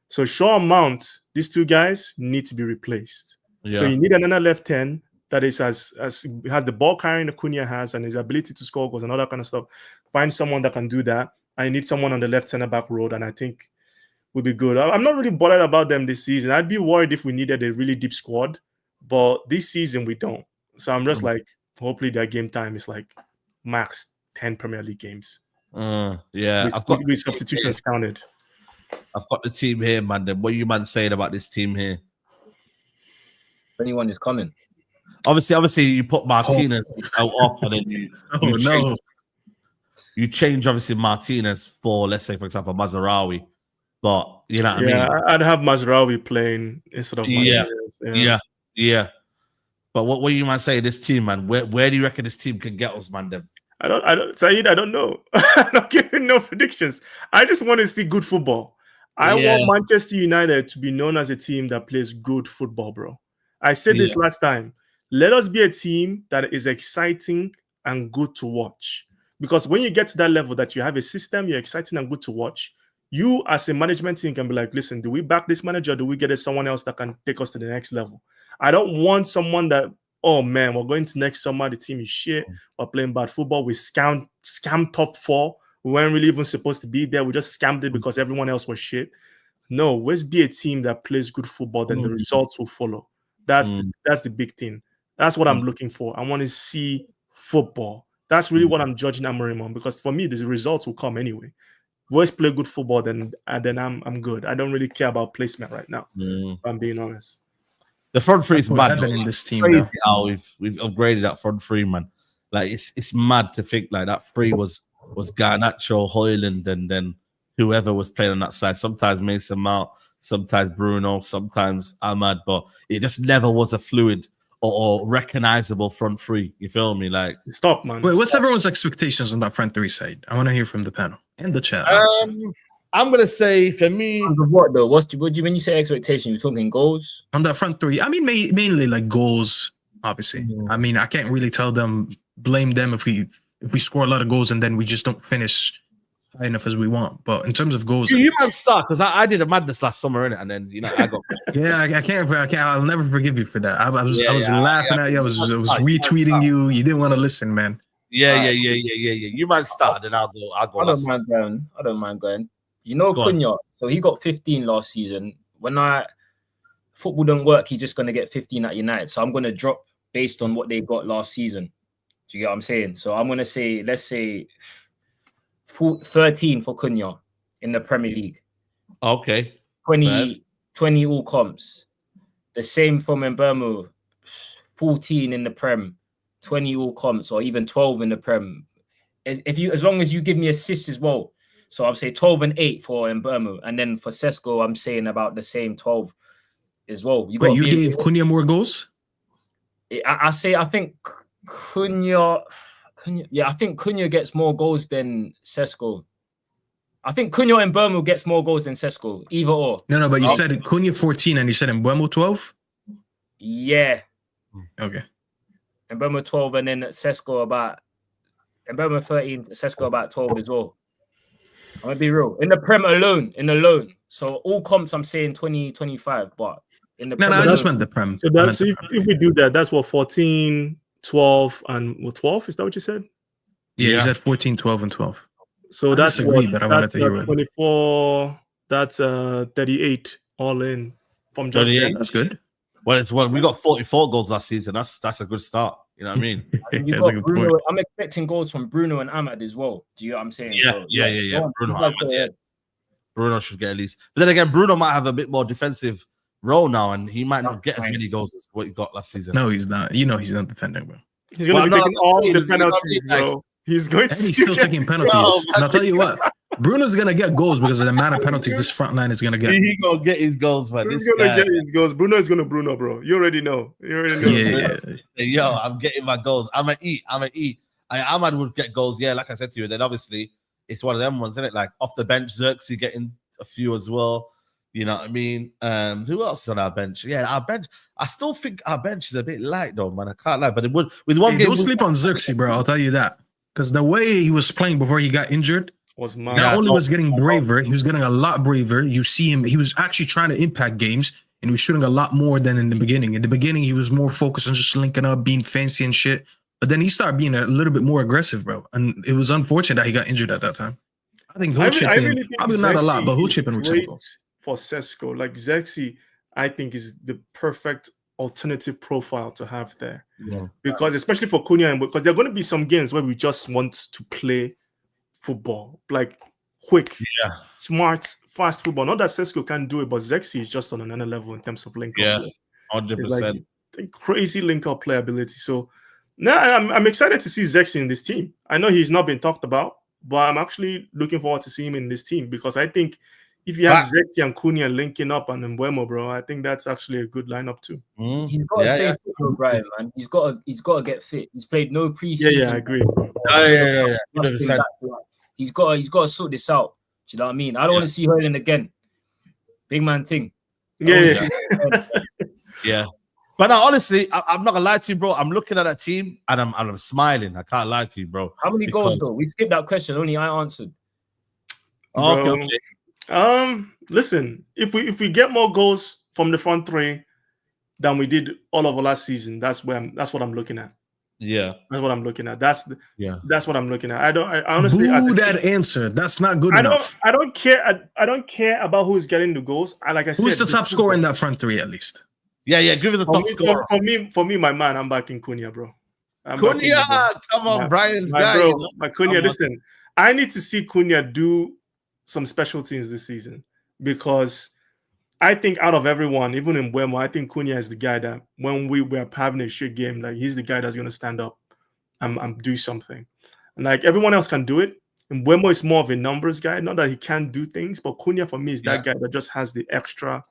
So Shaw, Mount, these two guys need to be replaced. Yeah. So you need another left 10 that is as has the ball carrying the Cunha has and his ability to score goals and all that kind of stuff. Find someone that can do that. I need someone on the left center back road, and I think would be good. I'm not really bothered about them this season. I'd be worried if we needed a really deep squad, but this season we don't. So I'm just like, hopefully their game time is like max 10 Premier League games. Yeah, with substitutions counted. I've got the team here, man. Then what are you man saying about this team here? If anyone is coming. Obviously, you put Martinez out off, and then you change obviously Martinez for, let's say, for example, Mazraoui. But you know what I mean? I'd have Mazraoui playing instead of Martinez. Yeah. But what you man say this team, man? Where do you reckon this team can get us, man? Then I don't, Saeed, I don't know. I'm not giving no predictions. I just want to see good football. I want Manchester United to be known as a team that plays good football, bro. I said this last time. Let us be a team that is exciting and good to watch. Because when you get to that level that you have a system, you're exciting and good to watch, you as a management team can be like, listen, do we back this manager? Do we get someone else that can take us to the next level? I don't want someone that, oh man, we're going to next summer, the team is shit, we're playing bad football, we scam top 4, we weren't really even supposed to be there, we just scammed it because everyone else was shit. No, let's be a team that plays good football, then the results will follow. That's the big thing. That's what I'm looking for. I want to see football. That's really what I'm judging Amorim on, because for me, the results will come anyway. Let's play good football, then I'm good. I don't really care about placement right now. If I'm being honest. The front three is mad in this team. How we've upgraded that front three, man. Like it's mad to think like that three was Garnacho, Hland, and then whoever was playing on that side. Sometimes Mason Mount, sometimes Bruno, sometimes Ahmad, but it just never was a fluid or recognizable front three. You feel me? Like stop, man. Wait, what's everyone's expectations on that front three side? I want to hear from the panel and the chat. I'm gonna say for me, what though? What do you when you say expectation? You're talking goals on that front three. I mean, mainly like goals. Obviously, I mean, I can't really blame them if we score a lot of goals and then we just don't finish high enough as we want. But in terms of goals, you might start because I did a madness last summer, innit? And then I got I can't. I'll never forgive you for that. I was laughing at you. I was retweeting you. You didn't want to listen, man. Yeah. You might start, then I'll go. I don't mind going. You know Cunha, so he got 15 last season. When football don't work, he's just gonna get 15 at United. So I'm gonna drop based on what they got last season. Do you get what I'm saying? So I'm gonna say, let's say 13 for Cunha in the Premier League. Okay. 20 all comps. The same for Mbeumo, 14 in the Prem, 20 all comps, or even 12 in the Prem. As long as you give me assists as well. So I'll say 12 and 8 for Mbeumo, and then for Cesco, I'm saying about the same 12 as well. You gave Cunha more goals? I think Cunha. Yeah, I think Cunha gets more goals than Cesco. I think Cunha and Mbeumo gets more goals than Cesco. Either or. No, but you said Cunha 14 and you said Mbeumo 12? Yeah. Okay. Mbeumo 12 and then Cesco Mbeumo 13, Cesco about 12 as well. I'm gonna be real. In the Prem alone. So all comps I'm saying 20, 25, but in the Prem I just meant the Prem. So if we do that, that's what 14, 12, and 12? Is that what you said? Yeah, he said 14, 12, and 12. So that's what, but I wanted to hear 24. That's 38 all in from just 38. That's good. Well, we got 44 goals last season. That's a good start. You know what I mean? Bruno, I'm expecting goals from Bruno and Ahmad as well. Do you know what I'm saying? Yeah. Bruno should get at least. But then again, Bruno might have a bit more defensive role now, and he might not get as many goals as what he got last season. No, he's not. You know, he's not defending, bro. He's going to be taking all the penalties, bro. He's still taking penalties. And I'll tell you what, Bruno's going to get goals because of the amount of penalties this front line is going to get. He's going to get his goals, man. He's going to get his goals. Bruno is going to Bruno, bro. You already know. Yeah. Yo, I'm getting my goals. I'm going to eat. Ahmad would get goals, yeah, like I said to you. Then obviously, it's one of them ones, isn't it? Like off the bench, Xerxes getting a few as well. You know what I mean? Who else is on our bench? Yeah, our bench. I still think our bench is a bit light, though, man. I can't lie. But it would with one game. Don't sleep on Xerxes, bro. I'll tell you that. Because the way he was playing before he got injured was mad. Not only was getting braver, he was getting a lot braver. You see him, he was actually trying to impact games. and he was shooting a lot more than in the beginning. In the beginning, he was more focused on just linking up, being fancy and shit. But then he started being a little bit more aggressive, bro. And it was unfortunate that he got injured at that time. I think he'll chip in. Really Probably not a lot, but he'll chip in with some goals. For Cesco, like Zexi, I think is the perfect alternative profile to have there. Yeah. Because especially for Cunha, because there are going to be some games where we just want to play football, like quick, smart, fast football. Not that Cesco can't do it, but Zexi is just on another level in terms of link up. Yeah, 100%. Like crazy link up playability. So now I'm excited to see Zexi in this team. I know he's not been talked about, but I'm actually looking forward to see him in this team because I think if you have Zexi and Cunha linking up and Mbeumo, bro, I think that's actually a good lineup too. He's got to stay fit for Brighton, man. He's got to get fit. He's played no preseason. Yeah, I agree. Yeah. 100%. He's got to sort this out. Do you know what I mean? I don't want to see Hland again. Big man thing. Yeah. But no, honestly, I'm not gonna lie to you, bro. I'm looking at that team and I'm smiling. I can't lie to you, bro. How many goals though? We skipped that question. Only I answered. Okay. Listen, if we get more goals from the front three than we did all of last season, that's what I'm looking at. Yeah, that's what I'm looking at. That's what I'm looking at. I honestly that answer. That's not good enough. I don't care about who's getting the goals. Who's the top scorer in that front three at least? Yeah. Give it the top scorer. For me, my man, I'm backing Cunha, bro. Cunha, come on, Brian's guy. Bro, my Cunha, listen, I need to see Cunha do some special things this season because I think out of everyone, even in Mbeumo, I think Cunha is the guy that when we were having a shit game, like he's the guy that's going to stand up and do something. And like everyone else can do it. And Mbeumo is more of a numbers guy. Not that he can't do things, but Cunha for me is that guy that just has the extra,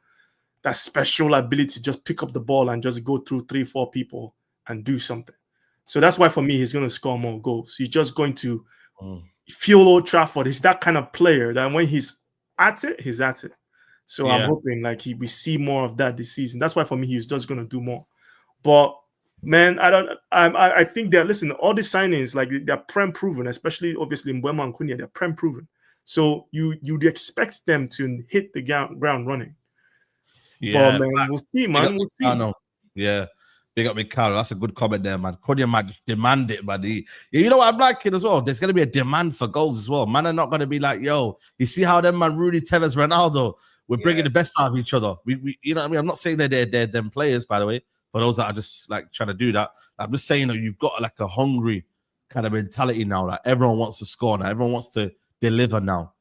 that special ability to just pick up the ball and just go through 3-4 people and do something. So that's why for me, he's going to score more goals. He's just going to feel Old Trafford. He's that kind of player that when he's at it, he's at it. So I'm hoping like we see more of that this season. That's why for me he's just gonna do more. But man, I think that listen, all the signings like they're prem proven, especially obviously Mbeumo and Cunha, they're prem proven. So you'd expect them to hit the ground running. Yeah, but man, we'll see, man. We'll see. I know. Yeah. Big up, Carlos. That's a good comment there, man. Cunha might just demand it, but you know what I'm liking as well? There's going to be a demand for goals as well. Man are not going to be like, yo, you see how them man, Rudy, Tevez, Ronaldo, we're bringing the best out of each other. We you know what I mean? I'm not saying that they're them players, by the way, for those that are just like trying to do that. I'm just saying that you've got like a hungry kind of mentality now. Like everyone wants to score now. Everyone wants to deliver now.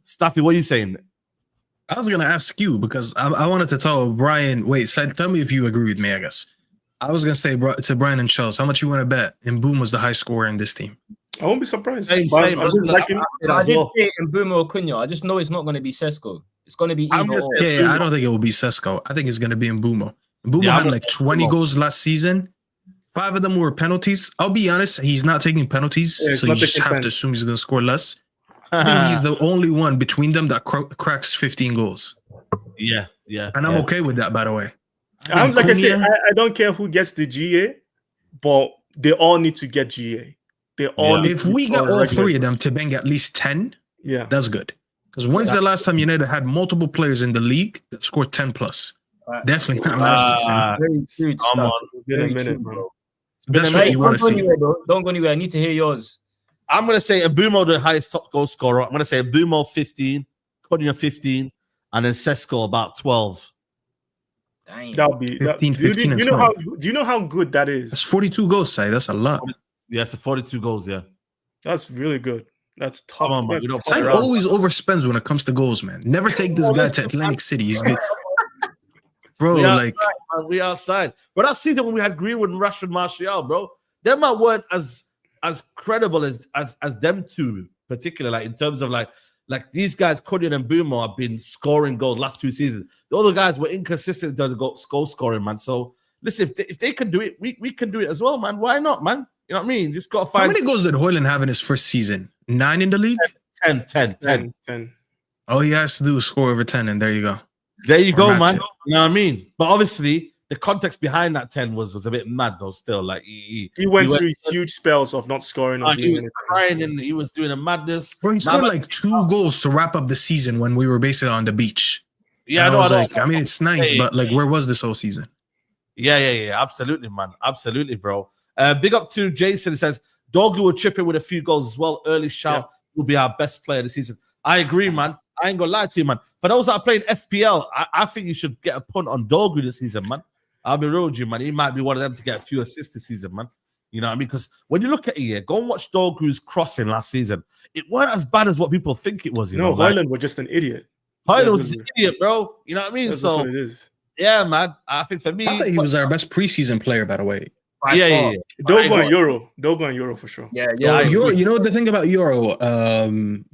Staffy, what are you saying? I was going to ask you because I wanted to tell Brian, tell me if you agree with me, I guess. I was going to say to Brian and Charles, how much you want to bet Mbeumo was the high scorer in this team? I won't be surprised. Same. I didn't say Mbeumo or Cunha. I just know it's not going to be Sesko. It's going to be either or. Yeah, I don't think it will be Sesko. I think it's going to be Mbeumo. Mbeumo had like 20 goals last season. 5 of them were penalties. I'll be honest, he's not taking penalties, so you just have to assume he's going to score less. I think he's the only one between them that cracks 15 goals. Yeah. And I'm okay with that, by the way. Like I said, I don't care who gets the GA, but they all need to get GA. They all need if we got all 3 of them to bang at least 10, that's good. Because when's the last time United had multiple players in the league that scored 10 plus? Definitely not last season. Come on. It's been a minute, bro. That's what you want to see. Don't go anywhere. I need to hear yours. I'm going to say Mbeumo, the highest top goal scorer. I'm going to say Mbeumo 15, Cunha 15, and then Cesco about 12. Dang. That'll be 15, 15 and 12. Do you know how good that is? That's 42 goals, Sai. That's a lot. Yeah, it's 42 goals, yeah. That's really good. That's top. Come on, man. Sai always overspends when it comes to goals, man. Never take this guy to Atlantic City. He's good. Bro, we outside. But that season when we had Greenwood and Rashford Martial, bro, them man weren't as credible as them two, particularly like in terms of like these guys, Cunha and Mbeumo, have been scoring goals last 2 seasons. The other guys were inconsistent in terms of goal scoring, man. So listen, if they can do it, we can do it as well, man. Why not, man? You know what I mean? Just got to find. How many goals did Hland have in his first season? 9 in the league? 10. All he has to do is score over 10, and there you go. There you go, man. You know what I mean? But obviously, the context behind that 10 was a bit mad, though. Still, like he went through huge spells of not scoring. He was crying and he was doing a madness. Bro, he scored like 2 goals to wrap up the season when we were basically on the beach. Yeah, I no, was I like, I mean, it's nice, but like, where was this whole season? Yeah. Absolutely, man. Absolutely, bro. Big up to Jason. He says, Dogu will chip in with a few goals as well. Early shout will be our best player this season. I agree, man. I ain't gonna lie to you, man. For those that are playing FPL, I think you should get a punt on Dogu this season, man. I'll be real with you, man. He might be one of them to get a few assists this season, man. You know what I mean? Because when you look at it, go and watch Dogu's crossing last season. It weren't as bad as what people think it was. You know, Hland was just an idiot. Hland was an idiot, bro. You know what I mean? That's what it is. Yeah, man. I think for me, I thought he was our best preseason player, by the way. Yeah. Dogu and Euro for sure. Yeah. Euro, you know the thing about Euro,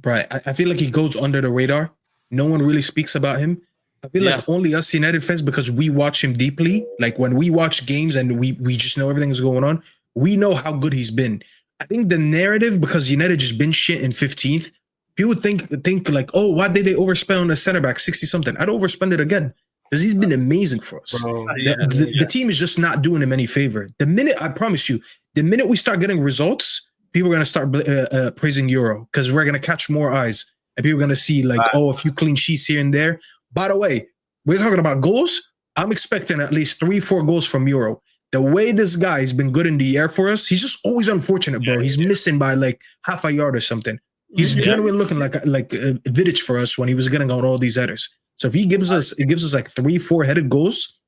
right? I feel like he goes under the radar. No one really speaks about him. I feel like only us United fans, because we watch him deeply. Like when we watch games and we just know everything is going on, we know how good he's been. I think the narrative, because United just been shit in 15th, people think like, oh, why did they overspend on a center back 60-something? I'd overspend it again because he's been amazing for us. The team is just not doing him any favor. I promise you, the minute we start getting results, people are going to start praising Euro because we're going to catch more eyes and people are going to see like, a few clean sheets here and there. By the way, we're talking about goals. I'm expecting at least 3-4 goals from Euro. The way this guy has been good in the air for us, he's just always unfortunate, bro. He's missing by like half a yard or something. He's genuinely looking like Vidic for us when he was getting out all these headers. So if he gives us like 3-4 headed goals,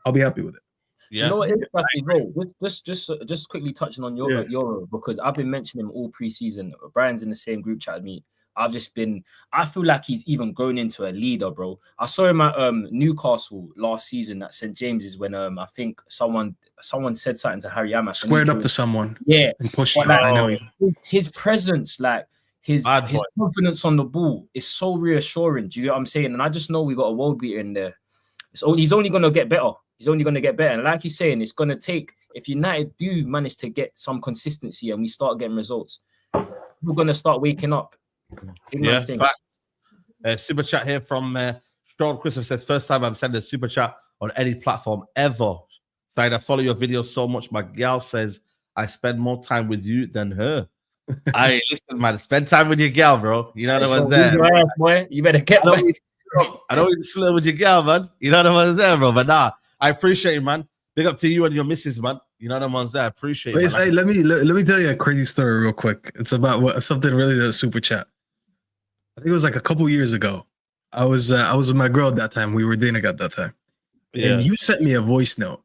I'll be happy with it. Yeah. You know what is, bro? Just quickly touching on Euro, because I've been mentioning him all preseason. Brian's in the same group chat with me. I feel like he's even grown into a leader, bro. I saw him at Newcastle last season at St. James's when I think someone said something to Harry Amas. Squared up to someone. Yeah. And pushed him. I know. His presence, like his confidence on the ball is so reassuring. Do you know what I'm saying? And I just know we got a world beater in there. He's only going to get better. He's only going to get better. And like he's saying, it's going to take, if United do manage to get some consistency and we start getting results, we're going to start waking up. Yeah, facts. Super chat here from Sean Christopher says, first time I'm sending a super chat on any platform ever. Said, I follow your videos so much. My gal says I spend more time with you than her. I listen, man. Spend time with your gal, bro. You know what I'm there. Boy. You better get. I know you slur with your gal, man. You know what I'm there, bro. But nah, I appreciate it, man. Big up to you and your missus, man. You know what I'm there. I appreciate it. Hey, let me tell you a crazy story real quick. It's about something really the super chat. I think it was like a couple years ago. I was with my girl at that time. We were dating at that time. Yeah. And you sent me a voice note.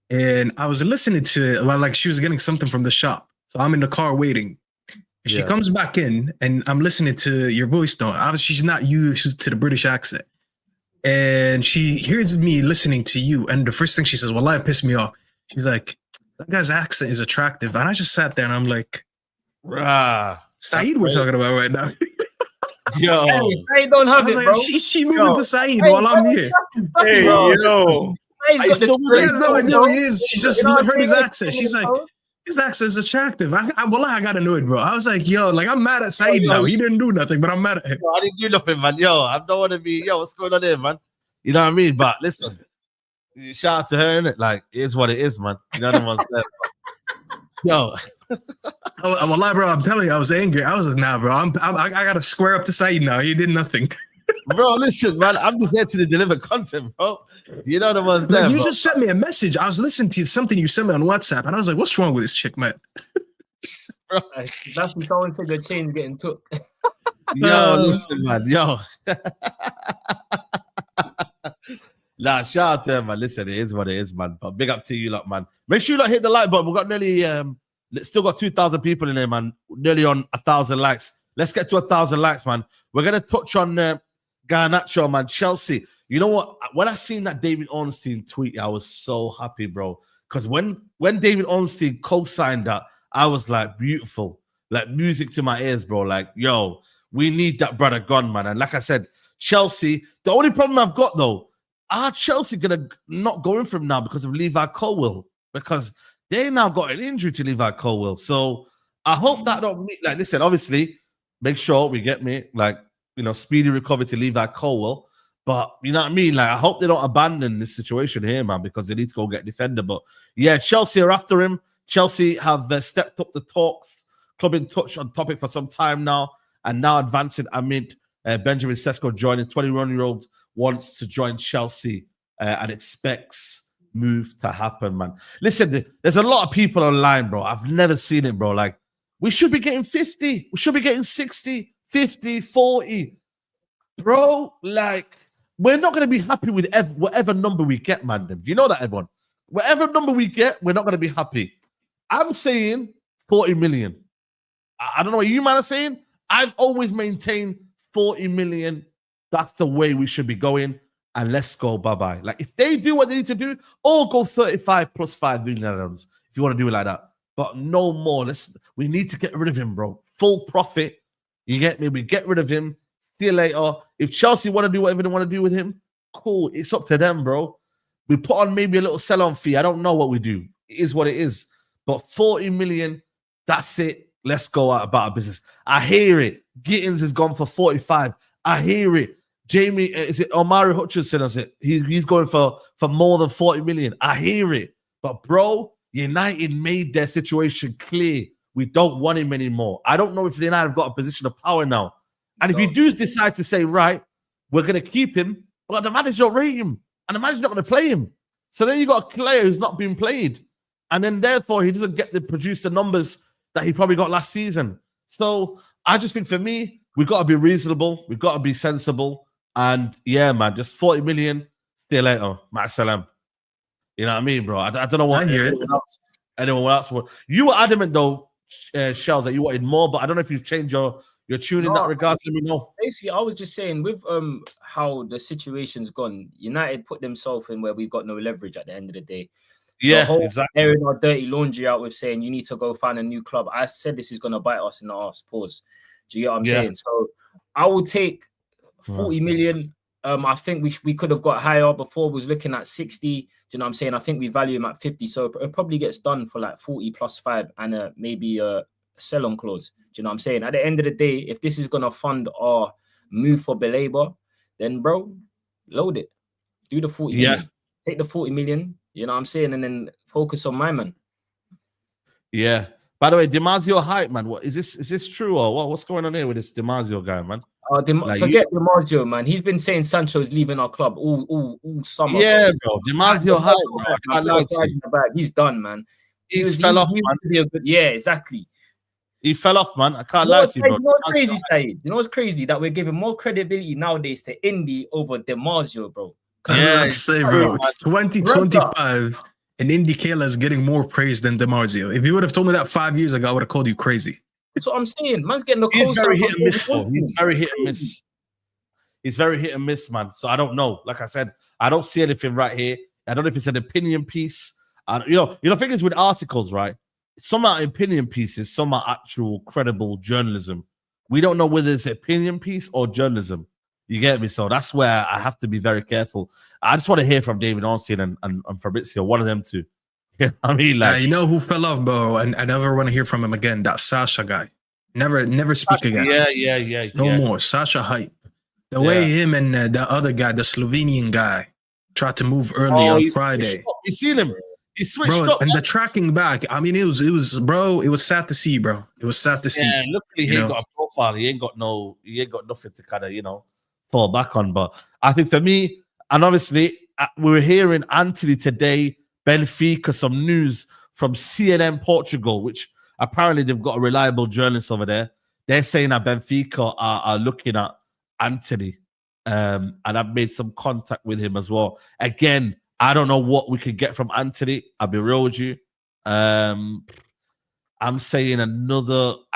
And I was listening to it, like she was getting something from the shop. So I'm in the car waiting. And she comes back in and I'm listening to your voice note. Obviously, she's not used to the British accent. And she hears me listening to you. And the first thing she says, well, it pissed me off. She's like, that guy's accent is attractive. And I just sat there and I'm like, Saeed we're talking about right now. Yo, hey, don't have it, like, bro. She moving to Saeed while I'm here. Hey, yo. I still no idea who he is. She just heard his accent. She's like, his accent is attractive. I got annoyed, bro. I was like, yo, like I'm mad at Saeed now. He didn't do nothing, but I'm mad at him. I didn't do nothing, man. Yo, I don't want to be, what's going on there, man? You know what I mean? But listen, shout out to her, innit? Like, it is what it is, man. You know what I'm saying? Yo. Well, bro, I'm telling you, I was angry. I was like, nah, bro, I got to square up to Saeed now. He did nothing. Bro, listen, man, I'm just here to deliver content, bro. You know what I'm saying? You just sent me a message. I was listening to something you sent me on WhatsApp, and I was like, what's wrong with this chick, man? Bro, that's when someone said your chain's getting took. Yo, listen, man, yo. Nah, shout out to him, man. Listen, it is what it is, man. But big up to you lot, man. Make sure you lot hit the like button. We've got nearly, still got 2,000 people in there, man. Nearly on 1,000 likes. Let's get to 1,000 likes, man. We're going to touch on Garnacho, man. Chelsea. You know what? When I seen that David Ornstein tweet, I was so happy, bro. Because when David Ornstein co-signed that, I was like, beautiful. Like music to my ears, bro. Like, yo, we need that brother gone, man. And like I said, Chelsea, the only problem I've got, though, are Chelsea going to not go in for him now because of Levi Colwill? Because they now got an injury to Levi Colwill. So I hope that don't mean, like, listen, obviously, make sure we get me, like, you know, speedy recovery to Levi Colwill. But, you know what I mean? Like, I hope they don't abandon this situation here, man, because they need to go get a defender. But, yeah, Chelsea are after him. Chelsea have stepped up the talk, club in touch on topic for some time now, and now advancing amid Benjamin Cesco joining 21-year-old wants to join Chelsea and expects move to happen, man. Listen, there's a lot of people online, bro. I've never seen it, bro. Like, we should be getting 50. We should be getting 60, 50, 40. Bro, like, we're not going to be happy with whatever number we get, man. Do you know that, everyone? Whatever number we get, we're not going to be happy. I'm saying 40 million. I don't know what you man are saying. I've always maintained 40 million. That's the way we should be going. And let's go bye-bye. Like, if they do what they need to do, or go 35 plus 5 million if you want to do it like that. But no more. We need to get rid of him, bro. Full profit. You get me? We get rid of him. See you later. If Chelsea want to do whatever they want to do with him, cool. It's up to them, bro. We put on maybe a little sell-on fee. I don't know what we do. It is what it is. But 40 million, that's it. Let's go out about our business. I hear it. Gittins has gone for 45. I hear it. Jamie, is it Omari Hutchinson? Is it? He's going for more than 40 million. I hear it. But, bro, United made their situation clear. We don't want him anymore. I don't know if United have got a position of power now. And if you do decide to say, right, we're going to keep him, but the manager don't rate him. And the manager's not going to play him. So then you got a player who's not being played. And then, therefore, he doesn't get to produce the numbers that he probably got last season. So I just think, for me, we've got to be reasonable. We've got to be sensible. And, yeah, man, just 40 million. See you later. Ma'asalam. You know what I mean, bro? I don't know what anyone else would. You were adamant, though, Shells, that you wanted more, but I don't know if you've changed your tune in that regards. Let me know. Basically, I was just saying, with how the situation's gone, United put themselves in where we've got no leverage at the end of the day. Yeah, the whole exactly. Airing our dirty laundry out with saying you need to go find a new club. I said this is going to bite us in the arse. Pause. Do you get what I'm saying? So I will take 40 million. I think we could have got higher. Before was looking at 60. Do you know what I'm saying? I think we value him at 50. So it probably gets done for like 40 plus 5 and maybe a sell-on clause. Do you know what I'm saying? At the end of the day, if this is going to fund our move for Baleba, then, bro, load it. Do the 40 million. Take the 40 million, you know what I'm saying? And then focus on my man. Yeah. By the way, DiMarzio hype, man. What is this true or what? What's going on here with this DiMarzio guy, man? Forget DiMarzio, man. He's been saying Sancho's leaving our club all summer. Yeah, bro. DiMarzio hype, bro. I can't lie to you. He's done, man. He fell off, man. Yeah, exactly. He fell off, man. I can't lie to you, bro. You know what's crazy, Saeed? You know what's crazy? That we're giving more credibility nowadays to Indy over DiMarzio, bro. Yeah, I'd say, bro, it's 2025 and Indy Kayla is getting more praise than DiMarzio. If you would have told me that 5 years ago, I would have called you crazy. That's what I'm saying. Man's getting the He's very hit and miss, bro. He's very hit and miss. He's very hit and miss, man. So I don't know. Like I said, I don't see anything right here. I don't know if it's an opinion piece. You know, thing is with articles, right? Some are opinion pieces, some are actual credible journalism. We don't know whether it's an opinion piece or journalism. You get me? So that's where I have to be very careful. I just want to hear from David Ornstein and Fabrizio, one of them two. You know what I mean? Like, you know who fell off, bro? And I never want to hear from him again. That Sasha guy. Never speak Sasha, again. Yeah. No more. Sasha hype. The way him and the other guy, the Slovenian guy, tried to move early on Friday. You seen him? He switched up. And the tracking back, I mean, it was sad to see, bro. It was sad to see. Yeah, luckily he ain't got a profile. He ain't got nothing to kind of, fall back on. But I think for me, and obviously, we were hearing Anthony today, Benfica, some news from CNN Portugal, which apparently they've got a reliable journalist over there. They're saying that Benfica are looking at Anthony, and I've made some contact with him as well. Again, I don't know what we could get from Anthony. I'll be real with you. I'm saying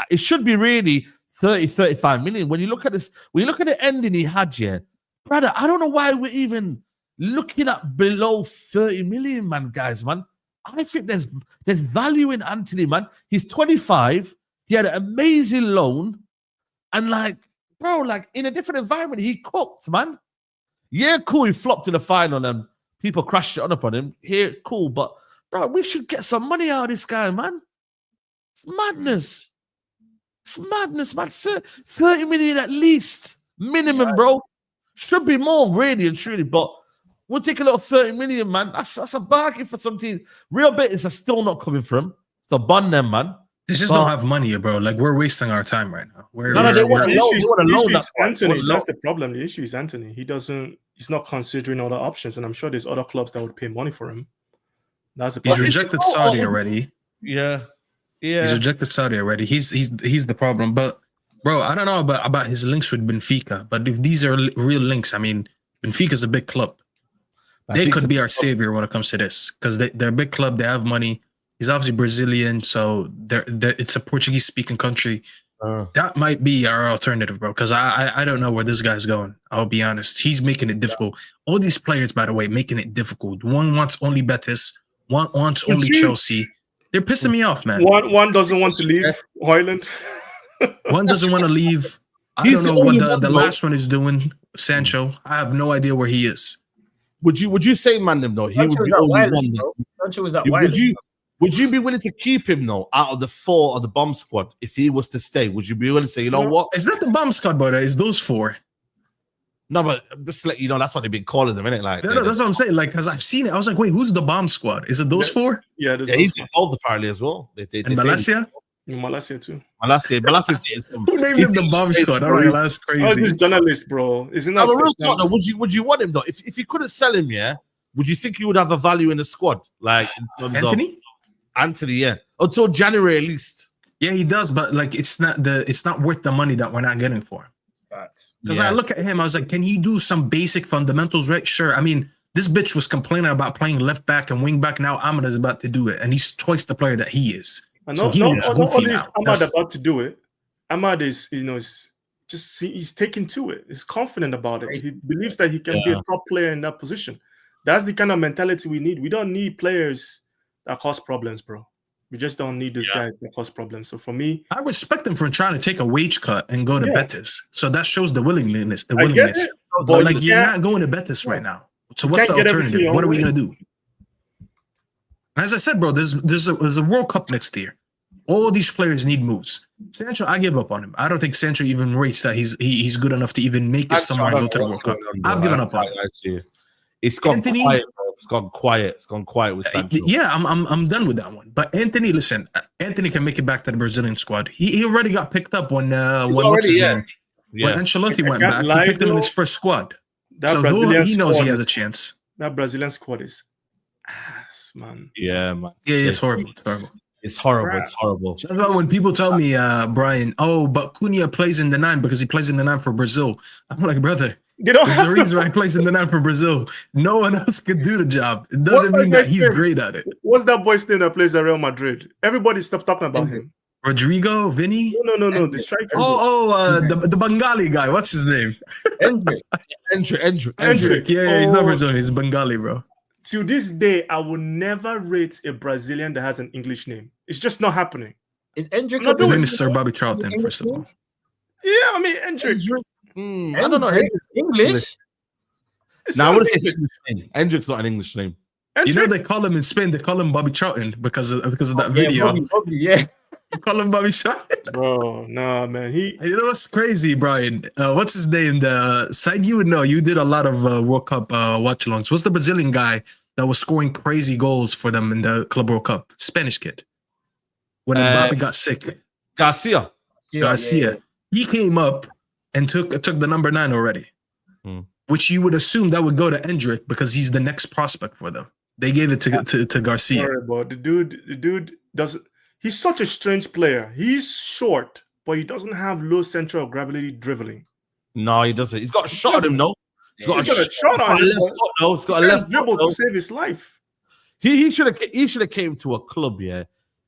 it should be really 30, 35 million. When you look at this, when you look at the ending he had here, brother, I don't know why we're even looking at below 30 million, man, guys, man. I think there's value in Anthony, man. He's 25. He had an amazing loan. And in a different environment, he cooked, man. Yeah, cool, he flopped in the final and people crashed it upon him. Here, cool, but, bro, we should get some money out of this guy, man. It's madness. It's madness, man. 30 million at least. Minimum, bro. Should be more, really and truly, but we'll take a little 30 million, man. That's a bargain for some teams. Real business are still not coming from. So bun them, man. They just don't have money, bro. Like, we're wasting our time right now. They want to loan. They want to loan. That's Anthony. That's the problem. The issue is Anthony. He's not considering other options, and I'm sure there's other clubs that would pay money for him. That's the problem. He's rejected Saudi already. Yeah. He's rejected Saudi already. He's the problem. But bro, I don't know about his links with Benfica. But if these are real links, I mean, Benfica's a big club. They could be our savior when it comes to this because they're a big club. They have money. He's obviously Brazilian, so it's a Portuguese-speaking country. That might be our alternative, bro, because I don't know where this guy's going. I'll be honest. He's making it difficult. All these players, by the way, making it difficult. One wants only Betis. One wants only Chelsea. They're pissing me off, man. One doesn't want to leave Hland. One doesn't want to leave. I don't know what the last one is doing. Sancho. I have no idea where he is. Would you say Mandem though? He would be only one. Sancho was at Wild. Would you be willing to keep him though out of the 4 of the bomb squad if he was to stay? Would you be willing to say, you know what? It's not the bomb squad, brother. It's those 4. No, but just to let you know, that's what they've been calling them, innit? Like, no, that's what I'm saying. Like, because I've seen it, I was like, wait, who's the bomb squad? Is it those 4? Yeah, he's involved apparently as well. And Malaysia? Malaysia too. Malaysia did some. Who named him the bomb squad? All right, that's crazy. Oh, this journalist, bro. Isn't that real thought, though, would you want him though? If you couldn't sell him, yeah, would you think he would have a value in the squad? Like in terms of Anthony, yeah, until January at least. Yeah, he does, but like it's not worth the money that we're not getting for him. Because I look at him, I was like, can he do some basic fundamentals right? Sure. I mean, this bitch was complaining about playing left back and wing back. Now Ahmad is about to do it, and he's twice the player that he is. So he looks goofy now. Ahmad about to do it. Ahmad is, he's taken to it. He's confident about it. He believes that he can be a top player in that position. That's the kind of mentality we need. We don't need players that cause problems, bro. We just don't need these guys that cause problems. So for me, I respect him for trying to take a wage cut and go to Betis. So that shows the willingness. I get it, but like you're not going to Betis right now. So what's the alternative? What are we gonna do? As I said, bro, there's a World Cup next year. All these players need moves. Sancho, I give up on him. I don't think Sancho even rates that he's good enough to even make it somewhere and go to the World Cup. I've given up on him. It's gone quiet, bro. It's gone quiet. It's gone quiet with Sancho. Yeah, I'm done with that one. But Anthony, listen, Anthony can make it back to the Brazilian squad. He already got picked up when Ancelotti went back. He picked him in his first squad. So he knows he has a chance. That Brazilian squad is ass, man. Yeah, man. Yeah, it's horrible. It's horrible. It's horrible. It's horrible. That's why when people tell me, Brian, but Cunha plays in the 9 because he plays in the 9 for Brazil. I'm like, brother, there's a reason why he plays in the 9 for Brazil. No one else could do the job. It doesn't mean that he's great at it. What's that boy's name that plays at Real Madrid? Everybody stopped talking about him. Rodrigo, Vinny? No, the striker. The Bengali guy. What's his name? Endrick. Yeah, he's not Brazilian. He's Bengali, bro. To this day, I will never rate a Brazilian that has an English name. It's just not happening. Is Endrick? His name is Sir Bobby Charlton, first of all. Yeah, I mean, Endrick. I don't know. Endrick's English? I would say Endrick's not an English name. You know, they call him in Spain, they call him Bobby Charlton because of that video. Bobby, yeah. They call him Bobby Charlton. Bro, nah, man. You know what's crazy, Brian? What's his name? The side you would know. You did a lot of World Cup watch-alongs. What's the Brazilian guy that was scoring crazy goals for them in the Club World Cup? Spanish kid. When Mbappe got sick. Garcia. Yeah. He came up and took the number 9 already. Which you would assume that would go to Endrick because he's the next prospect for them. They gave it to Garcia. Sorry, bro. The dude doesn't. He's such a strange player. He's short, but he doesn't have low center of gravity dribbling. No, he doesn't. He's got a shot at him, though. He's got a shot on him. He's got a left dribble to save his life. He should have came to a club,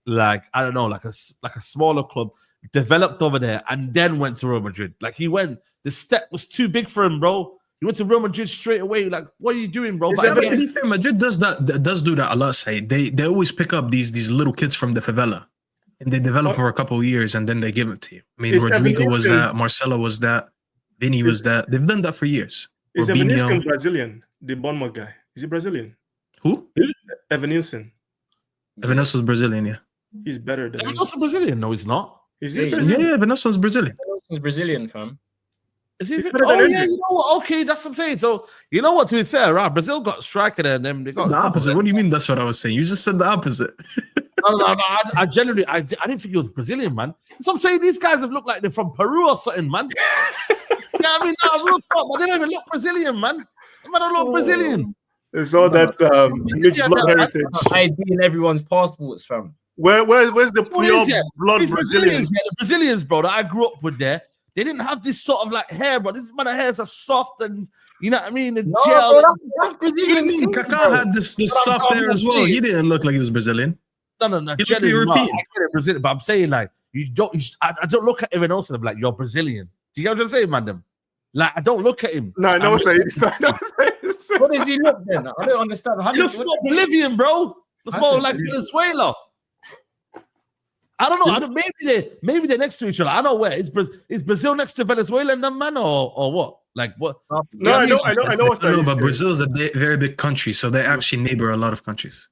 like I don't know, like a smaller club, developed over there, and then went to Real Madrid. Like he went, the step was too big for him, bro. He went to Real Madrid straight away. Like, what are you doing, bro? Madrid does do that a lot. They always pick up these little kids from the favela, and they develop for a couple of years, and then they give it to you. I mean, Rodrigo was that, Marcelo was that, Vinny was that. They've done that for years. Is Evanilson Brazilian? The Bournemouth guy. Is he Brazilian? Who? Evanilson. Evanilson is Brazilian, yeah. He's better than Evanilson Brazilian. No, he's not. Is he Brazilian? Yeah, Evanilson is Brazilian. He's Brazilian, fam. Is he He's fit? better than Oh, Hendrick. yeah, you know what? Okay, that's what I'm saying. So, you know what? To be fair, right? Brazil got a striker there, and then they got The opposite. What do you mean? That's what I was saying. You just said the opposite. No. I generally, I didn't think he was Brazilian, man. So I'm saying these guys have looked like they're from Peru or something, man. Yeah, I mean, no, real talk, but they don't even look Brazilian, man. Man, don't look Brazilian. It's all that mixed blood heritage. ID in everyone's passports, fam. Where's the What pure is it? blood These Brazilian? Brazilians, yeah, the Brazilians, bro, that I grew up with there, they didn't have this sort of like hair, bro. This man, hairs are soft and you know what I mean? The No, gel. bro, that's Brazilian. What do you mean? Kaká had this soft hair as well. He didn't look like he was Brazilian. No. He looked Generally, European. I get it, Brazilian, but I'm saying like I don't look at everyone else and I'm like, you're Brazilian. Do you get what I'm saying, man? Like I don't look at him. No, I know what I'm saying. What does he look then? I don't understand. He looks more Bolivian, bro. Looks more like Venezuela. I don't know. Maybe they're next to each other. I don't know where. Is Brazil next to Venezuela and them, man, or what? Like what? No, I know what's that. But Brazil is a very big country, so they actually neighbor a lot of countries.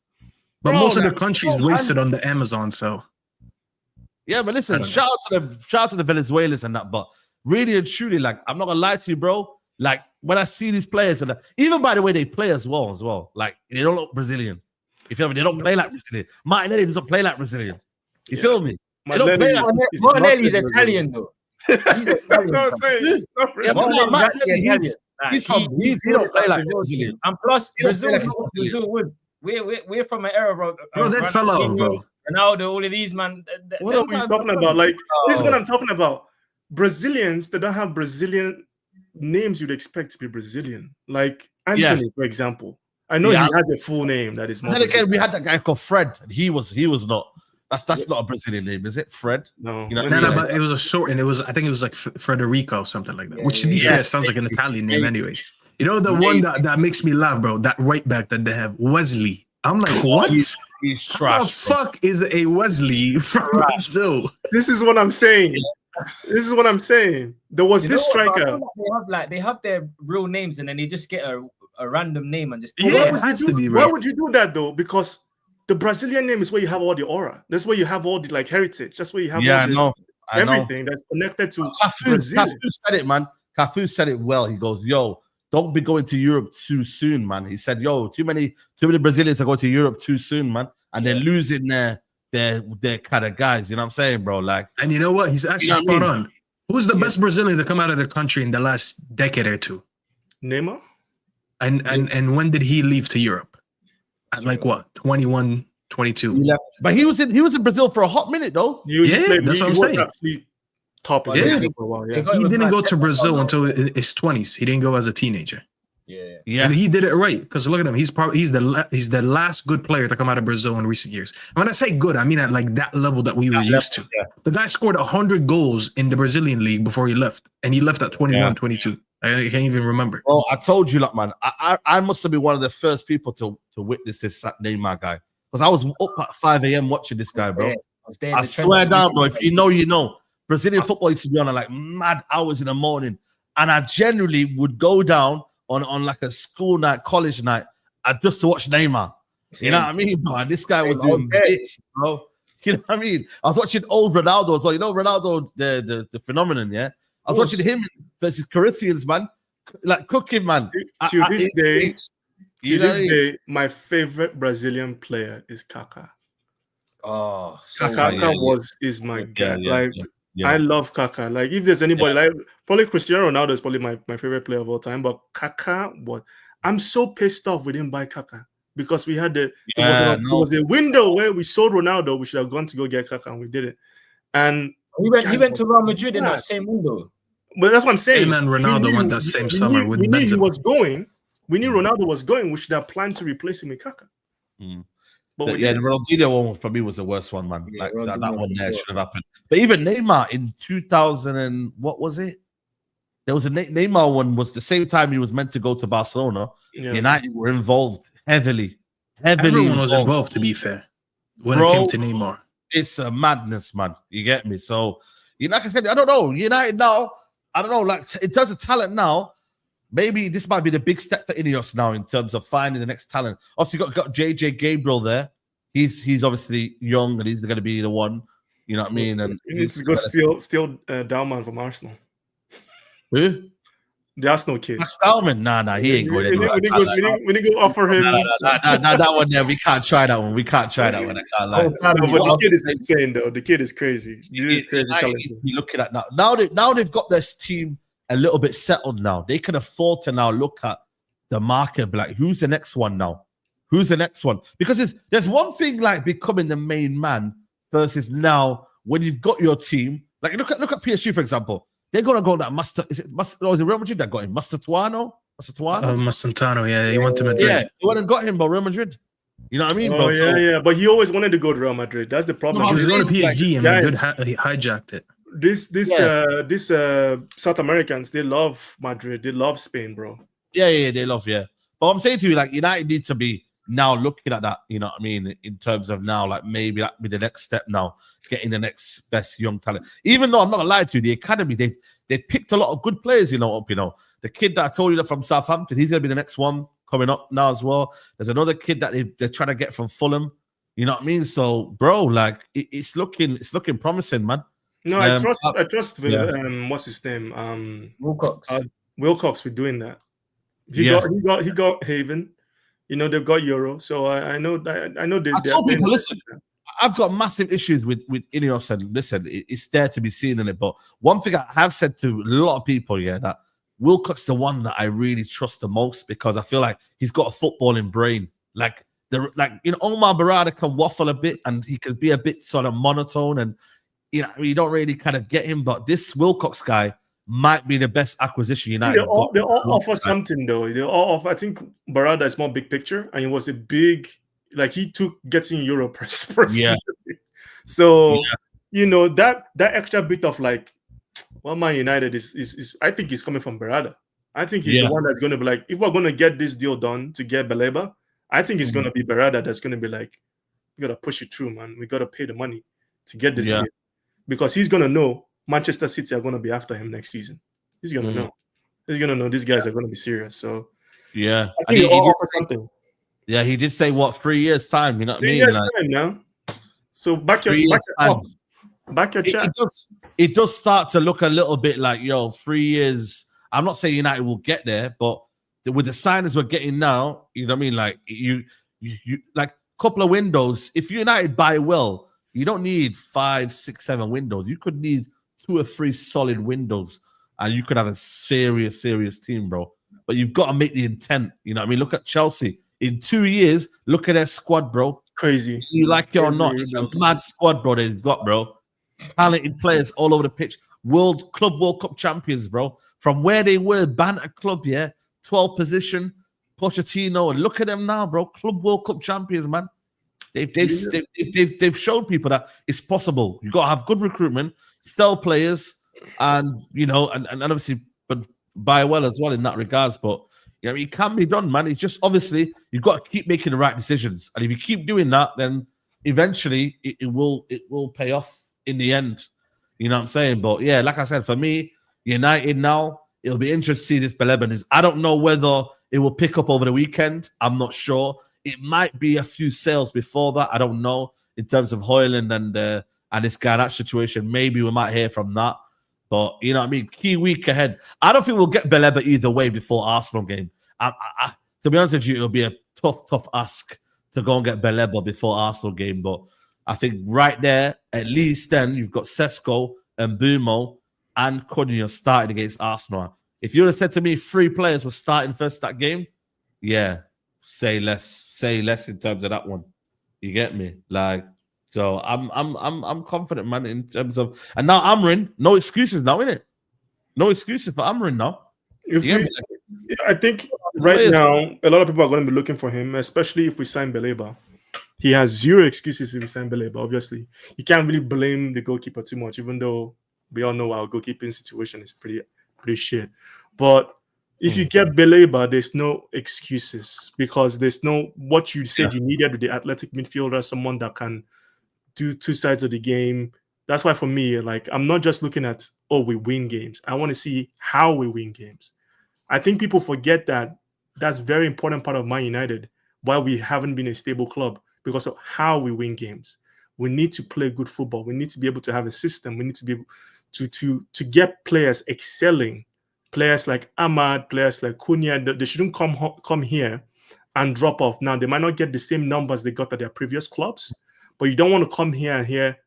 But most of the countries wasted on the Amazon, so yeah. But listen, shout out to the Venezuelans and that. But really and truly, like I'm not gonna lie to you, bro. Like when I see these players and even by the way they play as well, like they don't look Brazilian. You feel me? They don't play like Brazilian. Martinelli doesn't play like Brazilian. You feel me? They don't play like Martinelli's Italian though. He's Italian. He don't play like Brazilian. And plus, Brazil, we're from an era of bro, that fell off, bro. Ronaldo, all of these man. What are we talking about? Like this is what I'm talking about. Brazilians that don't have Brazilian names you'd expect to be Brazilian, like Anthony, for example. I know he had a full name that is. Then again, we had that guy called Fred. And he was not. That's not a Brazilian name, is it? Fred? No. You know but it was a short, and I think it was like Federico, something like that. Which to be fair, sounds like an Italian name, anyways. You know the one that makes me laugh, bro. That right back that they have, Wesley. I'm like, what? He's trash. How the fuck is a Wesley from Brazil? This is what I'm saying. This is what I'm saying. There was this striker. They have their real names and then they just get a random name and just. Yeah, it has to be. Right? Why would you do that though? Because the Brazilian name is where you have all the aura. That's where you have all the like heritage. That's where you have everything that's connected to Brazil. Cafu said it, man. Cafu said it well. He goes, "Yo, don't be going to Europe too soon, man." He said, "Yo, too many Brazilians are going to Europe too soon, man, and they're losing their kind of guys." You know what I'm saying, bro? Like, and you know what? He's actually spot on. Who's the best Brazilian to come out of the country in the last decade or two? Neymar. And when did he leave to Europe? At like what, 21, 22? He left. But he was in Brazil for a hot minute though. That's what I'm saying. Top for a while, He didn't go to Brazil until his 20s. He didn't go as a teenager. Yeah. And he did it right because look at him. He's the last good player to come out of Brazil in recent years. And when I say good, I mean at like that level that we were used to. Yeah. The guy scored 100 goals in the Brazilian league before he left, and he left at 21, 22. I can't even remember. Bro, I told you, like, man, I must have been one of the first people to witness this Neymar guy because I was up at 5 a.m. watching this guy, bro. I swear down, bro. If you know, you know. Brazilian football used to be on like mad hours in the morning, and I generally would go down on like a school night, college night, just to watch Neymar. You know what I mean, bro? And this guy was doing bits, bro. You know what I mean? I was watching old Ronaldo as well. You know Ronaldo, the phenomenon, yeah? I was watching him versus Corinthians, man. Like cooking, man. To this day, my favorite Brazilian player is Kaká. Oh, Kaká is my guy. I love Kaká. Like if there's anybody, like probably Cristiano Ronaldo is probably my favorite player of all time. But Kaká, I'm so pissed off we didn't buy Kaká because we had there was a window where we sold Ronaldo. We should have gone to go get Kaká, and we didn't. And he went to Real Madrid in that same window. But that's what I'm saying. And Ronaldo went that same summer with Benzema. He was going. We knew Ronaldo was going. We should have planned to replace him with Kaká. But the Ronaldinho one for me was the worst one, man. Like that one there should have happened. But even Neymar in 2000 and what was it? There was a Neymar one was the same time he was meant to go to Barcelona. Yeah. United were involved heavily. Everyone was involved, to be fair, when it came to Neymar. It's a madness, man. You get me? So, like I said, I don't know. United now, I don't know. Like in terms of talent now, maybe this might be the big step for Ineos now in terms of finding the next talent. Obviously, got JJ Gabriel there. He's obviously young and he's going to be the one. You know what I mean? And he needs to go steal Dalman from Arsenal. Who? The Arsenal kid. Max Stallman? Nah, he ain't going anywhere. We didn't go offer him. That one there, we can't try that one. We can't try that one. I can't lie. No, but the kid is insane, though. The kid is crazy. Need to be looking at now. Now they've got this team a little bit settled now. They can afford to now look at the market, like who's the next one now? Who's the next one? Because there's one thing like becoming the main man versus now when you've got your team. Like look at PSG for example. They're gonna go that is it Real Madrid that got him? Masterano? Masterano, yeah, he went to Madrid. Yeah, he went and got him, but Real Madrid. You know what I mean, bro? Yeah. But he always wanted to go to Real Madrid. That's the problem. He was going to PSG and Madrid he hijacked it. This South Americans, they love Madrid. They love Spain, bro. Yeah, they love, yeah. But I'm saying to you, like, United need to be now looking at that, you know what I mean, in terms of now, like, maybe that be the next step now, getting the next best young talent. Even though I'm not gonna lie to you, the academy, they picked a lot of good players, up, The kid that I told you that from Southampton, he's gonna be the next one coming up now as well. There's another kid that they're trying to get from Fulham. You know what I mean? So, bro, like, it's looking promising, man. No, I trust what's his name? Wilcox with doing that. He got Haven. They've got Euro. So I know that I told people, listen, I've got massive issues with Ineos, and listen, it's there to be seen in it. But one thing I have said to a lot of people, that Wilcox is the one that I really trust the most because I feel like he's got a footballing brain. Like Omar Barada can waffle a bit and he can be a bit sort of monotone, and you don't really kind of get him. But this Wilcox guy might be the best acquisition United. They all offer something though. They all offer. I think Barada is more big picture, and it was a big, like he took getting Euro personally. Yeah. So that extra bit of like, well, Man United is I think he's coming from Barada. I think he's the one that's going to be like, if we're going to get this deal done to get Baleba, I think it's going to be Barada that's going to be like, we got to push it through, man. We got to pay the money to get this deal, because he's going to know Manchester City are going to be after him next season. He's going to know. He's going to know these guys are going to be serious. So yeah, I think he did something. Yeah, he did say 3 years time. You know what I mean? 3 years time now. So back your chat. It does start to look a little bit like 3 years. I'm not saying United will get there, but with the signings we're getting now, you know what I mean? Like you like couple of windows. If United buy well, you don't need 5, 6, 7 windows. You could need 2 or 3 solid windows, and you could have a serious team, bro. But you've got to make the intent. You know what I mean? Look at Chelsea. In 2 years, look at their squad, bro. Crazy. You like it or not, it's a mad squad, bro, they've got, bro. Talented players all over the pitch. Club World Cup champions, bro. From where they were, Banter Club, 12th position, Pochettino, and look at them now, bro. Club World Cup champions, man. They've showed people that it's possible. You got to have good recruitment, sell players, and and obviously, but buy well as well in that regards. But it can be done, man. It's just obviously you've got to keep making the right decisions, and if you keep doing that, then eventually it will pay off in the end. You know what I'm saying? But yeah, like I said, for me, United now, it'll be interesting to see this Baleba news. I don't know whether it will pick up over the weekend. I'm not sure. It might be a few sales before that. I don't know in terms of Hland and this Garnacho situation. Maybe we might hear from that. But you know what I mean? Key week ahead. I don't think we'll get Baleba either way before Arsenal game. To be honest with you, it'll be a tough ask to go and get Baleba before Arsenal game. But I think right there, at least then, you've got Cesco and Bumo and Cunha starting against Arsenal. If you would have said to me 3 players were starting first that game, say less in terms of that one. You get me? Like, so I'm confident, man, in terms of, and now Amorim, no excuses now, innit? No excuses for Amorim now. I think right now a lot of people are going to be looking for him, especially if we sign Baleba. He has 0 excuses if we sign Baleba. Obviously, you can't really blame the goalkeeper too much, even though we all know our goalkeeping situation is pretty shit. But if you get Baleba, there's no excuses, because there's no what you said you needed with the athletic midfielder, someone that can do 2 sides of the game. That's why for me, like, I'm not just looking at, we win games. I want to see how we win games. I think people forget that that's a very important part of Man United, why we haven't been a stable club, because of how we win games. We need to play good football. We need to be able to have a system. We need to be able to get players excelling players like Ahmad, players like Cunha, they shouldn't come here and drop off. Now, they might not get the same numbers they got at their previous clubs, but you don't want to come here and hear,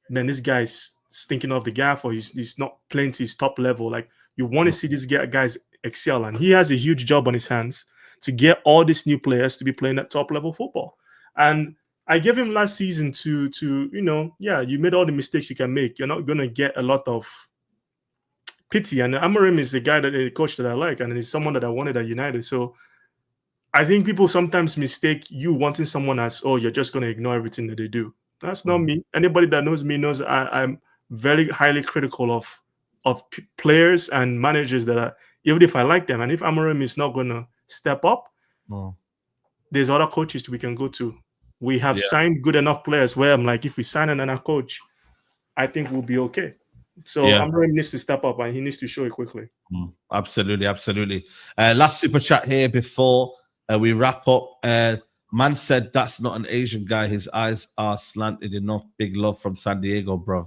then this guy's stinking off the gaff or he's not playing to his top level. Like, you want to see these guys excel, and he has a huge job on his hands to get all these new players to be playing at top level football. And I gave him last season to you made all the mistakes you can make. You're not going to get a lot of pity. And Amorim is a coach that I like, and he's someone that I wanted at United. So I think people sometimes mistake you wanting someone as, oh, you're just going to ignore everything that they do. That's not me. Anybody that knows me knows I'm very highly critical of players and managers that are, even if I like them, and if Amorim is not going to step up, there's other coaches we can go to. We have signed good enough players where I'm like, if we sign another coach, I think we'll be okay. So Amorim needs to step up, and he needs to show it quickly. Absolutely, absolutely. Last super chat here before we wrap up. Man said that's not an Asian guy. His eyes are slanted enough. Big love from San Diego, bro.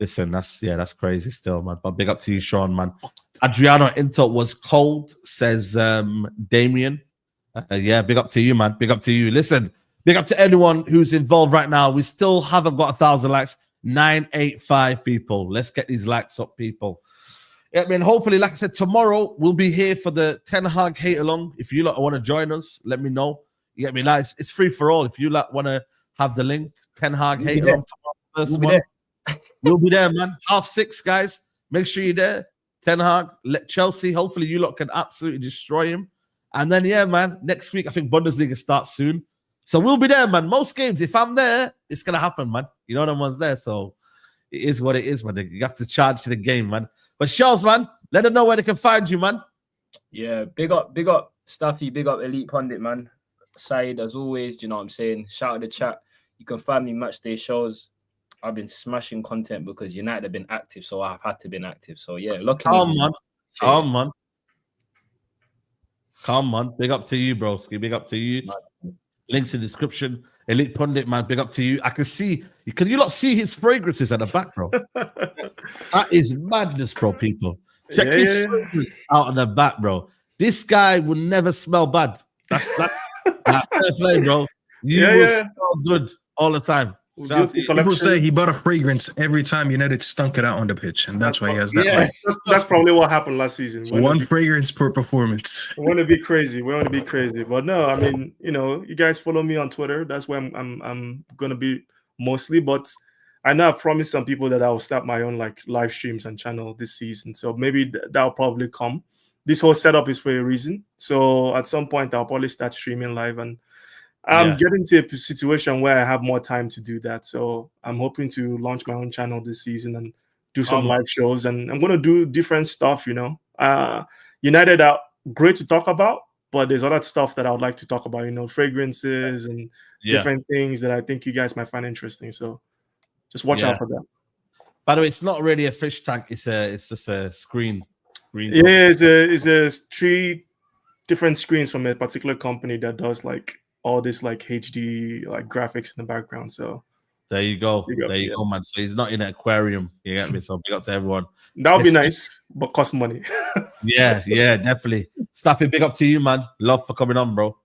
Listen, that's crazy still, man. But big up to you, Sean, man. Adriano Inter was cold, says Damien. Big up to you, man. Big up to you. Listen, big up to anyone who's involved right now. We still haven't got 1,000 likes. 985 people. Let's get these likes up, people. I mean, hopefully, like I said, tomorrow we'll be here for the Ten Hag hate along. If you lot want to join us, let me know. You get me? Like, it's free for all. If you lot want to have the link, Ten Hag hate along tomorrow. We'll be there, man. 6:30, guys. Make sure you're there. Ten Hag, let Chelsea. Hopefully, you lot can absolutely destroy him. And then, man, next week I think Bundesliga starts soon. So we'll be there, man. Most games, if I'm there, it's gonna happen, man. You know, no one's there, so it is what it is, man. You have to charge to the game, man. But Charles, man, let them know where they can find you, man. Yeah, big up, Staffy, big up Elite Pundit, man. Saeed, as always, do you know what I'm saying? Shout out the chat. You can find me match day shows. I've been smashing content because United have been active, so I've had to be active. So yeah, luckily. Come on. Big up to you, bro. Big up to you. Links in the description. Elite Pundit, man. Big up to you. I can see. Can you not see his fragrances at the back, bro? That is madness, bro, people. Check his fragrance out on the back, bro. This guy will never smell bad. That's fair play, bro. You will smell good all the time. People say he bought a fragrance every time United stunk it out on the pitch, and that's why he has that. That's probably what happened last season. One fragrance per performance. We want to be crazy. But no, I mean, you guys follow me on Twitter. That's where I'm gonna be mostly. But I know I've promised some people that I will start my own like live streams and channel this season. So maybe that'll probably come. This whole setup is for a reason. So at some point I'll probably start streaming live, and I'm getting to a situation where I have more time to do that. So I'm hoping to launch my own channel this season and do some live shows. And I'm going to do different stuff, United are great to talk about, but there's other stuff that I would like to talk about, fragrances and different things that I think you guys might find interesting. So just watch out for that. By the way, it's not really a fish tank. It's just a screen. It's a 3 different screens from a particular company that does like all this like HD like graphics in the background. So there you go. There you go, man. So he's not in an aquarium. You get me? So big up to everyone. That would be nice, but cost money. yeah, definitely. Staffy, big up to you, man. Love for coming on, bro.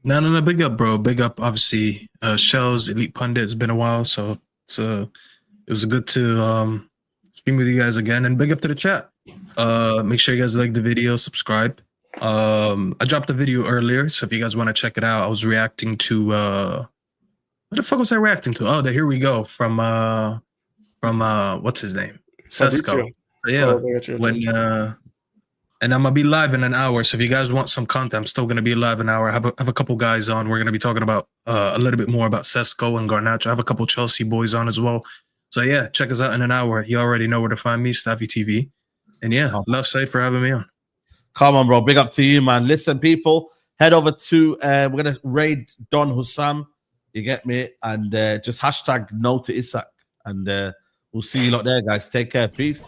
No, big up, bro. Big up, obviously. Shells, Elite Pundit. It's been a while, so it was good to stream with you guys again. And big up to the chat. Make sure you guys like the video, subscribe. I dropped a video earlier, so if you guys want to check it out, I was reacting to what the fuck was I reacting to? Oh, here we go from what's his name? Cesco. And I'm gonna be live in an hour. So if you guys want some content, I'm still gonna be live an hour. I have a couple guys on. We're gonna be talking about a little bit more about Cesco and Garnacho. I have a couple Chelsea boys on as well. So yeah, check us out in an hour. You already know where to find me, Staffy TV. And love Saeed for having me on. Come on, bro. Big up to you, man. Listen, people, head over to we're gonna raid Don Hussam. You get me? And just hashtag no to Isak. And we'll see you lot there, guys. Take care. Peace.